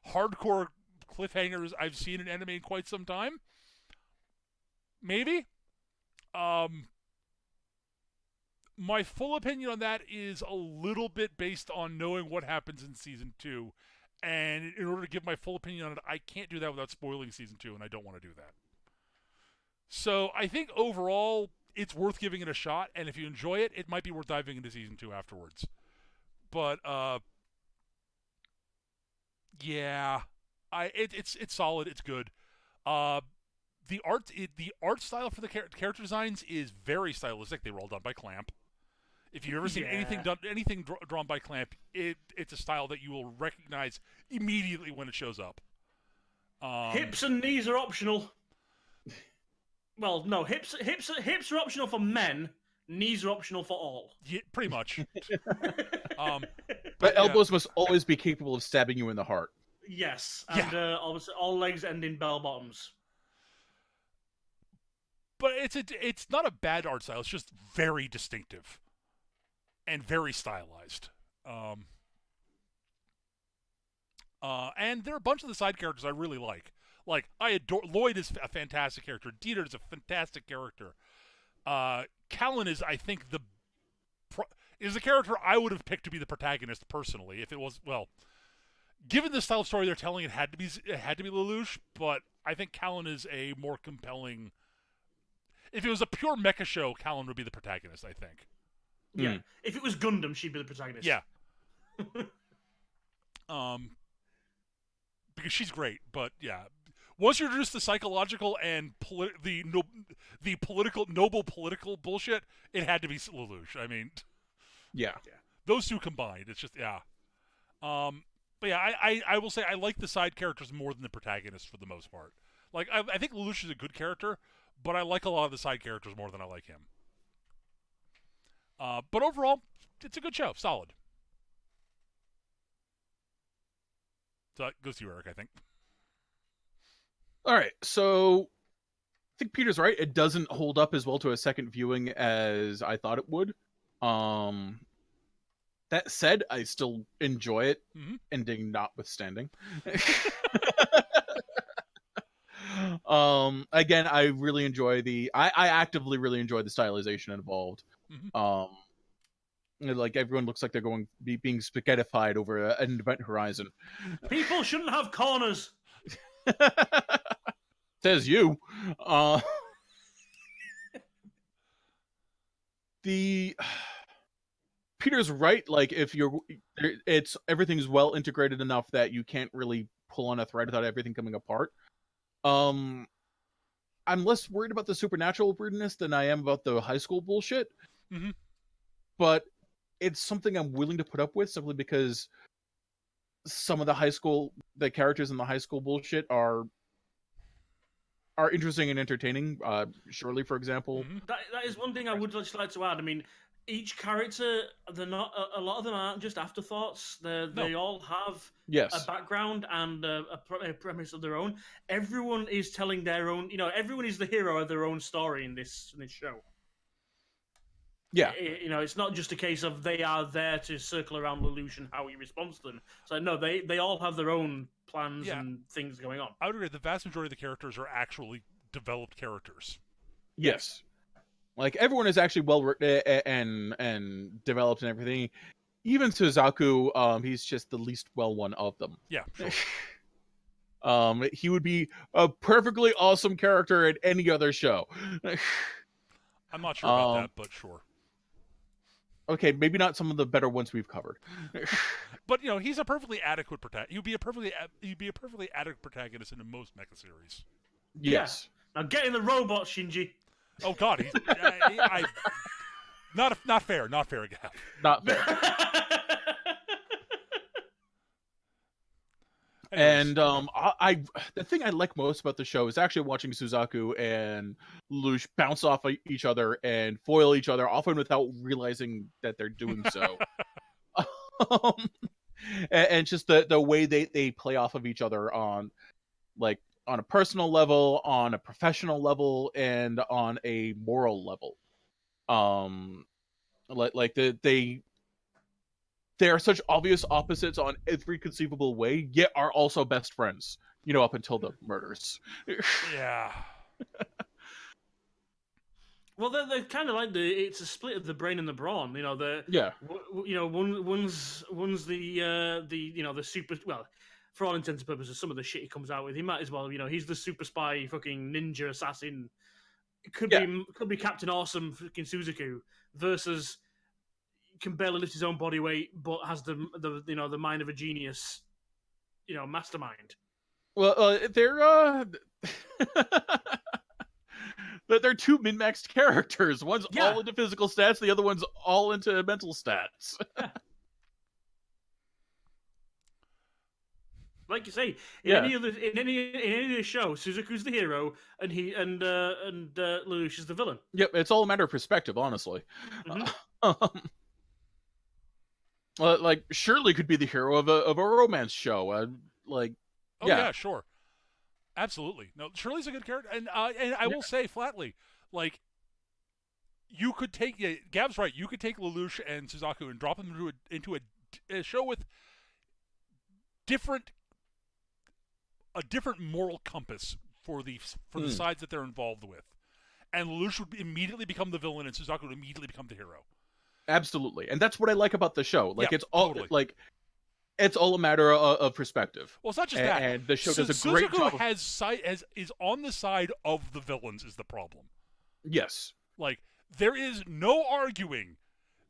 hardcore cliffhangers I've seen in anime in quite some time, maybe. My full opinion on that is a little bit based on knowing what happens in season 2, and in order to give my full opinion on it, I can't do that without spoiling season 2, and I don't want to do that. So I think overall, it's worth giving it a shot, and if you enjoy it, it might be worth diving into season 2 afterwards. But yeah, it's solid. It's good. The art style for the character designs is very stylistic. They were all done by Clamp. If you've ever seen anything drawn by Clamp, it's a style that you will recognize immediately when it shows up. Hips and knees are optional. Well, no, hips are optional for men. Knees are optional for all. Yeah, pretty much. But elbows must always be capable of stabbing you in the heart. Yes, and obviously all legs end in bell bottoms. But it's not a bad art style. It's just very distinctive and very stylized. And there are a bunch of the side characters I really like. Like, I adore Lloyd is a fantastic character. Dieter is a fantastic character. Callan is, I think, is the character I would have picked to be the protagonist personally. If it was, well, given the style of story they're telling, it had to be Lelouch. But I think Callan is a more compelling. If it was a pure mecha show, Callan would be the protagonist, I think. Yeah. If it was Gundam, she'd be the protagonist. Yeah. Because she's great, but yeah. Once you're introduced to psychological and noble political bullshit, it had to be Lelouch. I mean, yeah. Those two combined, it's just But yeah, I will say I like the side characters more than the protagonists for the most part. Like I think Lelouch is a good character, but I like a lot of the side characters more than I like him. But overall, it's a good show, solid. So that goes to you, Eric, I think. All right, so I think Peter's right. It doesn't hold up as well to a second viewing as I thought it would. That said, I still enjoy it, ending notwithstanding. Again, I really enjoy I actively really enjoy the stylization involved. Like, everyone looks like they're being spaghettified over an event horizon. People shouldn't have corners. Says you. Peter's right. Like, if everything's well integrated enough that you can't really pull on a thread without everything coming apart. I'm less worried about the supernatural weirdness than I am about the high school bullshit. Mm-hmm. But it's something I'm willing to put up with simply because some of the characters in the high school bullshit are interesting and entertaining. Shirley, for example. Mm-hmm. That is one thing I would just like to add. I mean, each character, they're not a lot of them aren't just afterthoughts. They all have a Yes. background and a premise of their own. Everyone is telling their own. Everyone is the hero of their own story in this show. Yeah. It's not just a case of they are there to circle around Lelouch and how he responds to them. So no, they all have their own plans and things going on. I would agree. The vast majority of the characters are actually developed characters. Yes. Like everyone is actually well written and developed and everything. Even Suzaku, he's just the least well one of them. Yeah, sure. He would be a perfectly awesome character in any other show. I'm not sure about that, but sure. Okay, maybe not some of the better ones we've covered. But he's a perfectly adequate protagonist. He'd be a perfectly adequate protagonist in most mecha series. Yes. Yeah. Now get in the robot, Shinji. Oh God, he's not fair, Gav. Not fair. And the thing I like most about the show is actually watching Suzaku and Lelouch bounce off each other and foil each other, often without realizing that they're doing so. And just the way they play off of each other on a personal level, on a professional level, and on a moral level. They are such obvious opposites on every conceivable way, yet are also best friends, up until the murders. Yeah. Well, they're kind of like it's a split of the brain and the brawn. One's the super. Well, for all intents and purposes, some of the shit he comes out with, he might as well. He's the super spy, fucking ninja assassin. It could be Captain Awesome, fucking Suzaku, versus can barely lift his own body weight, but has the mind of a genius, mastermind. Well, they're two min-maxed characters. One's all into physical stats, the other one's all into mental stats. Like you say, in any other show, Suzaku's the hero, and Lelouch is the villain. Yep, it's all a matter of perspective, honestly. Mm-hmm. Like Shirley could be the hero of a romance show. Yeah, sure, absolutely. No, Shirley's a good character, and I will say flatly, like, you could take Gav's right. You could take Lelouch and Suzaku and drop them into a show with a different moral compass for the sides that they're involved with, and Lelouch would immediately become the villain, and Suzaku would immediately become the hero. Absolutely, and that's what I like about the show. Like, it's all totally. It's all a matter of perspective. Well, it's not just that. And the show does a great job. Suzaku is on the side of the villains is the problem. Yes. Like, there is no arguing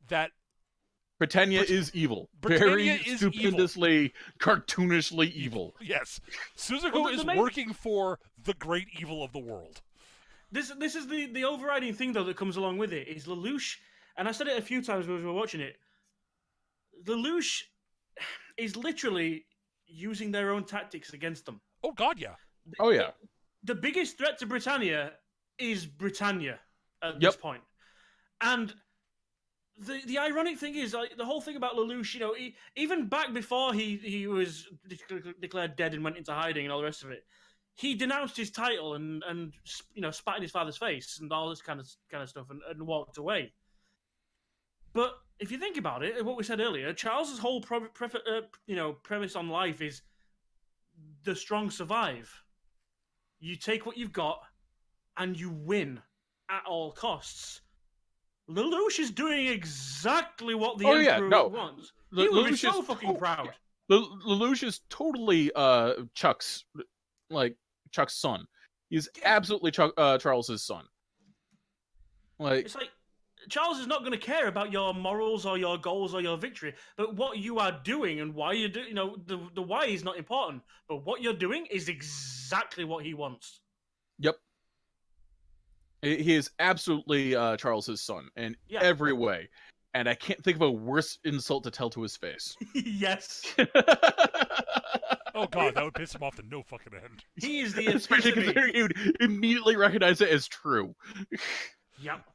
that Britannia is evil. Britannia Very is stupendously, cartoonishly evil. Yes. Suzaku is working for the great evil of the world. This is the overriding thing, though, that comes along with it, is Lelouch, and I said it a few times when we were watching it, Lelouch is literally using their own tactics against them. Oh, God, yeah. Oh, yeah. The biggest threat to Britannia is Britannia at this point. And the ironic thing is, the whole thing about Lelouch, even back before he was declared dead and went into hiding and all the rest of it, he denounced his title and spat in his father's face and all this kind of stuff and walked away. But if you think about it, what we said earlier, Charles's whole premise on life is the strong survive. You take what you've got and you win at all costs. Lelouch is doing exactly what the Emperor wants. He would be so fucking proud. Lelouch is totally Chuck's son. He's absolutely Charles's son. It's like Charles is not going to care about your morals or your goals or your victory, but what you are doing and why you do. The why is not important, but what you're doing is exactly what he wants. Yep. He is absolutely Charles's son in Yeah. every way, and I can't think of a worse insult to tell to his face. Yes. Oh god, that would piss him off to no fucking end. He is the Especially epitome. considering he would immediately recognize it as true. Yep.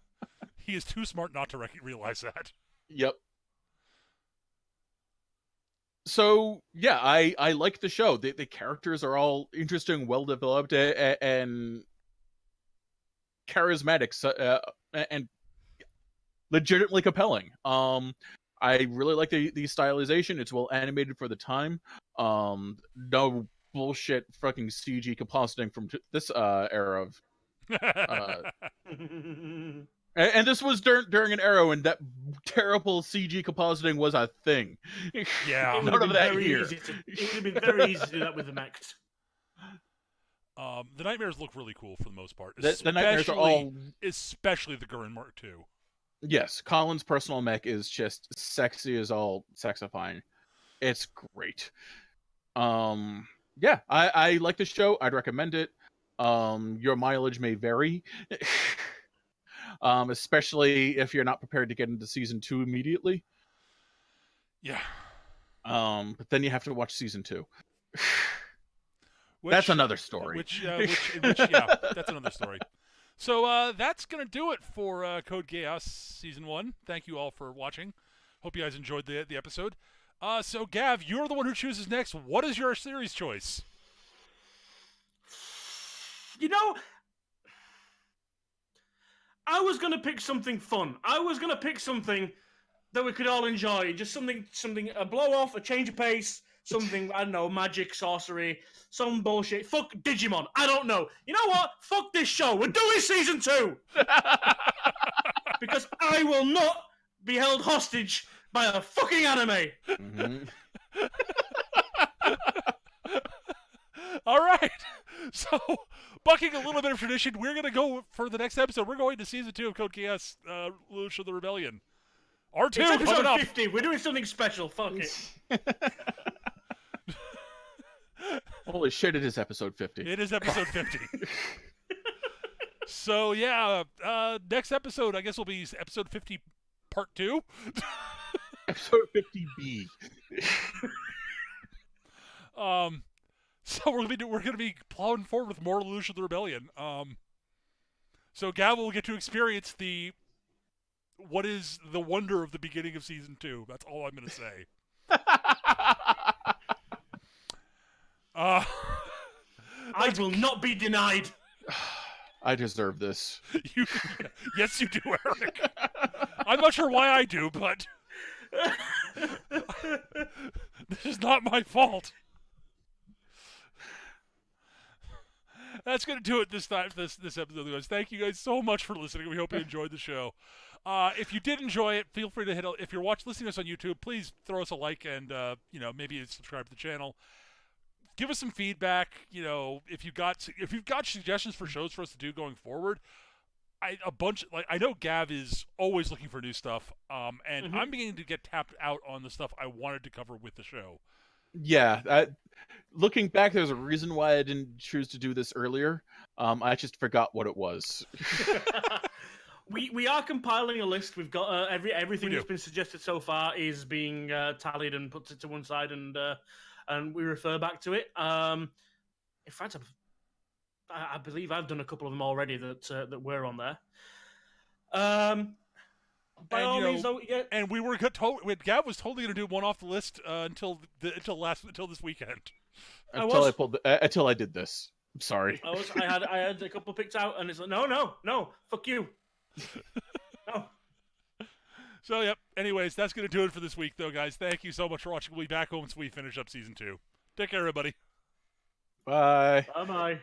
He is too smart not to realize that. Yep. So yeah, I like the show. The characters are all interesting, well developed, and charismatic, and legitimately compelling. I really like the stylization. It's well animated for the time. No bullshit fucking CG compositing from this era of. And this was during an era when that terrible CG compositing was a thing. Yeah. None of that here. It would have been very easy to do that with the mechs. The nightmares look really cool for the most part. The nightmares are all, especially the Gurren Mark II. Yes, Colin's personal mech is just sexy as all sexifying. It's great. Yeah, I like the show. I'd recommend it. Your mileage may vary. Especially if you're not prepared to get into season 2 immediately. Yeah. But then you have to watch season 2. That's another story. Yeah, that's another story. So that's going to do it for Code Geass Season 1. Thank you all for watching. Hope you guys enjoyed the episode. So, Gav, you're the one who chooses next. What is your series choice? You know, I was going to pick something fun. I was going to pick something that we could all enjoy. Just something, a blow-off, a change of pace, something, I don't know, magic, sorcery, some bullshit. Fuck Digimon. I don't know. You know what? Fuck this show. We're doing Season 2! Because I will not be held hostage by a fucking anime. Mm-hmm. All right. So, bucking a little bit of tradition, we're going to go for the next episode. We're going to Season 2 of Code Geass, Lelouche of the Rebellion. R2 it's episode coming up. 50. We're doing something special. Fuck it. Holy shit, it is episode 50. It is episode 50. So, yeah, next episode, I guess, will be episode 50, part 2. Episode 50B. So we're gonna be plowing forward with more Lelouche of the Rebellion. So Gav will get to experience what is the wonder of the beginning of season 2. That's all I'm gonna say. I will not be denied. I deserve this. Yes, you do, Eric. I'm not sure why I do, but this is not my fault. That's going to do it this episode, guys. Thank you guys so much for listening. We hope you enjoyed the show. If you did enjoy it, feel free to if you're listening to us on YouTube, please throw us a like and maybe subscribe to the channel. Give us some feedback. If you've got suggestions for shows for us to do going forward. I know Gav is always looking for new stuff, and I'm beginning to get tapped out on the stuff I wanted to cover with the show. Yeah, looking back, there's a reason why I didn't choose to do this earlier. I just forgot what it was. We are compiling a list. We've got everything that's been suggested so far is being tallied and put to one side, and we refer back to it. In fact, I believe I've done a couple of them already that were on there. By all means, though, yeah. And we were told Gav was totally going to do one off the list until this weekend. Until I did this. I'm sorry. I had a couple picked out, and it's like no, fuck you. No. So yep. Anyways, that's going to do it for this week, though, guys. Thank you so much for watching. We'll be back once we finish up season 2. Take care, everybody. Bye. Bye.